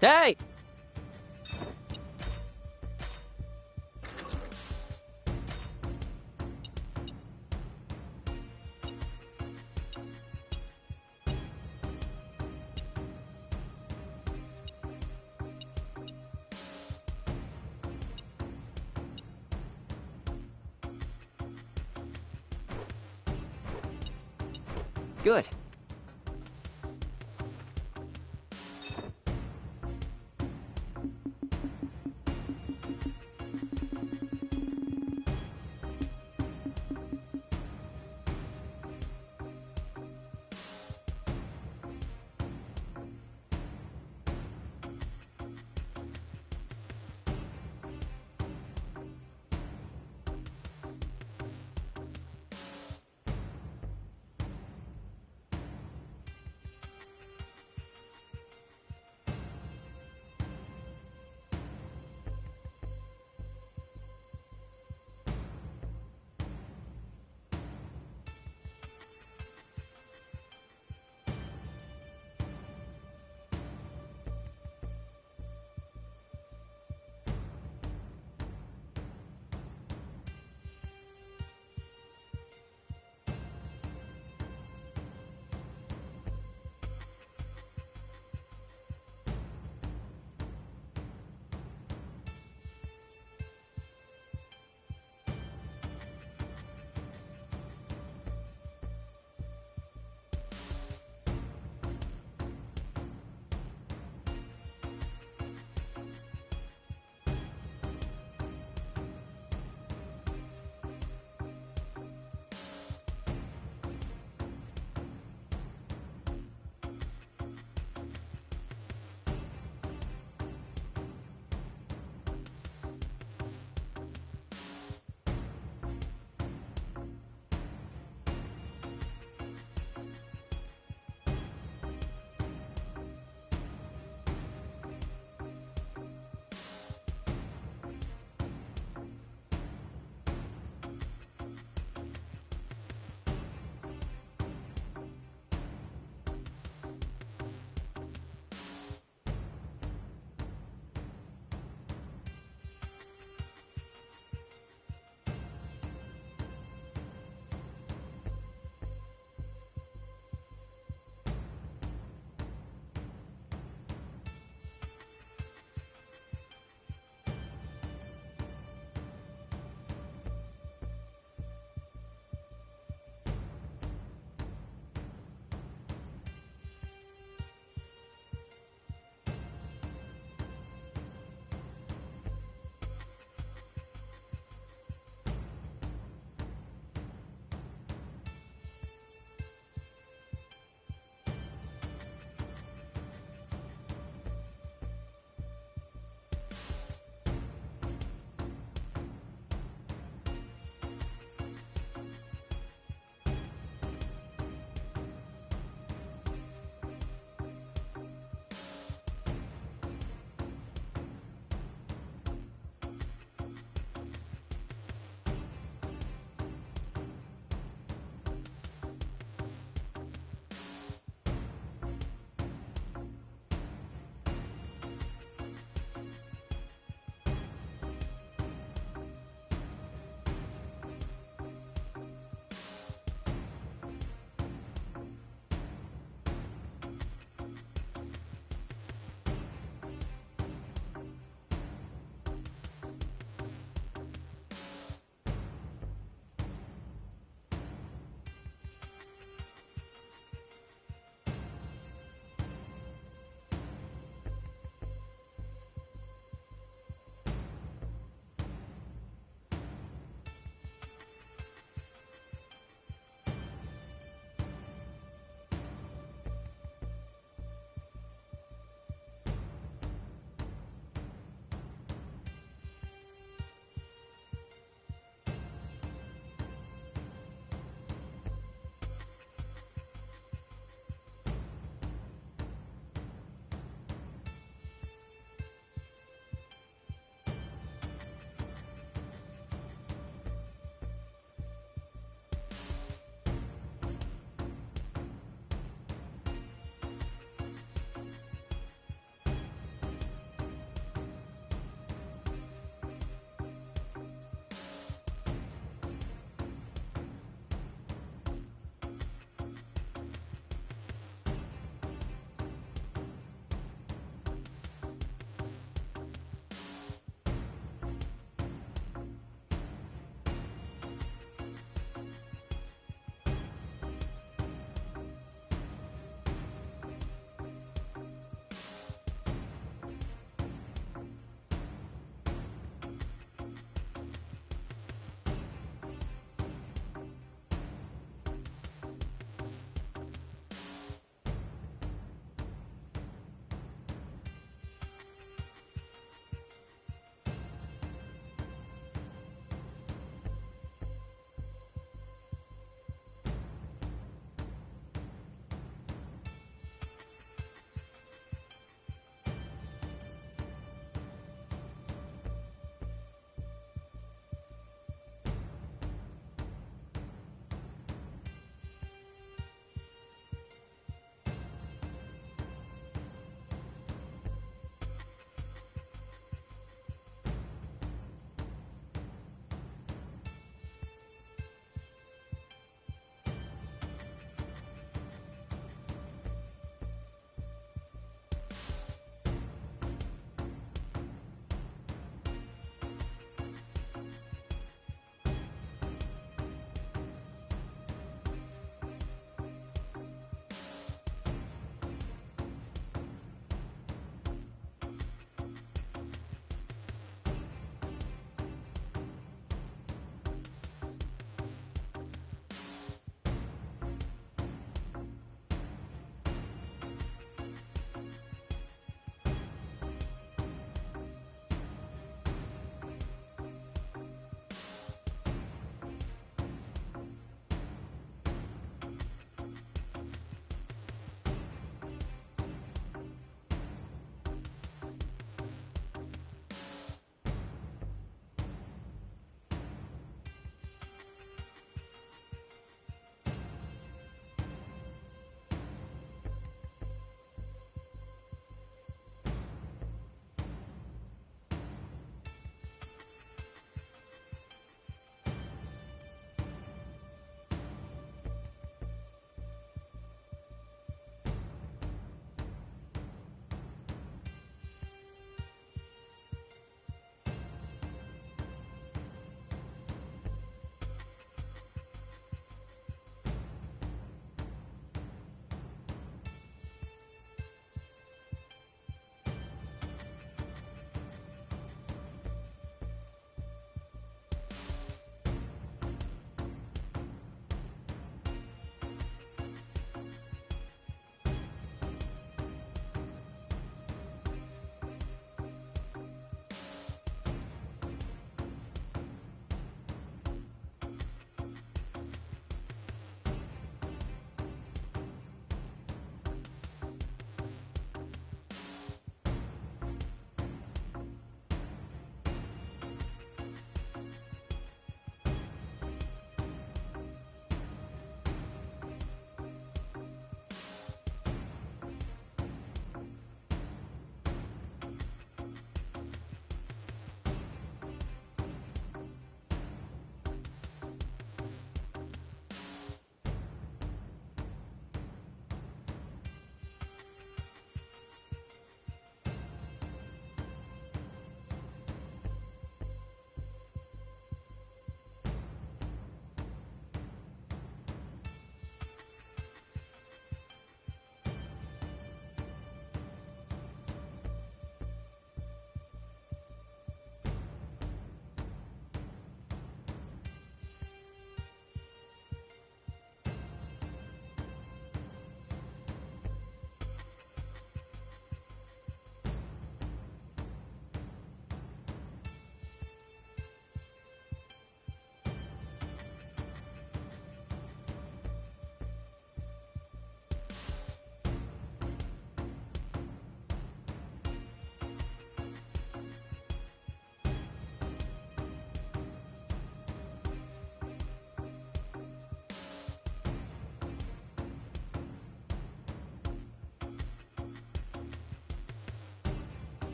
Hey! Good.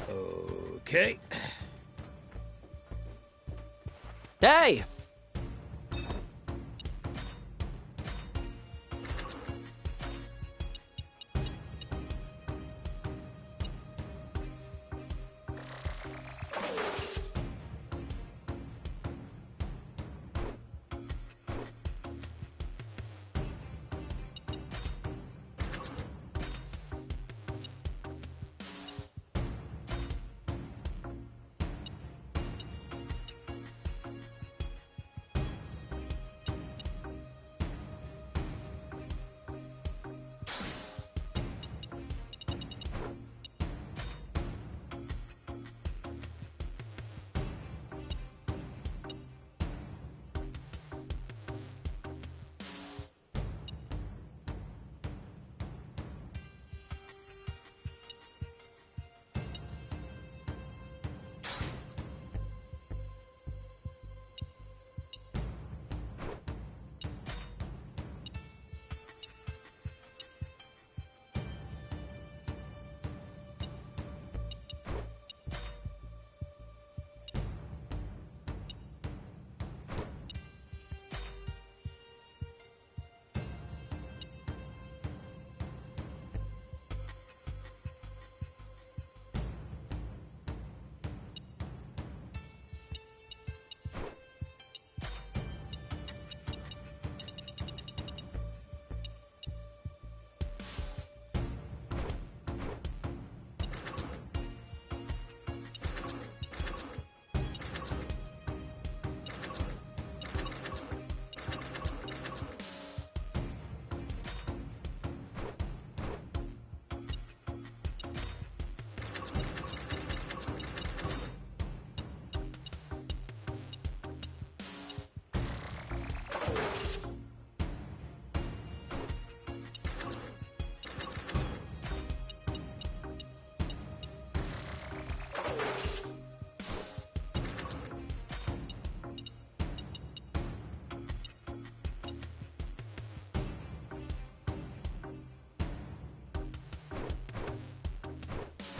Okay. Hey!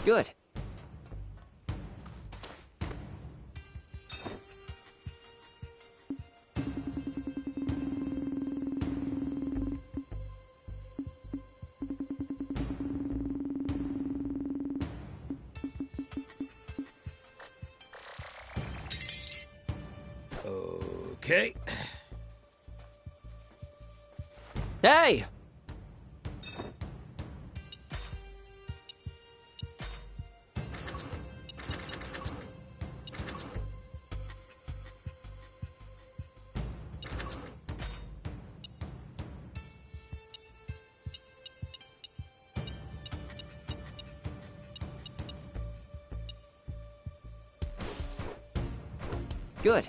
Good. Okay. Hey! Good.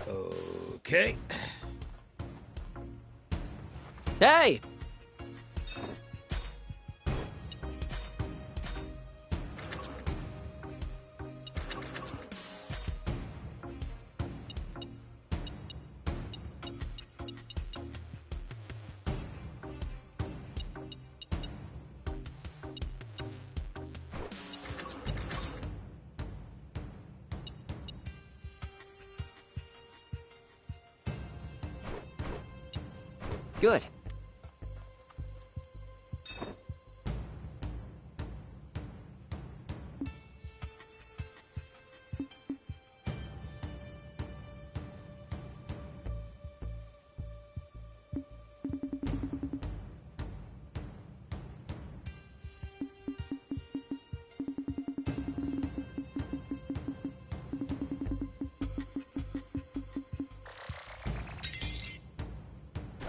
Okay. Hey! Good.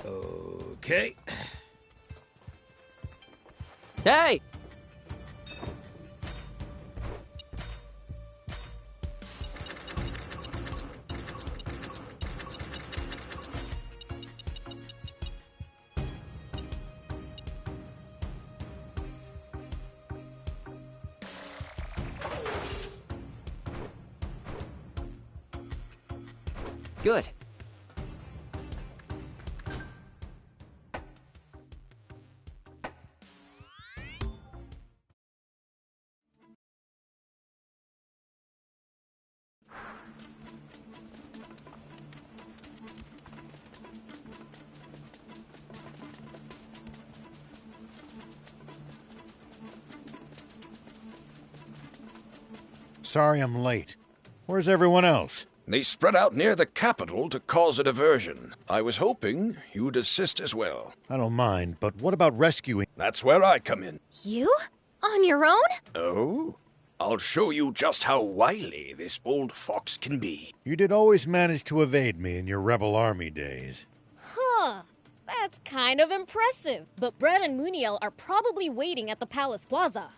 Okay. Hey! Good. Sorry I'm late. Where's everyone else? They spread out near the capital to cause a diversion. I was hoping you'd assist as well. I don't mind, but what about rescuing? That's where I come in. You? On your own? Oh? I'll show you just how wily this old fox can be. You did always manage to evade me in your rebel army days. Huh. That's kind of impressive. But Brett and Muniel are probably waiting at the Palace Plaza.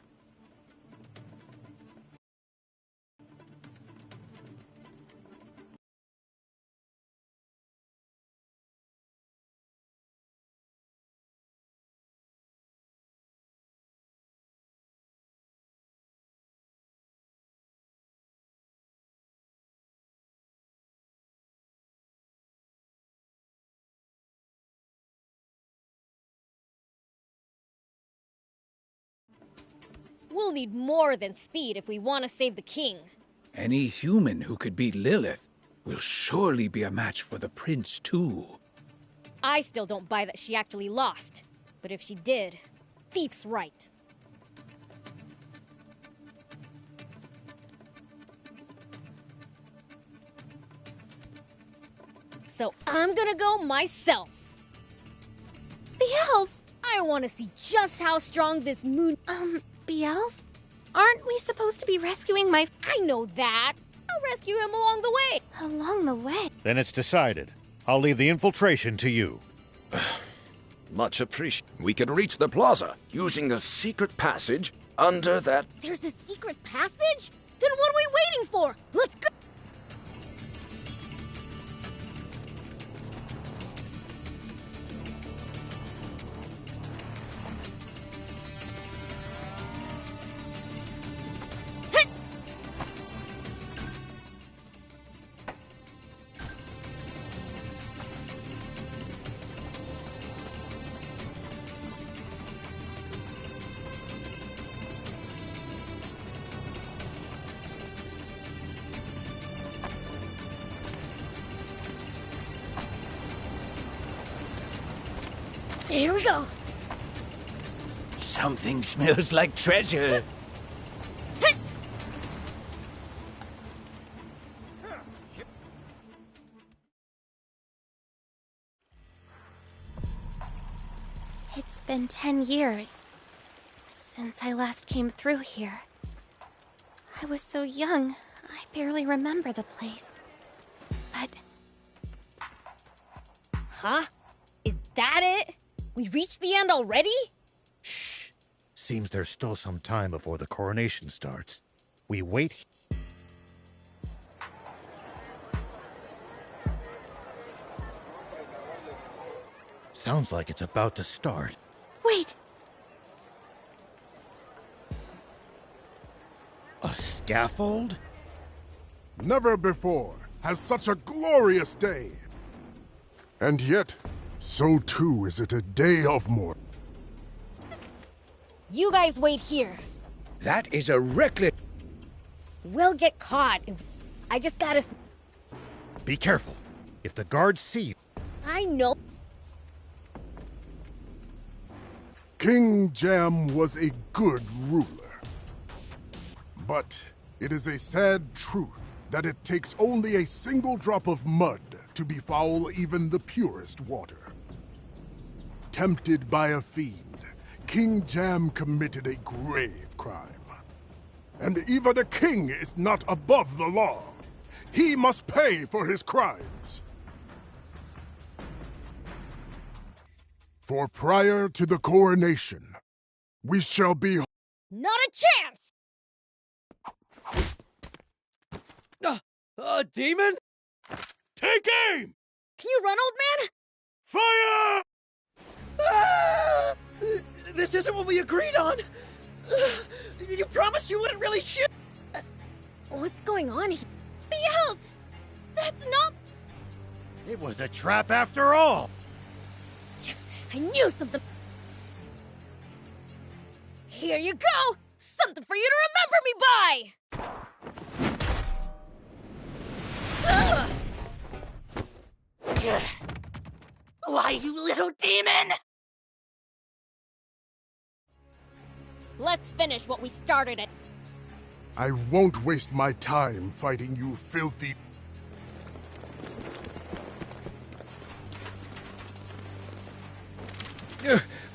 We'll need more than speed if we want to save the king. Any human who could beat Lilith will surely be a match for the prince, too. I still don't buy that she actually lost. But if she did, Thief's right. So I'm gonna go myself. Beelze! I want to see just how strong this moon... Beelze? Aren't we supposed to be rescuing my... I know that. I'll rescue him along the way. Along the way? Then it's decided. I'll leave the infiltration to you. Much appreciated. We could reach the plaza using the secret passage under that... There's a secret passage? Then what are we waiting for? Let's go! Here we go. Something smells like treasure. It's been 10 years since I last came through here. I was so young, I barely remember the place. But... Huh? Is that it? We reached the end already? Shh. Seems there's still some time before the coronation starts. We wait. Sounds like it's about to start. Wait! A scaffold? Never before has such a glorious day. And yet, so too is it a day of mourning. You guys wait here. That is a reckless... We'll get caught. I just gotta... Be careful. If the guards see you... I know. King Jam was a good ruler. But it is a sad truth that it takes only a single drop of mud to befoul even the purest water. Tempted by a fiend, King Jam committed a grave crime. And even a king is not above the law. He must pay for his crimes. For prior to the coronation, we shall be... Not a chance! Demon? Take aim! Can you run, old man? Fire! Ah! This isn't what we agreed on! You promised you wouldn't really shoot! What's going on here? Beelze! That's not... It was a trap after all! I knew something. Here you go! Something for you to remember me by! Ugh. Why, you little demon! Let's finish what we started it. I won't waste my time fighting you filthy...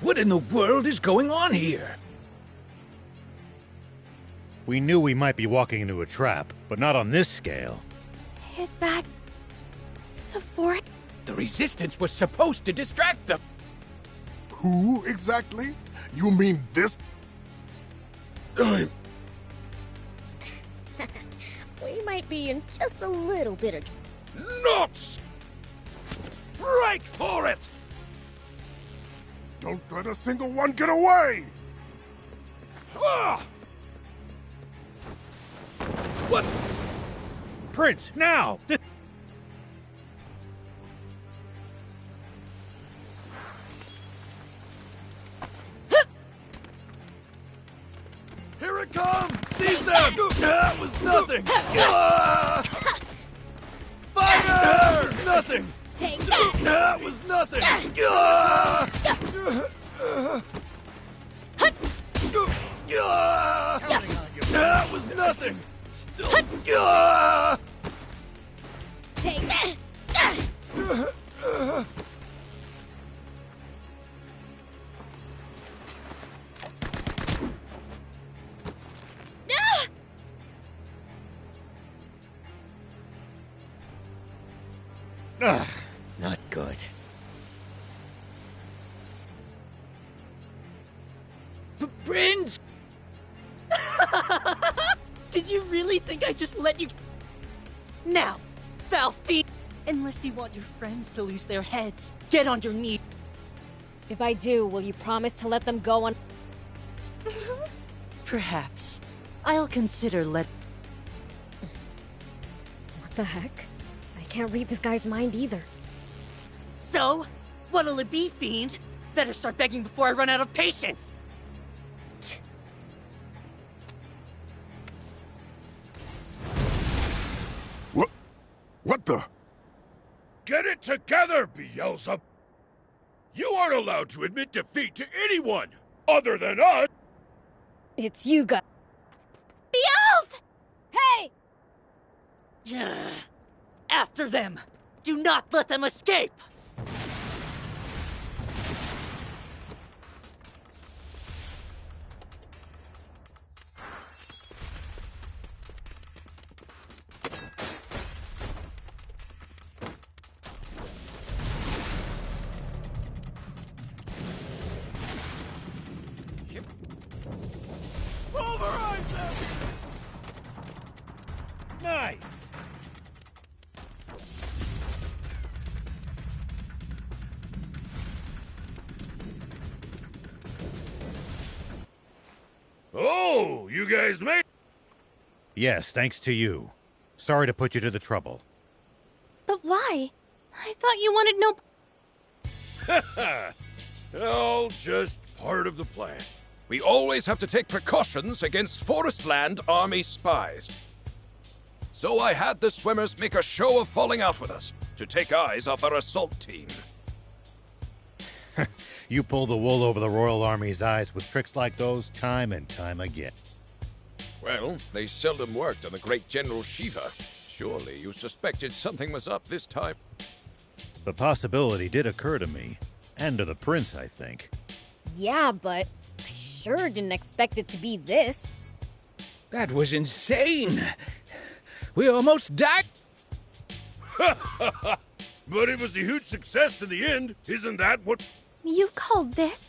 What in the world is going on here? We knew we might be walking into a trap, but not on this scale. Is that... the forest? The Resistance was supposed to distract them. Who exactly? You mean this? We might be in just a little bit of... Nuts! Break for it! Don't let a single one get away! Ah! What? Prince, now! Here it comes! Seize them! That was nothing! Fire! That was nothing! Take that! That was nothing! That was nothing! Still... Take that! Not good. Prince! Did you really think I just let you... Now, foul fiend! Unless you want your friends to lose their heads, get on your knees. If I do, will you promise to let them go on... Perhaps. I'll consider let... What the heck? I can't read this guy's mind either. So? What'll it be, fiend? Better start begging before I run out of patience! What the? Get it together, Beelzebub! You aren't allowed to admit defeat to anyone other than us! It's you guys. Beelz! Hey! After them! Do not let them escape! Override them! Nice! Oh, you guys made... Yes, thanks to you. Sorry to put you to the trouble. But why? I thought you wanted no... All just part of the plan. We always have to take precautions against Forestland Army spies. So I had the swimmers make a show of falling out with us, to take eyes off our assault team. You pull the wool over the Royal Army's eyes with tricks like those time and time again. Well, they seldom worked on the great General Shiva. Surely you suspected something was up this time. The possibility did occur to me. And to the prince, I think. Yeah, but I sure didn't expect it to be this. That was insane! We almost died! But it was a huge success in the end. Isn't that what... You called this?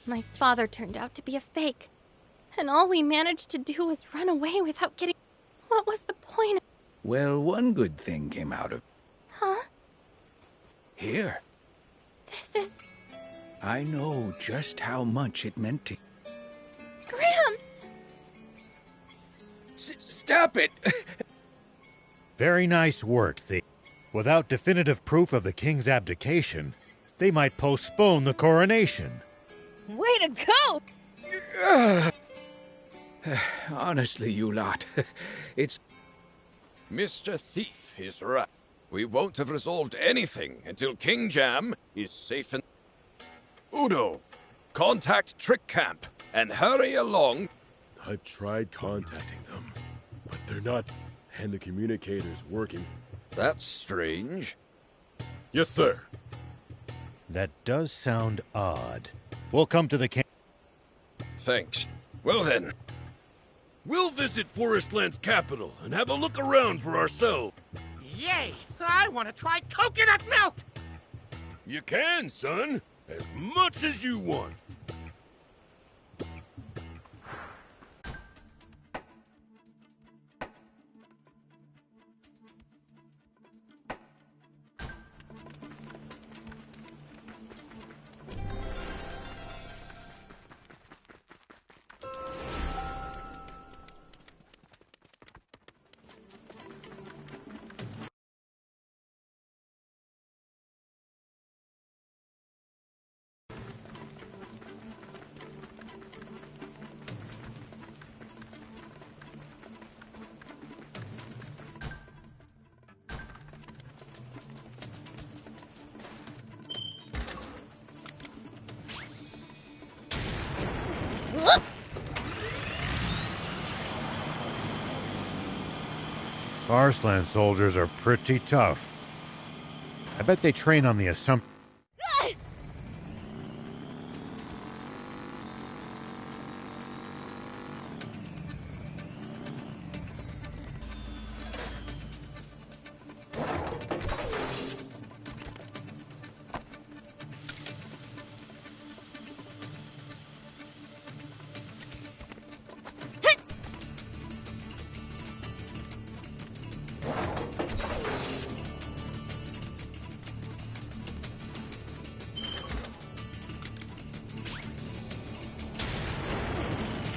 My father turned out to be a fake. And all we managed to do was run away without getting... What was the point? Well, one good thing came out of... Huh? Here. This is... I know just how much it meant to... Gramps! Stop it! Very nice work, Thief. Without definitive proof of the king's abdication, they might postpone the coronation. Way to go! Honestly, you lot, it's... Mr. Thief is right. We won't have resolved anything until King Jam is safe and... Udo, contact Trick Camp and hurry along. I've tried contacting them, but they're not, and the communicator's working. That's strange. Yes, sir. That does sound odd. We'll come to the camp. Thanks. Well then. We'll visit Forestland's capital and have a look around for ourselves. Yay! I want to try coconut milk! You can, son. As much as you want. Forestland soldiers are pretty tough. I bet they train on the assumption.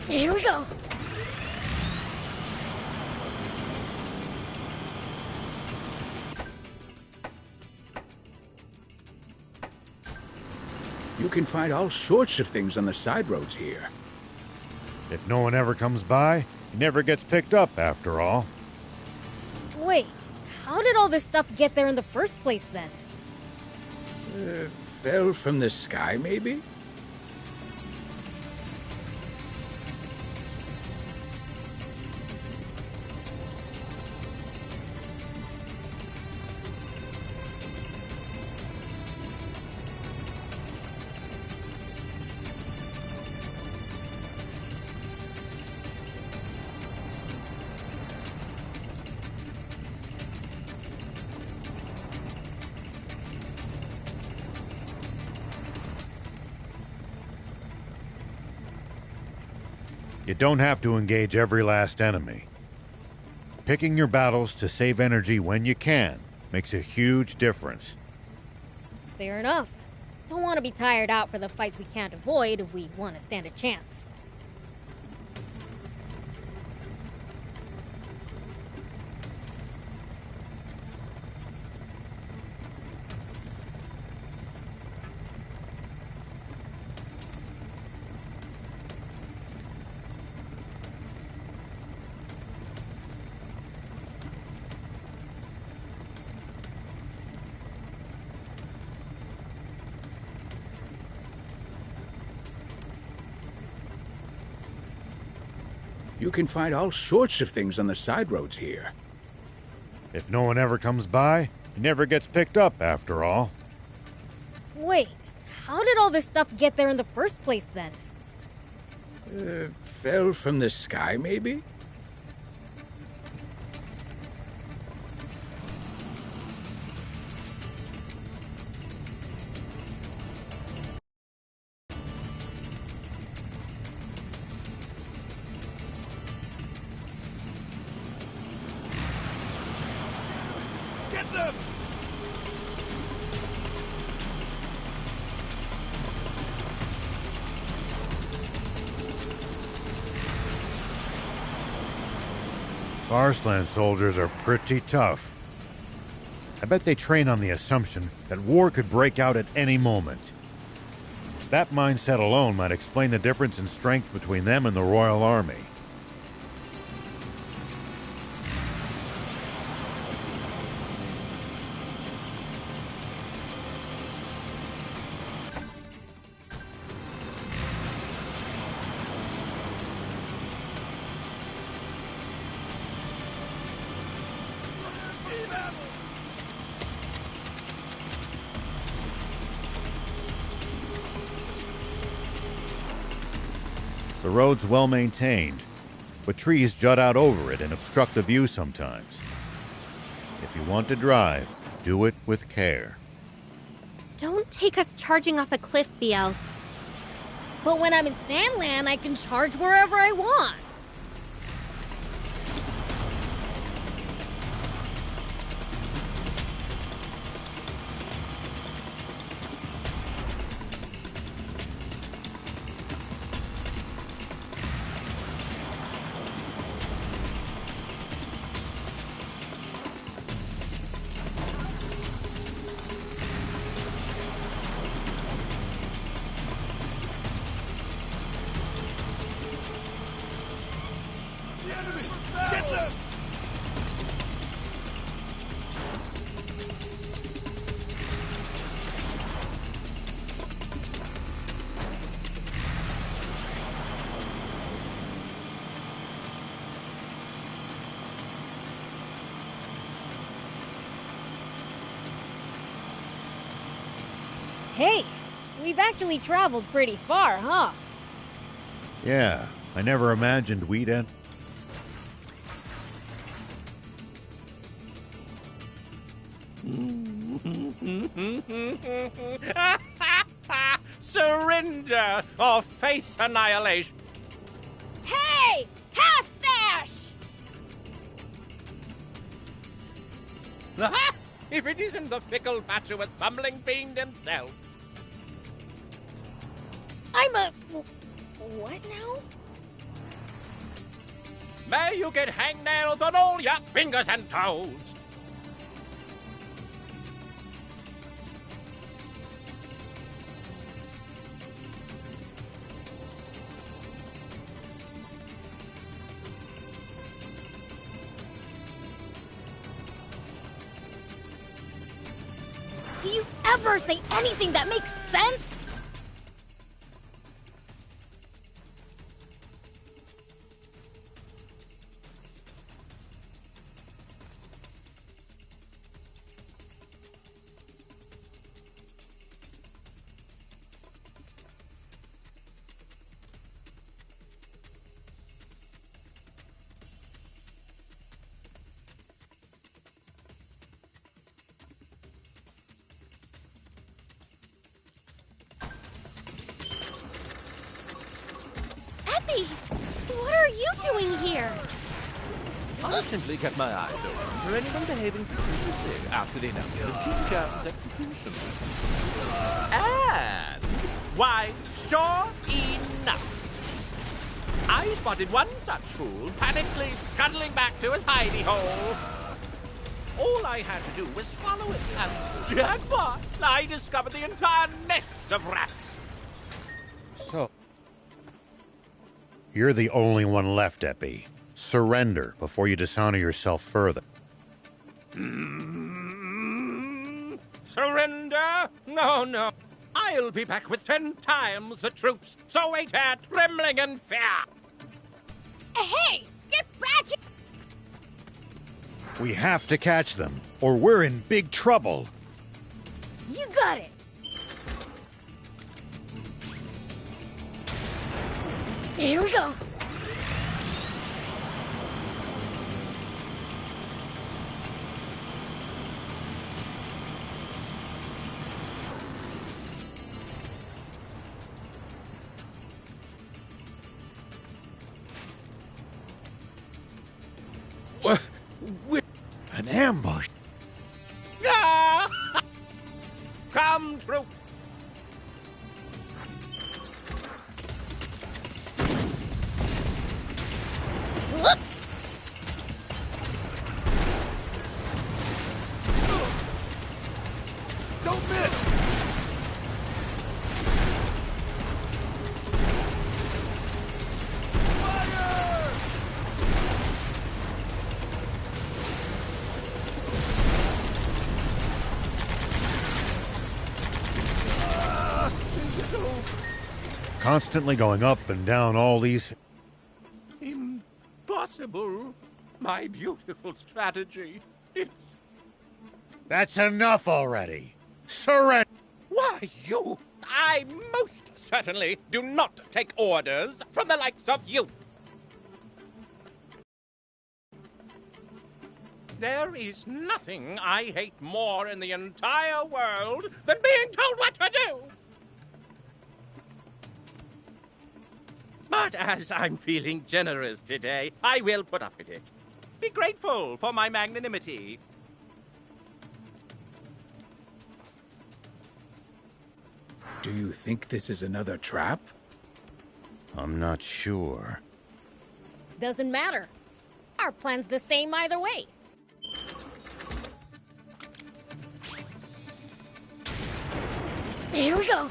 Here we go. You can find all sorts of things on the side roads here. If no one ever comes by, he never gets picked up after all. Wait, how did all this stuff get there in the first place then? Fell from the sky, maybe? You don't have to engage every last enemy. Picking your battles to save energy when you can makes a huge difference. Fair enough. Don't want to be tired out for the fights we can't avoid if we want to stand a chance. You can find all sorts of things on the side roads here. If no one ever comes by, he never gets picked up after all. Wait, how did all this stuff get there in the first place then? Fell from the sky, maybe? Get them! Forestland soldiers are pretty tough. I bet they train on the assumption that war could break out at any moment. That mindset alone might explain the difference in strength between them and the Royal Army. The road's well maintained, but trees jut out over it and obstruct the view sometimes. If you want to drive, do it with care. Don't take us charging off a cliff, Beelze. But when I'm in Sandland, I can charge wherever I want. Hey, we've actually traveled pretty far, huh? Yeah, I never imagined we'd end. Surrender or face annihilation. Hey! Half-stash! If it isn't the fickle, fatuous, fumbling fiend himself. I'm a... what now? May you get hangnails on all your fingers and toes. Do you ever say anything that makes sense? What are you doing here? I'll simply kept my eyes open for anyone behaving suspiciously after the announcement of King Jam's execution. And why, sure enough, I spotted one such fool panically scuttling back to his hidey hole. All I had to do was follow it, and jackpot! I discovered the entire nest of rats. So, you're the only one left, Epi. Surrender before you dishonor yourself further. Surrender? No, no. I'll be back with 10 times the troops, so wait here, trembling in fear. Hey, get back here! We have to catch them, or we're in big trouble. You got it! Here we go! What? An ambush? Ah! Come, troop! Look! Constantly going up and down all these... Impossible. My beautiful strategy. That's enough already. Surrender! Why, you... I most certainly do not take orders from the likes of you. There is nothing I hate more in the entire world than being told what to do. But as I'm feeling generous today, I will put up with it. Be grateful for my magnanimity. Do you think this is another trap? I'm not sure. Doesn't matter. Our plan's the same either way. Here we go.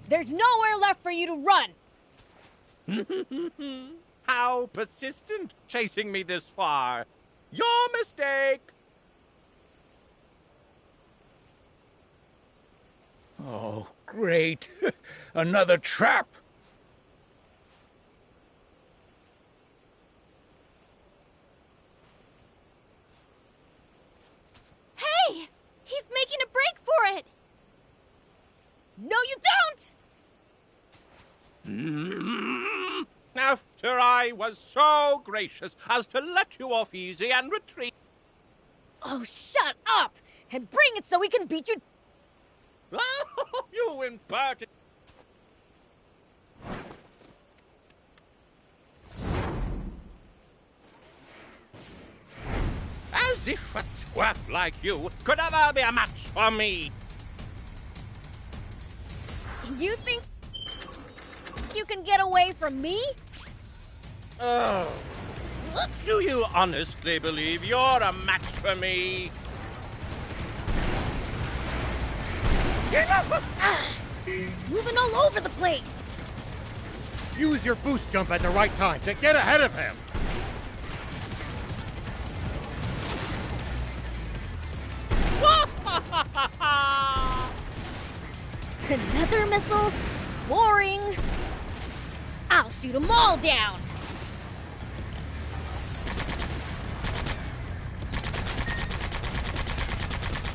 There's nowhere left for you to run! How persistent, chasing me this far. Your mistake! Oh, great. Another trap. Hey! He's making a break for it! No, you don't! After I was so gracious as to let you off easy and retreat. Oh, shut up! And bring it so we can beat you. Oh, you impertinent. As if a twerp like you could ever be a match for me. You think you can get away from me? Oh. Do you honestly believe you're a match for me? Moving all over the place. Use your boost jump at the right time to get ahead of him. Another missile? Boring. I'll shoot them all down.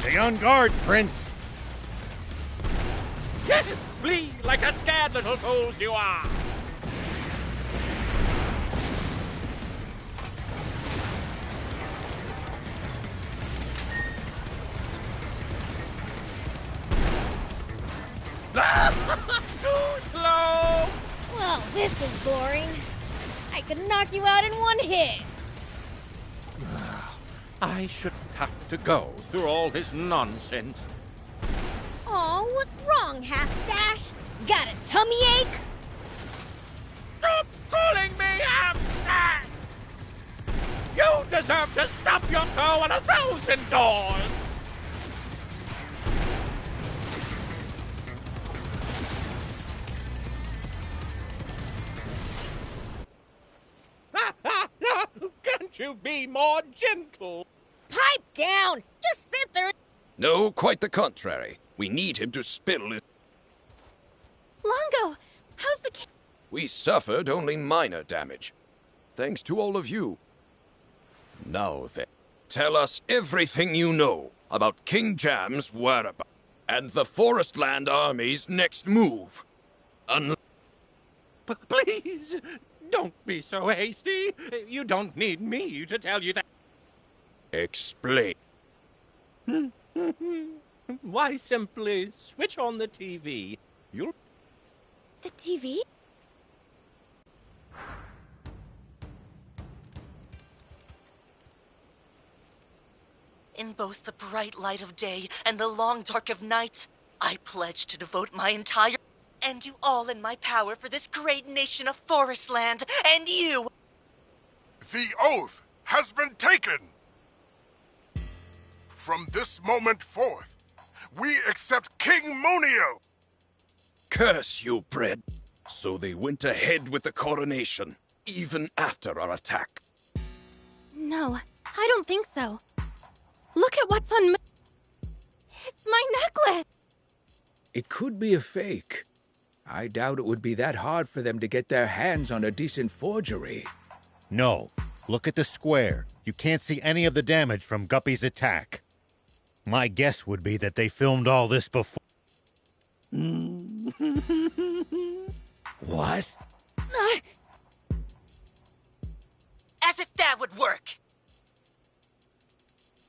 Stay on guard, Prince. Yes, flee like a scared little fools you are. Too slow! Well, this is boring. I could knock you out in one hit. I shouldn't have to go through all this nonsense. Aw, what's wrong, Half-Stash? Got a tummy ache? Stop calling me Half-Stash! You deserve to stub your toe on 1,000 doors! Can't you be more gentle? Pipe down! Just sit there. No, quite the contrary. We need him to spill his... Longo, how's the kid? We suffered only minor damage. Thanks to all of you. Now then, tell us everything you know about King Jam's whereabouts and the Forestland Army's next move. Please, don't be so hasty. You don't need me to tell you that. Explain. Why, simply switch on the TV. You'll... The TV? In both the bright light of day and the long dark of night, I pledge to devote my entire and do all in my power for this great nation of Forestland and you. The oath has been taken. From this moment forth, we accept King Moniel. Curse you, Bread. So they went ahead with the coronation, even after our attack. No, I don't think so. Look at what's on It's my necklace! It could be a fake. I doubt it would be that hard for them to get their hands on a decent forgery. No. Look at the square. You can't see any of the damage from Guppy's attack. My guess would be that they filmed all this before. What? As if that would work!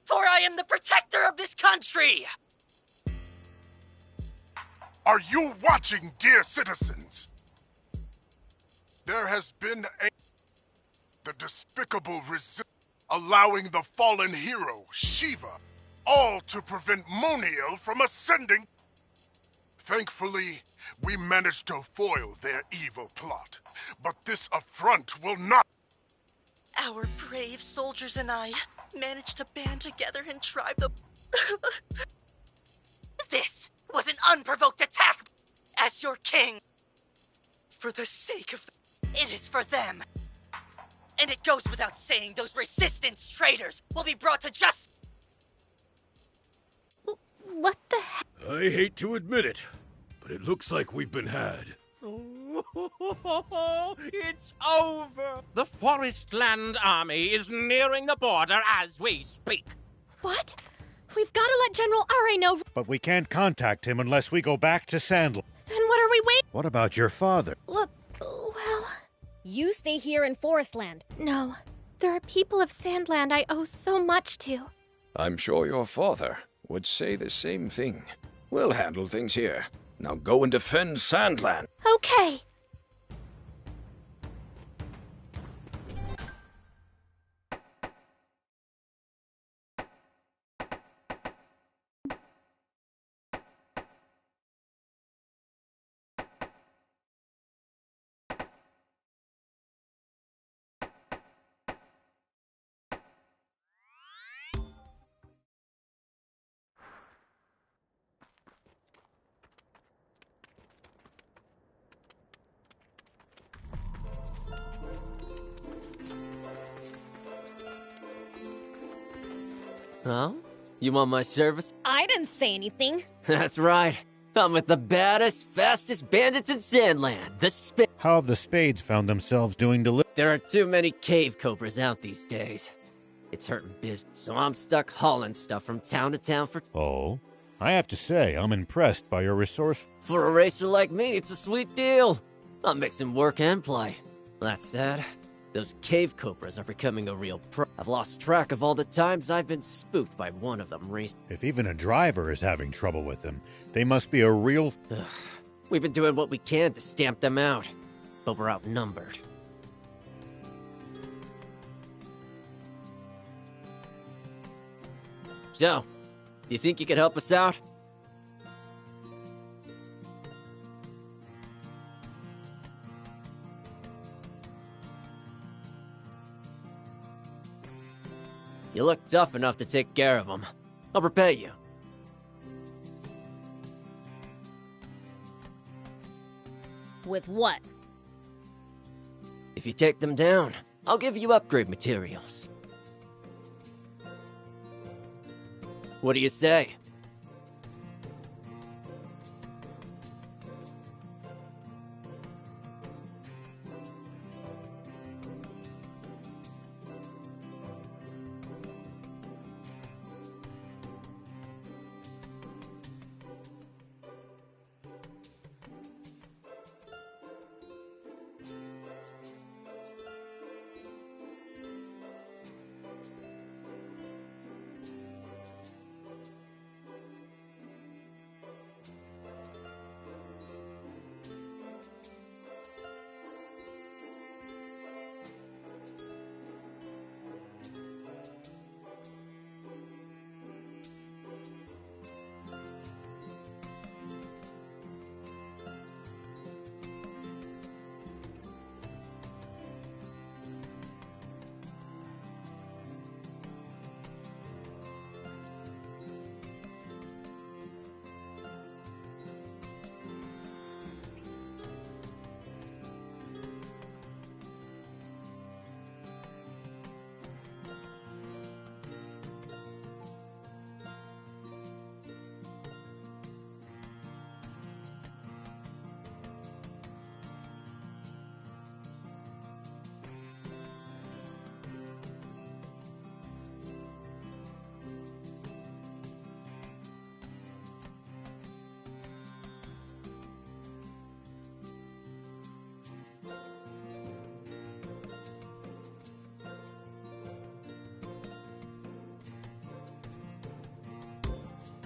For I am the protector of this country! Are you watching, dear citizens? There has been the despicable allowing the fallen hero, Shiva, all to prevent Moniel from ascending. Thankfully, we managed to foil their evil plot, but this affront will not. Our brave soldiers and I managed to band together and drive the... This was an unprovoked attack as your king. For the sake of... It is for them. And it goes without saying those resistance traitors will be brought to justice. What the heck? I hate to admit it, but it looks like we've been had. It's over! The Forestland Army is nearing the border as we speak. What? We've got to let General Are know. But we can't contact him unless we go back to Sandland. Then what are we waiting? What about your father? Well... You stay here in Forestland. No. There are people of Sandland I owe so much to. I'm sure your father would say the same thing. We'll handle things here. Now go and defend Sandland. Okay. Huh? You want my service? I didn't say anything. That's right. I'm with the baddest, fastest bandits in Sandland, the Spade. How have the Spades found themselves doing delivery? There are too many cave cobras out these days. It's hurting business, so I'm stuck hauling stuff from town to town for... Oh? I have to say, I'm impressed by your resource. For a racer like me, it's a sweet deal. I'm mixing work and play. That said, those cave cobras are becoming a real pro. I've lost track of all the times I've been spooked by one of them recently. If even a driver is having trouble with them, they must be a real... We've been doing what we can to stamp them out, but we're outnumbered. So, do you think you could help us out? You look tough enough to take care of them. I'll repay you. With what? If you take them down, I'll give you upgrade materials. What do you say?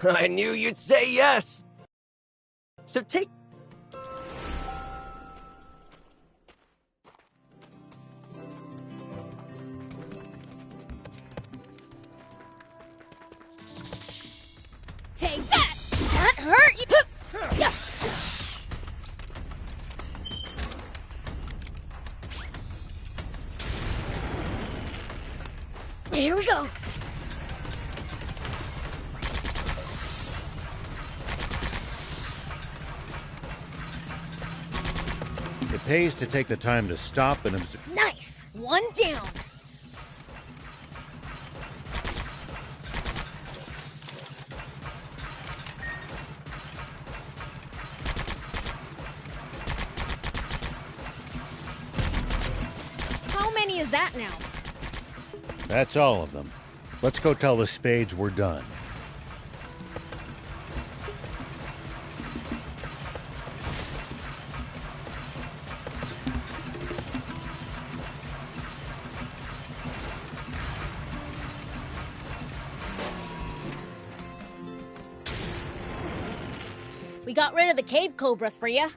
I knew you'd say yes! So take... Take that! That hurt you! Yeah. Here we go. It pays to take the time to stop and observe. Nice! One down. How many is that now? That's all of them. Let's go tell the Spades we're done. We got rid of the cave cobras for ya.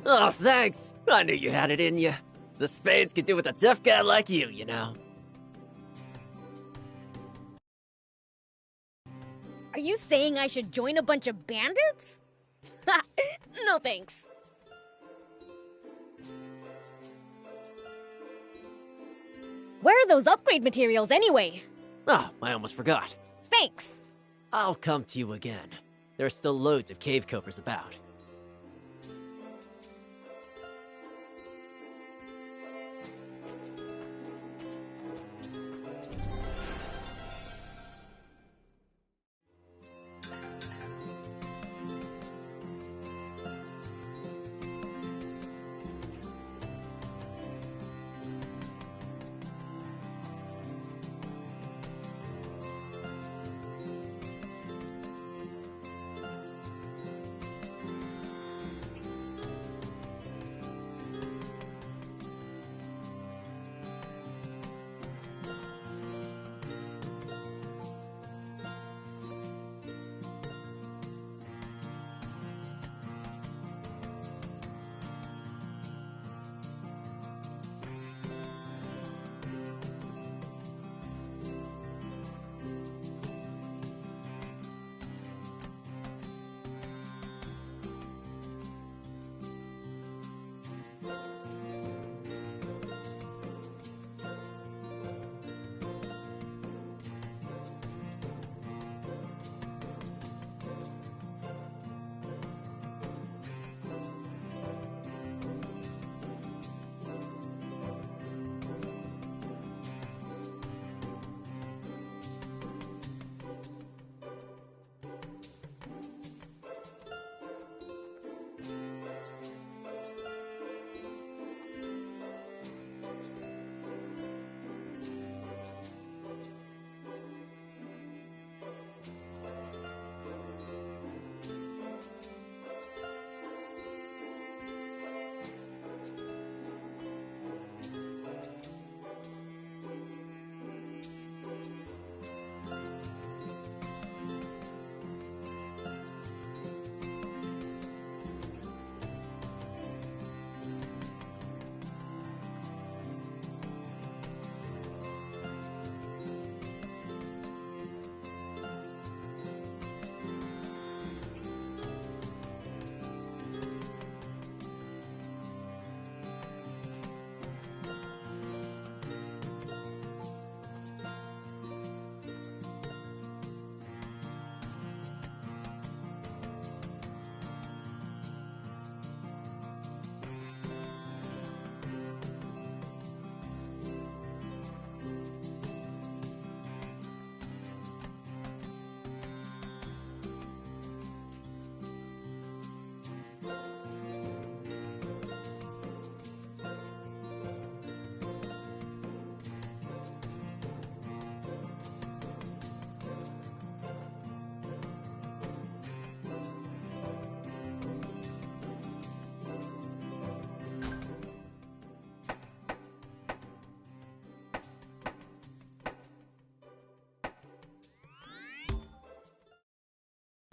Oh, thanks. I knew you had it in you. The spades could do with a tough guy like you know. Are you saying I should join a bunch of bandits? No thanks. Where are those upgrade materials anyway? Oh, I almost forgot. Thanks. I'll come to you again. There are still loads of cave cobras about.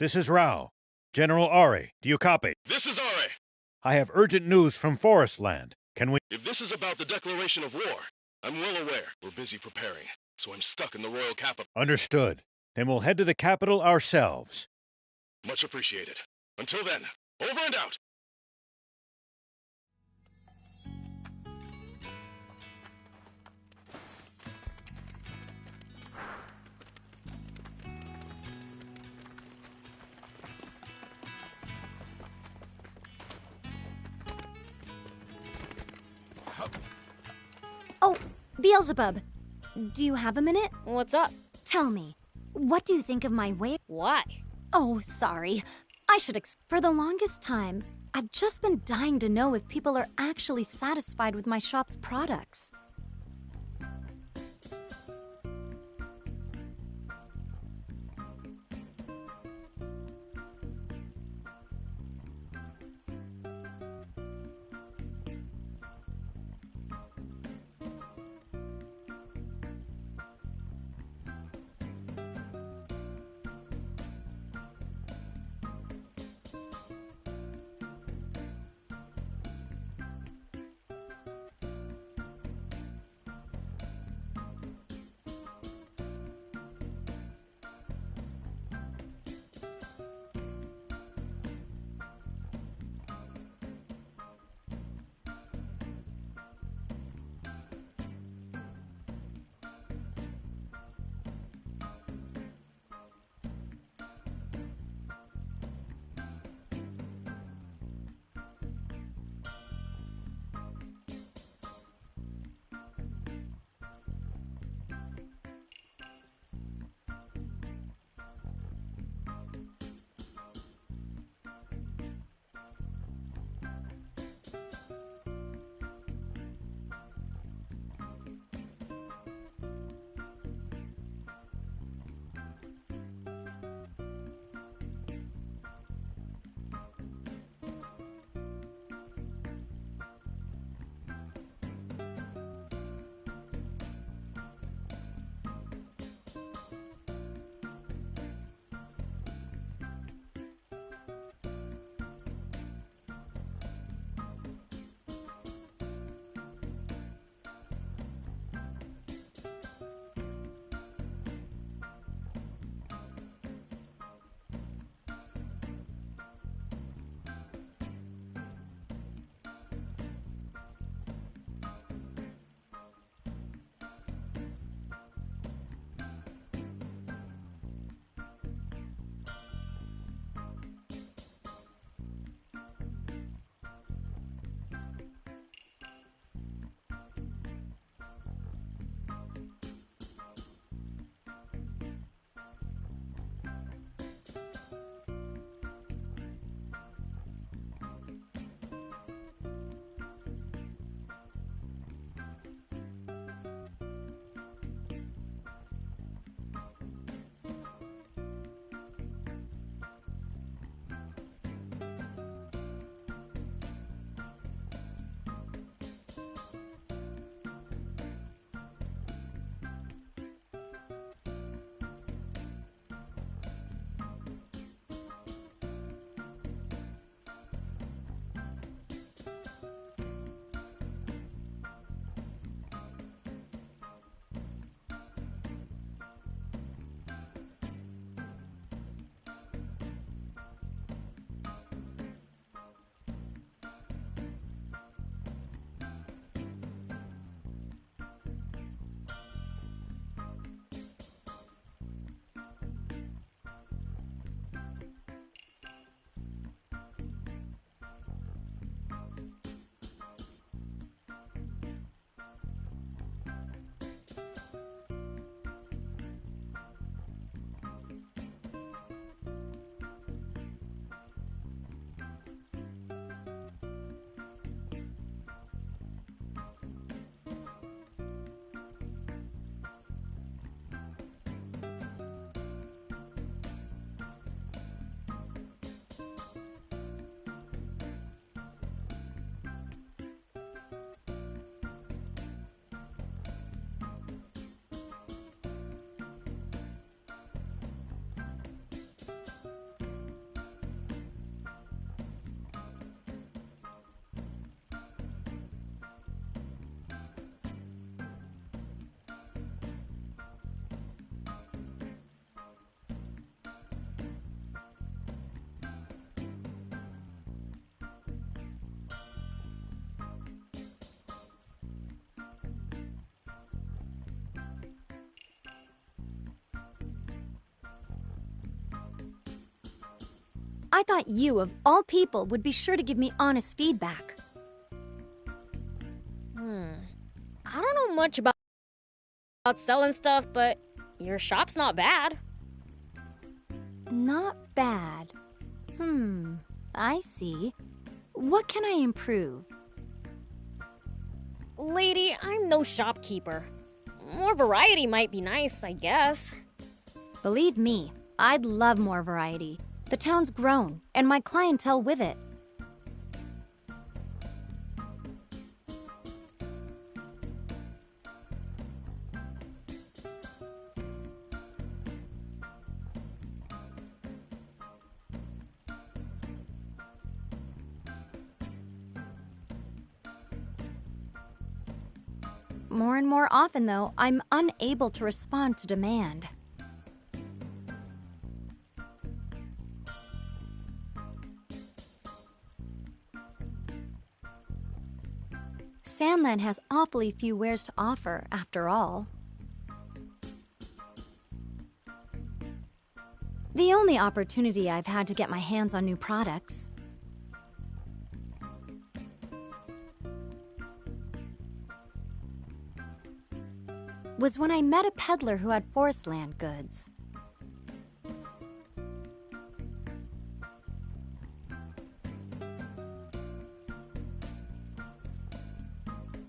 This is Rao. General Ari, do you copy? This is Ari. I have urgent news from Forestland. Can we... If this is about the declaration of war, I'm well aware. We're busy preparing, so I'm stuck in the royal capital. Understood. Then we'll head to the capital ourselves. Much appreciated. Until then, over and out! Oh, Beelzebub, do you have a minute? What's up? Tell me, what do you think of my way? Why? Oh, sorry. I should For the longest time, I've just been dying to know if people are actually satisfied with my shop's products. I thought you, of all people, would be sure to give me honest feedback. I don't know much about selling stuff, but your shop's not bad. Not bad. I see. What can I improve? Lady, I'm no shopkeeper. More variety might be nice, I guess. Believe me, I'd love more variety. The town's grown, and my clientele with it. More and more often, though, I'm unable to respond to demand. Sandland has awfully few wares to offer, after all. The only opportunity I've had to get my hands on new products was when I met a peddler who had Forestland goods.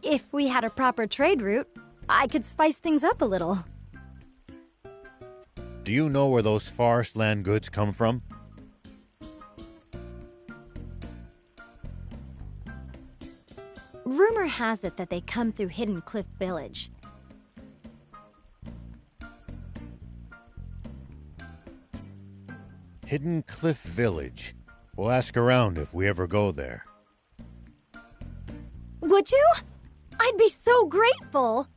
If we had a proper trade route, I could spice things up a little. Do you know where those Forestland goods come from? Rumor has it that they come through Hidden Cliff Village. Hidden Cliff Village. We'll ask around if we ever go there. Would you? I'd be so grateful!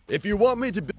If you want me to be...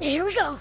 Here we go.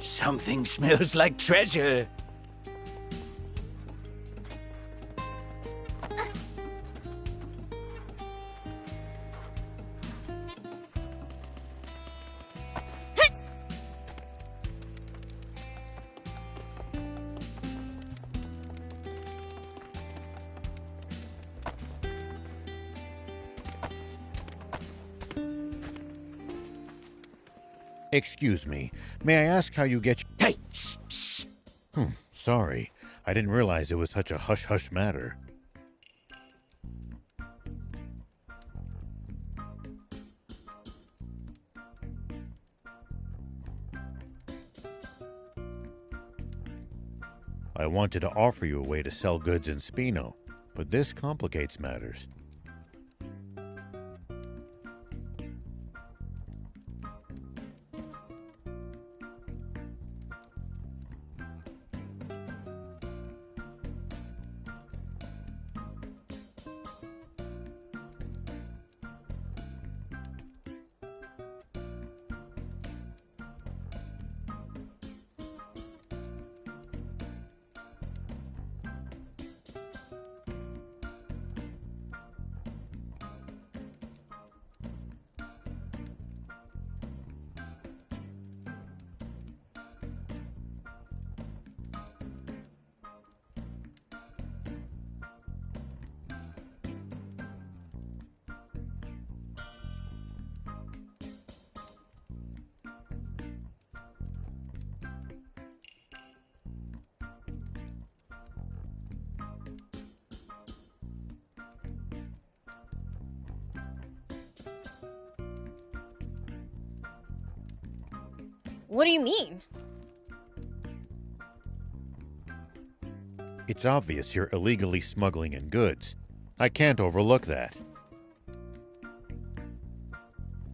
Something smells like treasure. Excuse me. May I ask how you get... Hey, shh. Sorry. I didn't realize it was such a hush-hush matter. I wanted to offer you a way to sell goods in Spino, but this complicates matters. What do you mean? It's obvious you're illegally smuggling in goods. I can't overlook that.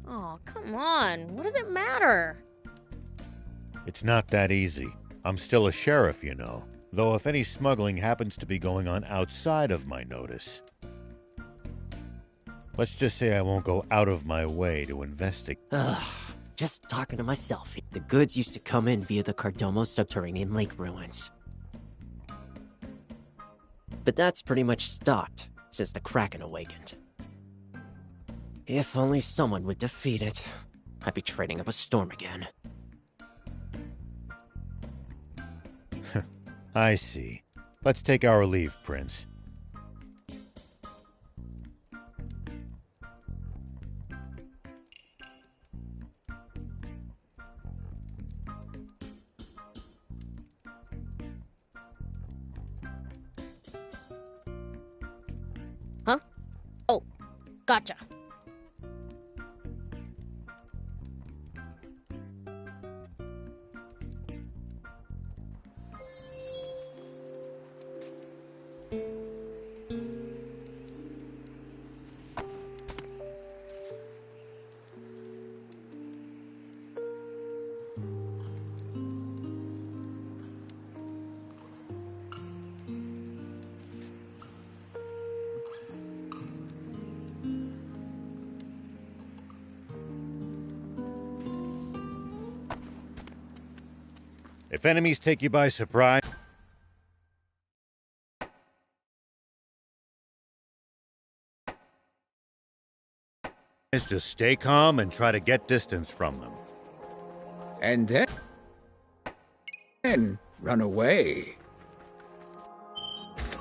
Oh, come on. What does it matter? It's not that easy. I'm still a sheriff, you know. Though if any smuggling happens to be going on outside of my notice, let's just say I won't go out of my way to investigate. Just talking to myself. The goods used to come in via the Cardomo subterranean lake ruins. But that's pretty much stopped since the Kraken awakened. If only someone would defeat it, I'd be trading up a storm again. I see. Let's take our leave, Prince. Huh? Oh, gotcha. If enemies take you by surprise, just stay calm and try to get distance from them. And then run away.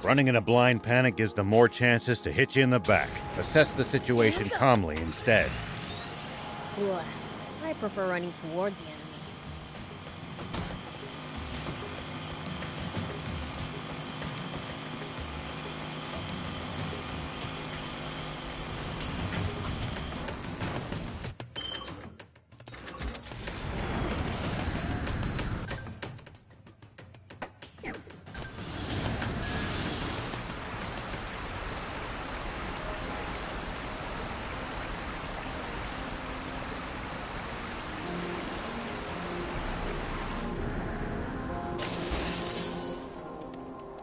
Running in a blind panic gives them more chances to hit you in the back. Assess the situation calmly instead. Ugh, I prefer running toward the enemy.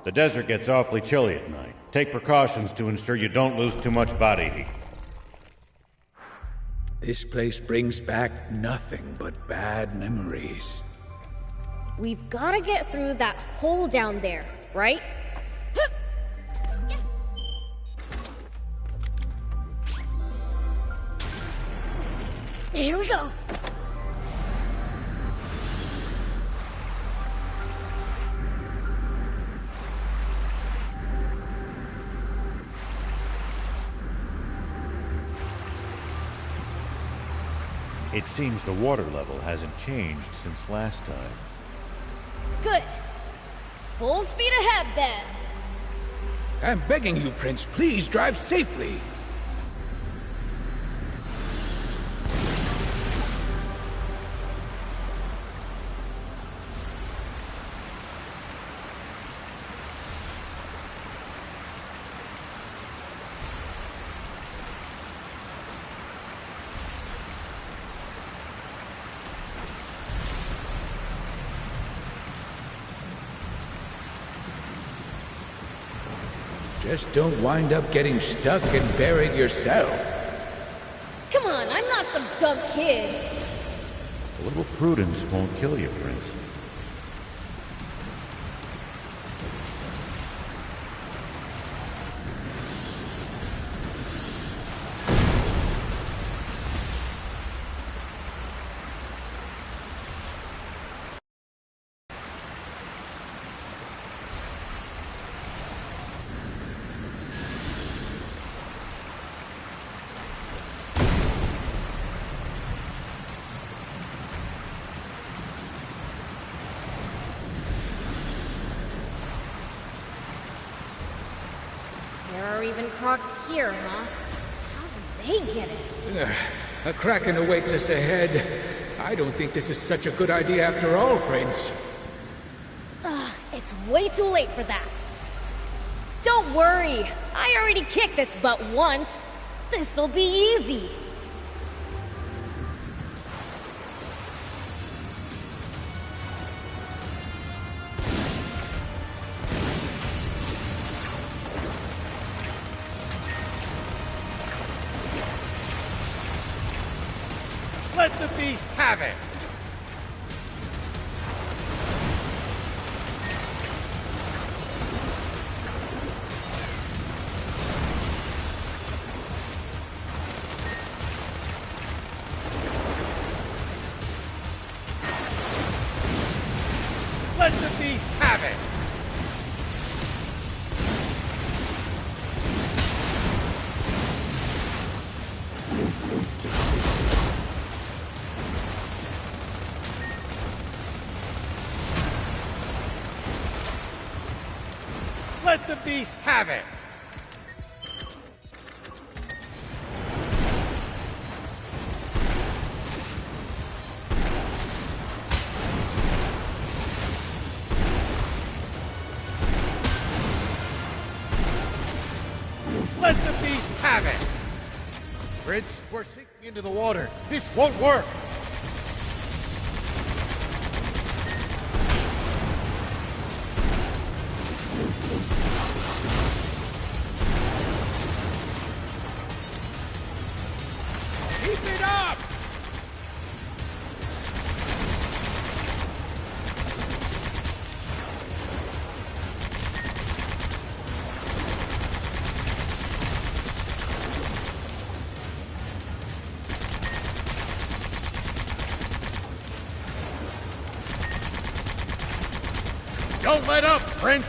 The desert gets awfully chilly at night. Take precautions to ensure you don't lose too much body heat. This place brings back nothing but bad memories. We've got to get through that hole down there, right? Here we go. It seems the water level hasn't changed since last time. Good. Full speed ahead, then. I'm begging you, Prince, please drive safely. Just don't wind up getting stuck and buried yourself. Come on, I'm not some dumb kid. A little prudence won't kill you, Prince. There are even crocs here, huh? How did they get it? A kraken awaits us ahead. I don't think this is such a good idea after all, Prince. It's way too late for that. Don't worry, I already kicked its butt once. This'll be easy. Let the beast have it! Let the beast have it! Let the beast have it! Let the beast have it! Prince, we're sinking into the water. This won't work! Keep it up! Don't let up, Prince!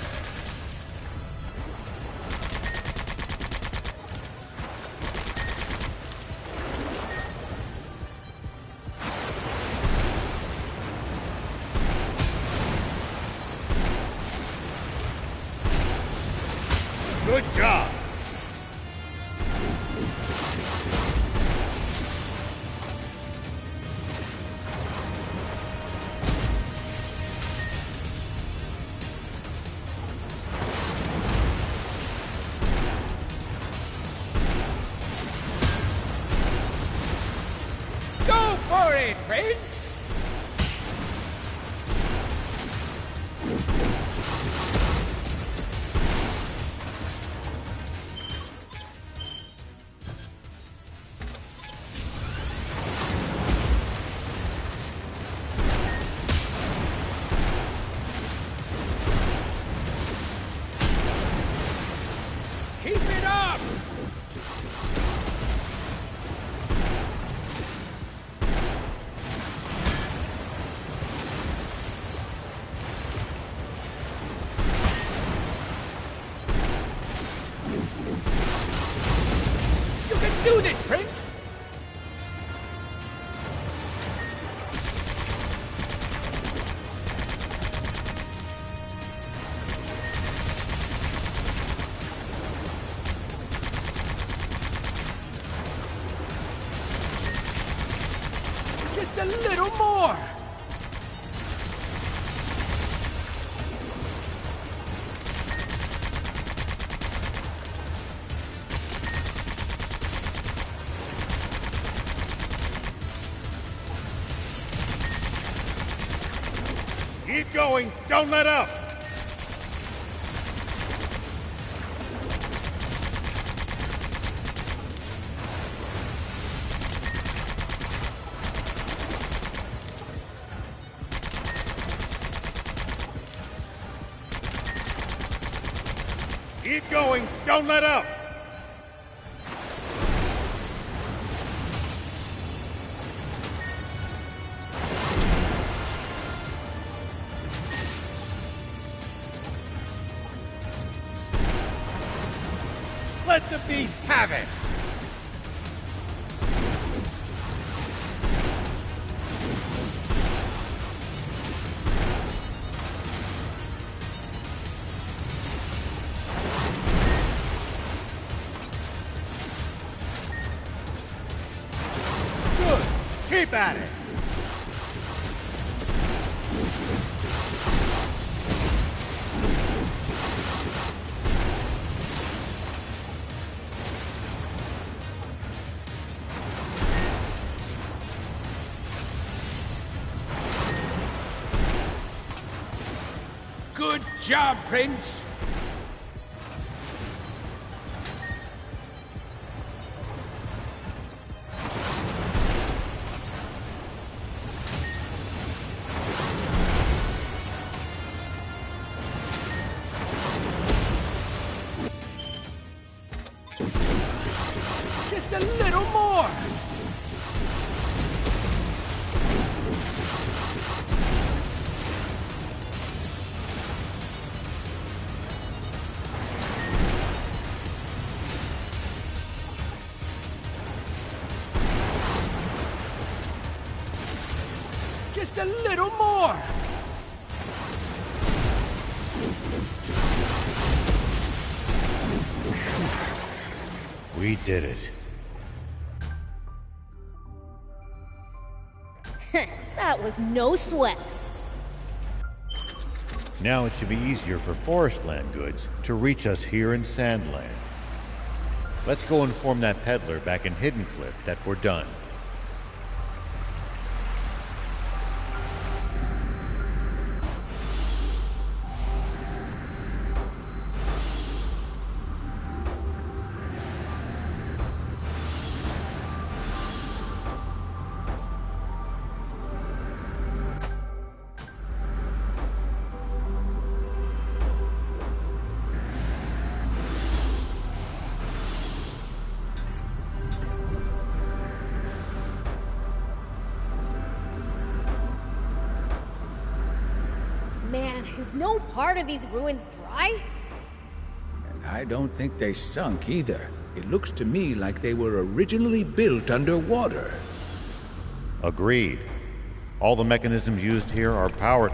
Good job! Go for it, Prince! do this, Prince! Just a little more! Keep going! Don't let up! Keep going! Don't let up! Let the beast have it! Good! Keep at it! Good job, Prince! Just a little more! Just a little more! We did it. That was no sweat. Now it should be easier for Forestland goods to reach us here in Sandland. Let's go inform that peddler back in Hidden Cliff that we're done. Man, is no part of these ruins dry? And I don't think they sunk either. It looks to me like they were originally built underwater. Agreed. All the mechanisms used here are powered.